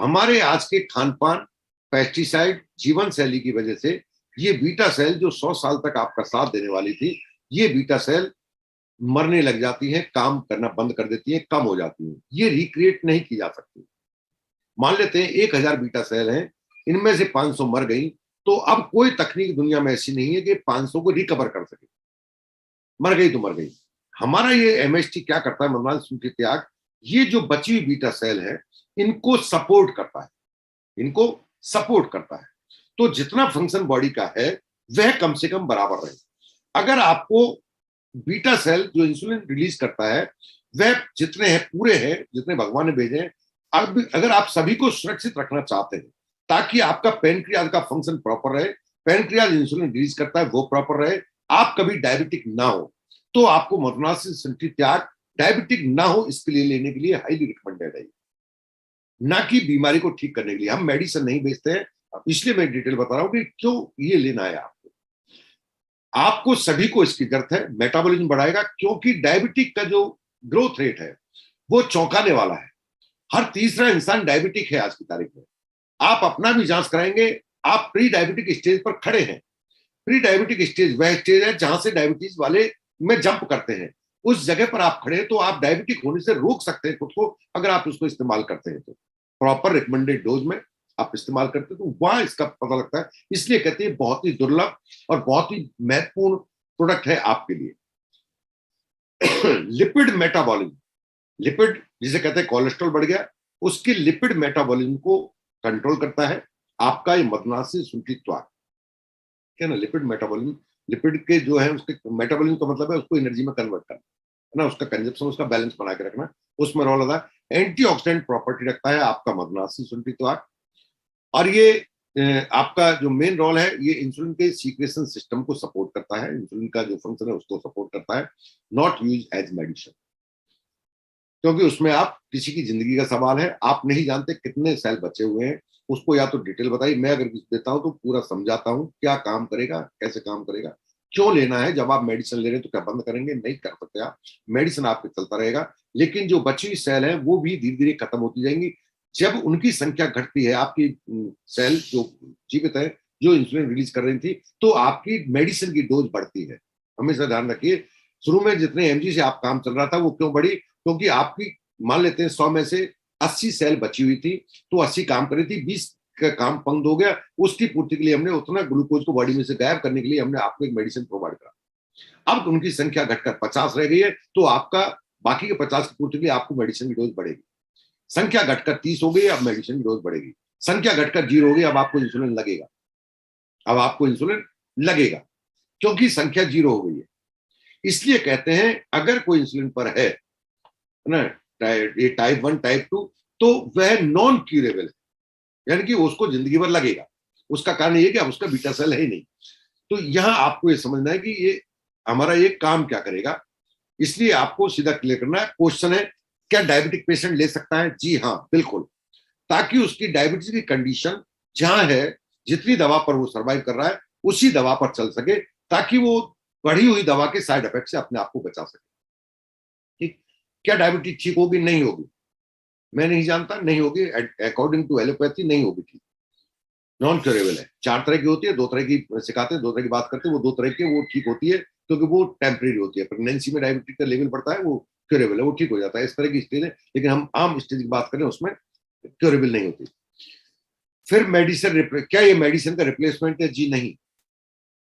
हमारे आज के खान पान, पेस्टिसाइड, जीवन शैली की वजह से ये बीटा सेल जो 100 साल तक आपका साथ देने वाली थी, ये बीटा सेल मरने लग जाती है, काम करना बंद कर देती है, कम हो जाती है, ये रिक्रिएट नहीं की जा सकती। मान लेते हैं 1000 बीटा सेल हैं, इनमें से 500 मर गई, तो अब कोई तकनीक दुनिया में ऐसी नहीं है कि 500 को रिकवर कर सके। मर गई तो मर गई। हमारा ये एमएसटी क्या करता है, मदनासनी शुंठी त्याग, ये जो बची हुई बीटा सेल है इनको सपोर्ट करता है, इनको सपोर्ट करता है। तो जितना फंक्शन बॉडी का है वह कम से कम बराबर रहे। अगर आपको बीटा सेल जो इंसुलिन रिलीज करता है वह जितने हैं पूरे हैं, जितने भगवान ने भेजे हैं, अब अगर आप सभी को सुरक्षित रखना चाहते हैं ताकि आपका पेनक्रियाज का फंक्शन प्रॉपर रहे, पेनक्रियाज इंसुलिन रिलीज करता है वो प्रॉपर रहे, आप कभी डायबिटिक ना हो, तो आपको मदनासनी शुंठी त्याग डायबिटिक ना हो इसके लिए लेने के लिए हाईली रिकमेंडेड है, ना कि बीमारी को ठीक करने के लिए। हम मेडिसिन नहीं बेचते हैं, इसलिए मैं डिटेल बता रहा हूं कि क्यों ये लेना है आपको। आपको सभी को इसकी जरूरत है, मेटाबॉलिज्म बढ़ाएगा, क्योंकि डायबिटिक का जो ग्रोथ रेट है वो चौंकाने वाला है। हर तीसरा इंसान डायबिटिक है आज की तारीख में। आप अपना भी जांच कराएंगे, आप प्री डायबिटिक स्टेज पर खड़े हैं। प्री डायबिटिक स्टेज वह स्टेज है जहां से डायबिटीज वाले में जंप करते हैं, उस जगह पर आप खड़े हैं, तो आप डायबिटिक होने से रोक सकते हैं खुद को अगर आप उसको इस्तेमाल करते हैं तो। प्रॉपर रिकमेंडेड डोज में आप इस्तेमाल करते हैं तो वहां इसका पता लगता है। इसलिए कहते हैं बहुत ही दुर्लभ और बहुत ही महत्वपूर्ण प्रोडक्ट है आपके लिए। लिपिड मेटाबॉलिज्म, लिपिड जिसे कहते हैं कोलेस्ट्रॉल बढ़ गया, उसके लिपिड मेटाबॉलिज्म को कंट्रोल करता है आपका ये मदनासनी शुंठी त्याग, क्या ना। लिपिड मेटाबॉलिज्म, लिपिड के जो है उसके मेटाबॉलिज्म का मतलब है उसको एनर्जी में कन्वर्ट करना है ना, उसका कंजप्शन, उसका बैलेंस बना के रखना, उसमें रोल अदा। एंटीऑक्सीडेंट प्रॉपर्टी रखता है आपका मदनासनी शुंठी त्याग। और ये आपका जो मेन रोल है, ये इंसुलिन के सीक्रेशन सिस्टम को सपोर्ट करता है, इंसुलिन का जो फंक्शन है उसको सपोर्ट करता है, नॉट यूज एज मेडिसिन, क्योंकि उसमें आप किसी की जिंदगी का सवाल है, आप नहीं जानते कितने सेल बचे हुए हैं, उसको या तो डिटेल बताइए, मैं अगर कुछ देता हूं तो पूरा समझाता हूं क्या काम करेगा, कैसे काम करेगा, क्यों लेना है। जब आप मेडिसिन ले रहे हैं तो क्या बंद करेंगे? नहीं कर सकते आप, मेडिसिन आपके चलता रहेगा, लेकिन जो बची हुई सेल है वो भी धीरे धीरे खत्म होती जाएंगी। जब उनकी संख्या घटती है, आपकी सेल जो जीवित है, जो इंसुलिन रिलीज कर रही थी, तो आपकी मेडिसिन की डोज बढ़ती है। हमेशा ध्यान रखिए, शुरू में जितने एमजी से आप काम चल रहा था वो क्यों बढ़ी? क्योंकि आपकी मान लेते हैं 100 में से 80 सेल बची हुई थी, तो 80 काम कर रही थी, 20 का काम बंद हो गया, उसकी पूर्ति के लिए हमने उतना ग्लूकोज को बॉडी में से गायब करने के लिए हमने आपको एक मेडिसिन प्रोवाइड करा। अब उनकी संख्या घटकर 50 रह गई है, तो आपका बाकी के 50 की पूर्ति के लिए आपको मेडिसिन की डोज बढ़ेगी। संख्या घटकर 30 हो गई, अब मेडिसिन की डोज बढ़ेगी। संख्या घटकर 0 हो गई, अब आपको इंसुलिन लगेगा, अब आपको इंसुलिन लगेगा, क्योंकि संख्या 0 हो गई है। इसलिए कहते हैं अगर कोई इंसुलिन पर है ना, ये टाइप 1 टाइप 2, तो वह नॉन क्यूरेबल है, यानी कि उसको जिंदगी भर लगेगा। उसका कारण ये कि अब उसका बीटा सेल है ही नहीं। तो यहां आपको ये समझना है कि ये हमारा ये काम क्या करेगा, इसलिए आपको सीधा क्लियर करना है। क्वेश्चन है, क्या डायबिटिक पेशेंट ले सकता है? जी हाँ, बिल्कुल, ताकि उसकी डायबिटीज की कंडीशन जहां है, जितनी दवा पर वो सर्वाइव कर रहा है उसी दवा पर चल सके, ताकि वो बढ़ी हुई दवा के साइड इफेक्ट से अपने आप को बचा सके। ठीक, क्या डायबिटीज ठीक होगी? नहीं होगी, मैं नहीं जानता, नहीं होगी। अकॉर्डिंग टू एलोपैथी नहीं होगी ठीक, नॉन क्योरेबल है। 4 तरह की होती है, 2 तरह की सिखाते हैं, 2 तरह की बात करते हैं। वो 2 तरह की वो ठीक होती है क्योंकि वो टेम्परेरी होती है। प्रेगनेंसी में डायबिटीज का लेवल बढ़ता है, वो क्योरेबल है, वो ठीक हो जाता है, इस तरह की स्टेज है। लेकिन हम आम स्टेज की बात करें उसमें क्योरेबल नहीं होती। फिर मेडिसिन, क्या ये मेडिसिन का रिप्लेसमेंट है? जी नहीं,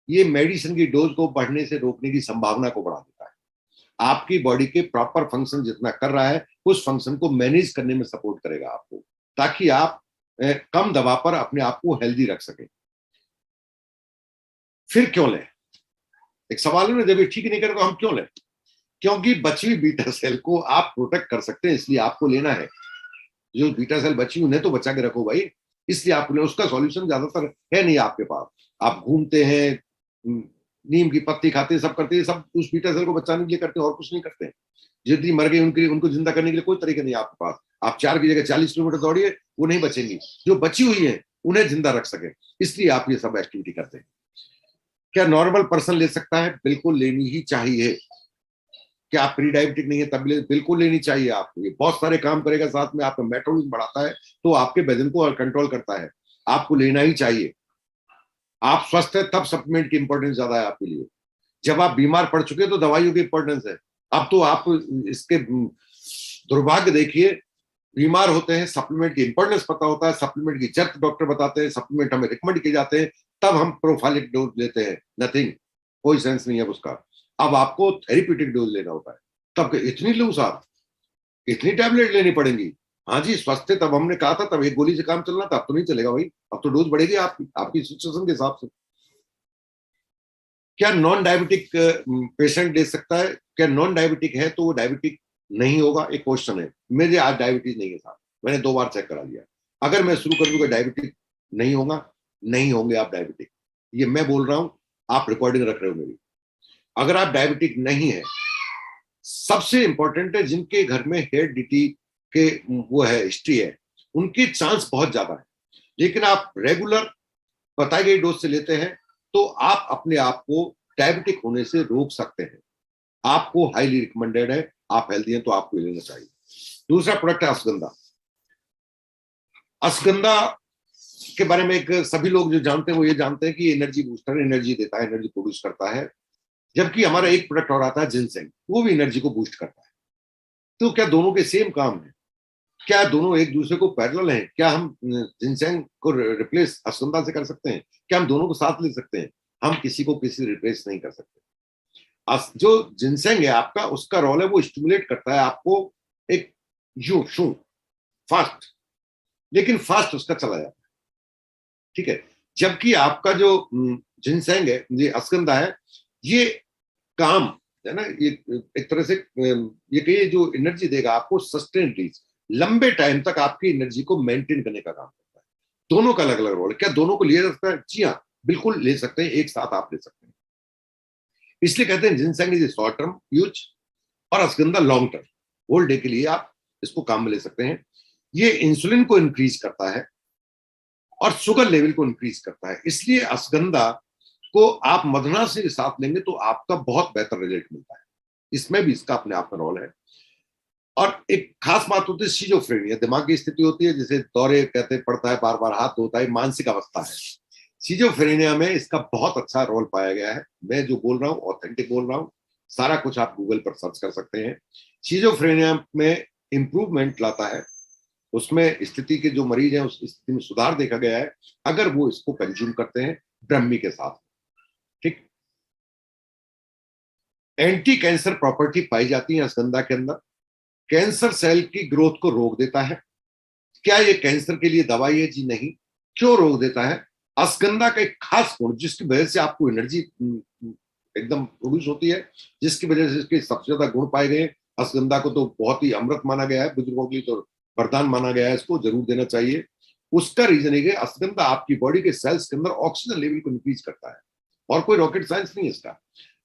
ये मेडिसिन की डोज को बढ़ने से रोकने की संभावना को बढ़ा देता है। आपकी बॉडी के प्रॉपर फंक्शन जितना कर रहा है, उस फंक्शन को मैनेज करने में सपोर्ट करेगा आपको, ताकि आप कम दवा पर अपने आप को हेल्दी रख सके। फिर क्यों लें? एक सवाल है ना, जब ये ठीक नहीं करे तो हम क्यों लें? क्योंकि बची हुई बीटा सेल को आप प्रोटेक्ट कर सकते हैं, इसलिए आपको लेना है। जो बीटा सेल बची उन्हें तो बचा के रखो भाई, इसलिए आपको लेना। उसका सॉल्यूशन ज्यादातर है नहीं आपके पास। आप घूमते हैं, नीम की पत्ती खाते हैं, सब करते हैं, सब उस बीटा सेल को बचाने के लिए करते हैं और कुछ नहीं करते हैं। जितनी मर गई उनके लिए, उनको जिंदा करने के लिए कोई तरीका नहीं है आपके पास। आप 4 की जगह 40 किलोमीटर दौड़िए, वो नहीं बचेंगी। जो बची हुई है उन्हें जिंदा रख सके, इसलिए आप ये सब एक्टिविटी करते हैं। क्या नॉर्मल पर्सन ले सकता है? बिल्कुल लेनी ही चाहिए। क्या आप प्री डायबिटिक नहीं है तब भी बिल्कुल लेनी चाहिए आपको। ये बहुत सारे काम करेगा, साथ में आपका मेटाबॉलिज्म बढ़ाता है, तो आपके वजन को कंट्रोल करता है। आपको लेना ही चाहिए। आप स्वस्थ है तब सप्लीमेंट की इंपॉर्टेंस ज्यादा है आपके लिए। जब आप बीमार पड़ चुके तो दवाइयों की इंपॉर्टेंस है। अब तो आप इसके दुर्भाग्य देखिए, बीमार होते हैं, सप्लीमेंट की इंपॉर्टेंस पता होता है, सप्लीमेंट की जरूरत डॉक्टर बताते हैं, सप्लीमेंट हमें रिकमेंड किए जाते हैं, तब हम प्रोफाइलिक डोज लेते हैं। नथिंग, कोई सेंस नहीं है उसका। अब आपको थेरेप्यूटिक डोज लेना होता है। तब इतनी लूज आप, इतनी टैबलेट लेनी पड़ेंगी? हाँ जी, स्वस्थ थे तब हमने कहा था, तब एक गोली से काम चलना था, अब तो नहीं चलेगा भाई। अब तो डोज बढ़ेगी आपकी सिचुएशन के हिसाब से। क्या नॉन डायबिटिक पेशेंट ले सकता है? क्या नॉन डायबिटिक है तो वो डायबिटिक नहीं होगा? एक क्वेश्चन है। मेरे आज डायबिटीज नहीं है साहब, मैंने 2 बार चेक करा लिया। अगर मैं शुरू कर दूंगा डायबिटिक नहीं होगा, नहीं होंगे आप डायबिटिक। ये मैं बोल रहा हूं, आप रिकॉर्डिंग रख रहे हो मेरी। अगर आप डायबिटिक नहीं है, सबसे इंपॉर्टेंट है जिनके घर में हेरिडिटी के वो है, हिस्ट्री है, उनके चांस बहुत ज्यादा है। लेकिन आप रेगुलर बताई गई डोज से लेते हैं तो आप अपने आप को डायबिटिक होने से रोक सकते हैं। आपको हाईली रिकमेंडेड है, आप हेल्दी हैं तो आपको लेना चाहिए। दूसरा प्रोडक्ट है अश्वगंधा। अश्वगंधा के बारे में एक सभी लोग जो जानते हैं वो ये जानते हैं कि एनर्जी बूस्टर, एनर्जी देता है, एनर्जी प्रोड्यूस करता है। जबकि हमारा एक प्रोडक्ट और आता है जिनसेंग, वो भी एनर्जी को बूस्ट करता है। तो क्या दोनों के सेम काम है? क्या दोनों एक दूसरे को पैरेलल हैं? क्या हम जिनसेंग को रिप्लेस अश्वगंधा से कर सकते हैं? क्या हम दोनों को साथ ले सकते हैं? हम किसी को किसी रिप्लेस नहीं कर सकते। जो जिनसेंग है आपका, उसका रोल है वो स्टिमुलेट करता है आपको एक यू शू फास्ट, लेकिन फास्ट उसका चला जाता है। ठीक है, जबकि आपका जो जिनसेंग है, ये अश्वगंधा है, ये काम है ना, ये एक तरह से ये कहिए जो एनर्जी देगा आपको सस्टेन रीच, लंबे टाइम तक आपकी एनर्जी को मेंटेन करने का काम करता है। दोनों का अलग अलग रोल है। क्या दोनों को लिया जा सकता है? जी हाँ, बिल्कुल ले सकते हैं, एक साथ आप ले सकते हैं। इसलिए कहते हैं ginseng is short term use और ashwagandha long term. Whole day के लिए आप इसको काम में ले सकते हैं। ये इंसुलिन को इंक्रीज करता है और शुगर लेवल को इंक्रीज करता है। इसलिए अश्वगंधा को आप मधुना से साथ लेंगे तो आपका बहुत बेहतर रिजल्ट मिलता है। इसमें भी इसका अपने आप में रोल है। और एक खास बात होती है सिजोफ्रेनिया, दिमाग की स्थिति होती है जिसे दौरे कहते पड़ता है, बार बार हाथ धोता है, मानसिक अवस्था है। सिजोफ्रेनिया में इसका बहुत अच्छा रोल पाया गया है। मैं जो बोल रहा हूँ ऑथेंटिक बोल रहा हूँ, सारा कुछ आप गूगल पर सर्च कर सकते हैं। सिजोफ्रेनिया में इंप्रूवमेंट लाता है, उसमें स्थिति के जो मरीज हैं उस स्थिति में सुधार देखा गया है अगर वो इसको कंज्यूम करते हैं ब्रह्मी के साथ। ठीक, एंटी कैंसर प्रॉपर्टी पाई जाती है अश्वगंधा के अंदर। कैंसर सेल की ग्रोथ को रोक देता है। क्या ये कैंसर के लिए दवाई है? जी नहीं। क्यों रोक देता है? अश्वगंधा का एक खास गुण जिसकी वजह से आपको एनर्जी एकदम प्रोड्यूस होती है, जिसकी वजह से इसके सबसे ज्यादा गुण पाए गए, अश्वगंधा को तो बहुत ही अमृत माना गया है, बुजुर्गों के लिए तो वरदान माना गया है, इसको जरूर देना चाहिए। उसका रीजन है कि अश्वगंधा आपकी बॉडी के सेल्स के अंदर ऑक्सीजन लेवल को इंक्रीज करता है, और कोई रॉकेट साइंस नहीं है इसका।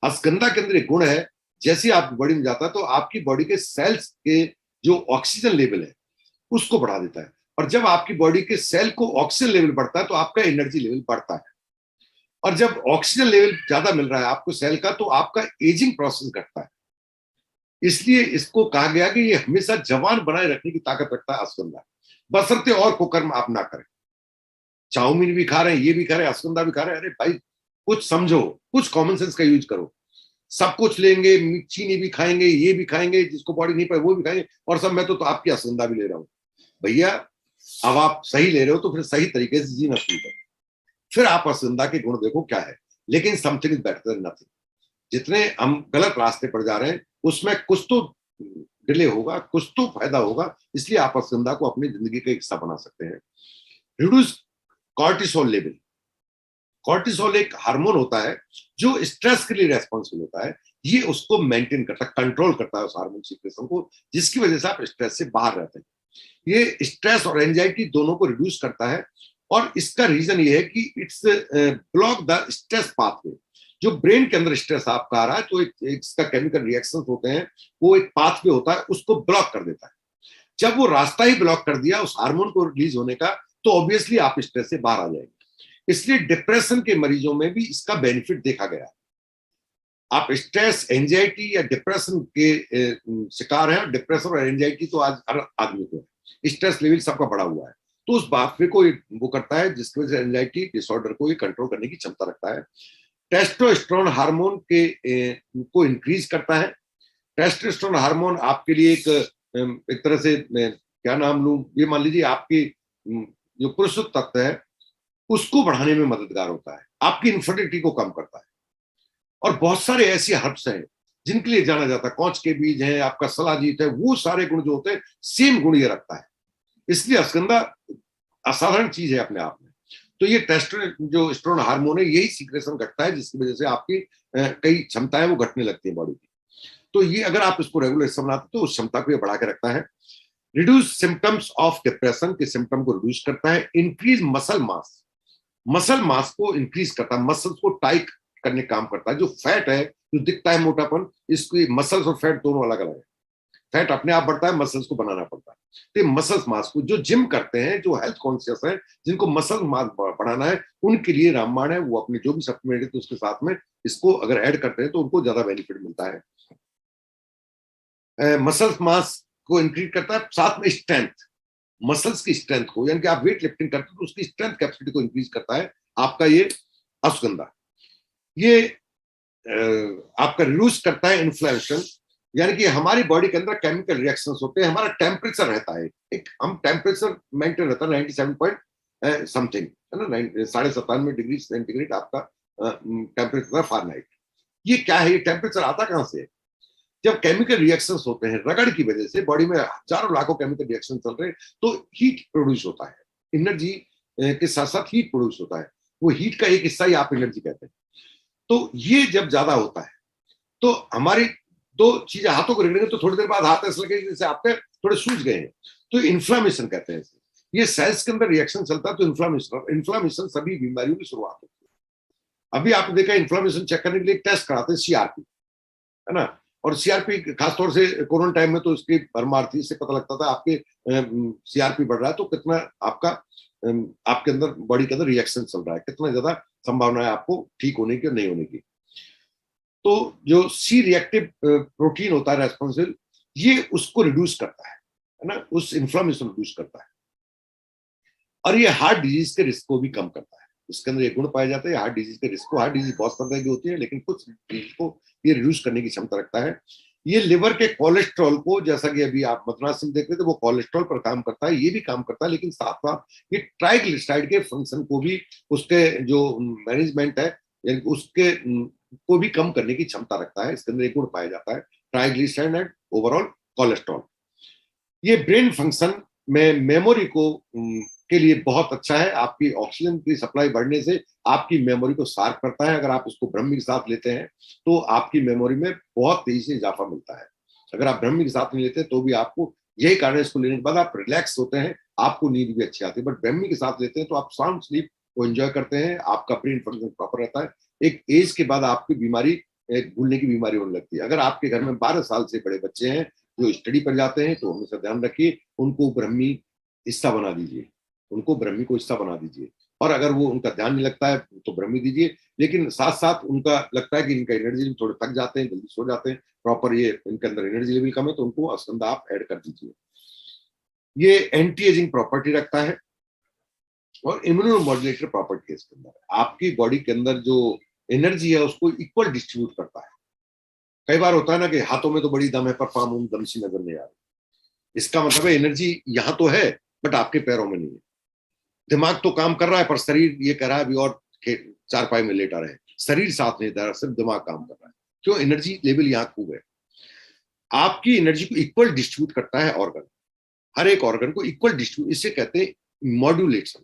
अश्वगंधा के अंदर एक गुण है, जैसे ही आपकी बॉडी में जाता है तो आपकी बॉडी के सेल्स के जो ऑक्सीजन लेवल है उसको बढ़ा देता है, और जब आपकी बॉडी के सेल को ऑक्सीजन लेवल बढ़ता है तो आपका एनर्जी लेवल बढ़ता है, और जब ऑक्सीजन लेवल ज्यादा मिल रहा है आपको सेल का तो आपका एजिंग प्रोसेस घटता है। इसलिए इसको कहा गया कि ये हमेशा जवान बनाए रखने की ताकत रखता है अश्वगंधा, बशर्ते और कुकर्म आप ना करें। चाउमीन भी खा रहे हैं, ये भी खा रहे हैं, अश्वगंधा भी खा रहे हैं, अरे भाई कुछ समझो, कुछ कॉमन सेंस का यूज करो। सब कुछ लेंगे, चीनी भी खाएंगे, ये भी खाएंगे, जिसको बॉडी नहीं पाए वो भी खाएंगे, और सब मैं तो आपकी अश्वगंधा भी ले रहा हूं। भैया अब आप सही ले रहे हो तो फिर सही तरीके से जीना शुरू करो, फिर आप अश्वगंधा के गुण देखो क्या है। लेकिन something is better than nothing. जितने हम गलत रास्ते पर जा रहे हैं उसमें कुछ तो डिले होगा, कुछ तो फायदा होगा, इसलिए आप अश्वगंधा को अपनी जिंदगी का हिस्सा बना सकते हैं। Reduce cortisol level. कॉर्टिसोल एक हार्मोन होता है जो स्ट्रेस के लिए रेस्पॉन्सिबल होता है, ये उसको मेंटेन करता है, कंट्रोल करता है उस हार्मोन सीक्रेशन को, जिसकी वजह से आप स्ट्रेस से बाहर रहते हैं। ये स्ट्रेस और एंजाइटी दोनों को रिड्यूस करता है, और इसका रीजन ये है कि it's block the stress pathway. जो ब्रेन के अंदर स्ट्रेस आपका आ रहा है तो इसका केमिकल रिएक्शंस होते हैं, वो एक पाथवे होता है उसको ब्लॉक कर देता है। जब वो रास्ता ही ब्लॉक कर दिया उस हार्मोन को रिलीज होने का, तो ऑब्वियसली आप स्ट्रेस से बाहर आ जाएंगे। इसलिए डिप्रेशन के मरीजों में भी इसका बेनिफिट देखा गया। आप स्ट्रेस, एंजाइटी या डिप्रेशन के शिकार हैं, डिप्रेशन और एंजाइटी तो आज हर आदमी को है, स्ट्रेस लेवल सबका बढ़ा हुआ है, तो उस बात को वो करता है जिसकी वजह से एंजाइटी डिसऑर्डर को कंट्रोल करने की क्षमता रखता है। टेस्टोस्टेरोन हार्मोन के को इंक्रीज करता है। टेस्टोस्टेरोन हार्मोन आपके लिए एक तरह से क्या नाम लूं, ये मान लीजिए आपकी जो पुरुष तत्व है उसको बढ़ाने में मददगार होता है, आपकी इन्फर्टिलिटी को कम करता है। और बहुत सारे ऐसे हर्ब्स हैं जिनके लिए जाना जाता है, कौच के बीज है, आपका सलाजीत है, वो सारे गुण जो होते हैं सेम गुण ये रखता है। इसलिए अश्वगंधा असाधारण चीज है अपने आप में। तो ये टेस्टोस्टेरोन हार्मोन है, यही सीक्रेशन घटता है जिसकी वजह से आपकी कई क्षमताएं वो घटने लगती है बॉडी की। तो ये अगर आप इसको रेगुलर हिस्सा बनाते तो उस क्षमता को ये बढ़ा के रखता है। रिड्यूस सिम्टम्स ऑफ डिप्रेशन के सिम्टम को रिड्यूस करता है। Increase muscle mass, muscle mass को इंक्रीज करता है, मसल्स को टाइट करने काम करता है। जो फैट है, जो दिखता है मोटापन, इसकी मसल्स और फैट दोनों अलग अलग है। फैट अपने आप बढ़ता है, मसल्स को बनाना पड़ता है। तो मसल्स मास को जो जिम करते हैं, जो हेल्थ कॉन्शियस है, जिनको मसल मास बढ़ाना है, उनके लिए रामबाण है। वो अपने जो भी सप्लीमेंट है तो उसके साथ में इसको अगर ऐड करते हैं तो उनको ज्यादा बेनिफिट मिलता है। मसल्स मास को इंक्रीज करता है, साथ में स्ट्रेंथ, मसल्स की स्ट्रेंथ को, यानी कि आप वेट लिफ्टिंग करते हैं तो उसकी स्ट्रेंथ कैपेसिटी को इंक्रीज करता है आपका ये अश्वगंधा। ये आपका रिड्यूस करता है इन्फ्लेमेशन, यानी कि हमारी बॉडी के अंदर केमिकल रिएक्शंस होते हैं, हमारा टेम्परेचर रहता है, एक हम टेम्परेचर मेंटेन रहता है 97 पॉइंट समथिंग, है ना, 97.5 डिग्री सेंटीग्रेड आपका टेम्परेचर फारेनहाइट। ये क्या है, ये टेम्परेचर आता कहां से है? जब केमिकल रिएक्शंस होते हैं, रगड़ की वजह से बॉडी में हजारों लाखों केमिकल रिएक्शन चल रहे हैं, तो हीट प्रोड्यूस होता है, एनर्जी के साथ साथ हीट प्रोड्यूस होता है। वो हीट का एक हिस्सा ही आप एनर्जी कहते हैं। तो ये जब ज्यादा होता है तो हमारी दो चीजें, हाथों को रगड़ेंगे तो थोड़ी देर बाद हाथ ऐसे लगेगा जैसे आपके थोड़े सूज गए हैं, तो इन्फ्लामेशन कहते हैं। ये सेल्स के अंदर रिएक्शन चलता है, तो इन्फ्लामेशन सभी बीमारियों की शुरुआत होती है। अभी आपने देखा इन्फ्लामेशन चेक करने के लिए टेस्ट कराते हैं, सीआरपी, है ना, और सीआरपी खासतौर से कोरोना टाइम में तो इसकी भरमार थी, इससे पता लगता था आपके सीआरपी बढ़ रहा है तो कितना आपका आपके अंदर बॉडी के अंदर रिएक्शन चल रहा है, कितना ज्यादा संभावना है आपको ठीक होने की और नहीं होने की। तो जो सी रिएक्टिव प्रोटीन होता है रेस्पॉन्सिबल, ये उसको रिड्यूस करता है ना, उस इन्फ्लामेशन रिड्यूस करता है, और ये हार्ट डिजीज के रिस्क को भी कम करता है। इसके अंदर ये गुण पाया जाता है हार्ट डिजीज के रिस्क को। हार्ट डिजीज बहुत तरह की होती है, लेकिन कुछ डिजीज को ये रिड्यूस करने की क्षमता रखता है। ये लिवर के कोलेस्ट्रॉल को, जैसा कि अभी आप मद्रास में देख रहे थे, वो कोलेस्ट्रॉल पर काम करता है, ये भी काम करता है, लेकिन साथ साथ ये ट्राइग्लिसराइड के फंक्शन को भी, उसके जो मैनेजमेंट है यानी उसके को भी कम करने की क्षमता रखता है। इसके अंदर एक गुण पाया जाता है, ट्राइग्लिसराइड एंड ओवरऑल कोलेस्ट्रॉल। ये ब्रेन फंक्शन में मेमोरी को के लिए बहुत अच्छा है। आपकी ऑक्सीजन की सप्लाई बढ़ने से आपकी मेमोरी को शार्प करता है। अगर आप उसको ब्रह्मी के साथ लेते हैं तो आपकी मेमोरी में बहुत तेजी से इजाफा मिलता है। अगर आप ब्रह्मी के साथ नहीं लेते तो भी आपको, यही कारण है इसको लेने के बाद आप रिलैक्स होते हैं, आपको नींद भी अच्छी आती है। बट ब्रह्मी के साथ लेते हैं तो आप साउंड स्लीप को एंजॉय करते हैं, आपका ब्रेन फंक्शन प्रॉपर रहता है। एक एज के बाद आपकी बीमारी, एक भूलने की बीमारी होने लगती है। अगर आपके घर में 12 साल से बड़े बच्चे हैं जो स्टडी पर जाते हैं तो हमेशा ध्यान रखिए, उनको ब्रह्मी हिस्सा बना दीजिए, उनको ब्रह्मी को हिस्सा बना दीजिए। और अगर वो उनका ध्यान नहीं लगता है तो ब्रह्मी दीजिए, लेकिन साथ साथ उनका लगता है कि इनका एनर्जी थोड़े थक जाते हैं, जल्दी सो जाते हैं, प्रॉपर ये इनके अंदर एनर्जी लेवल कम है, तो उनको अश्वगंधा आप ऐड कर दीजिए। ये एंटी एजिंग प्रॉपर्टी रखता है और इम्यूनो मॉड्यूलेटर प्रॉपर्टी है इसके अंदर। आपकी बॉडी के अंदर जो एनर्जी है उसको इक्वल डिस्ट्रीब्यूट करता है। कई बार होता है ना कि हाथों में तो बड़ी दम है पर पाम उम दम सी नजर नहीं आ रही। इसका मतलब है एनर्जी यहाँ तो है बट आपके पैरों में नहीं है। दिमाग तो काम कर रहा है पर शरीर ये कह रहा है अभी और चारपाई में लेटा रहे, शरीर साथ नहीं दे रहा, सिर्फ दिमाग काम कर रहा है। क्यों? एनर्जी लेवल यहाँ खूब है। आपकी एनर्जी को इक्वल डिस्ट्रीब्यूट करता है ऑर्गन, हर एक ऑर्गन को इक्वल डिस्ट्रीब्यूट, इसे कहते हैं मॉड्यूलेशन।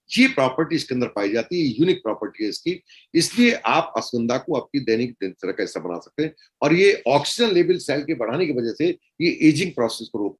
ये प्रॉपर्टी इसके अंदर पाई जाती है, यूनिक प्रॉपर्टी है इसकी। इसलिए आप अश्वगंधा को आपकी दैनिक दिनचर्या का हिस्सा बना सकते हैं और ये ऑक्सीजन लेवल सेल के बढ़ाने की वजह से ये एजिंग प्रोसेस को रोकता है।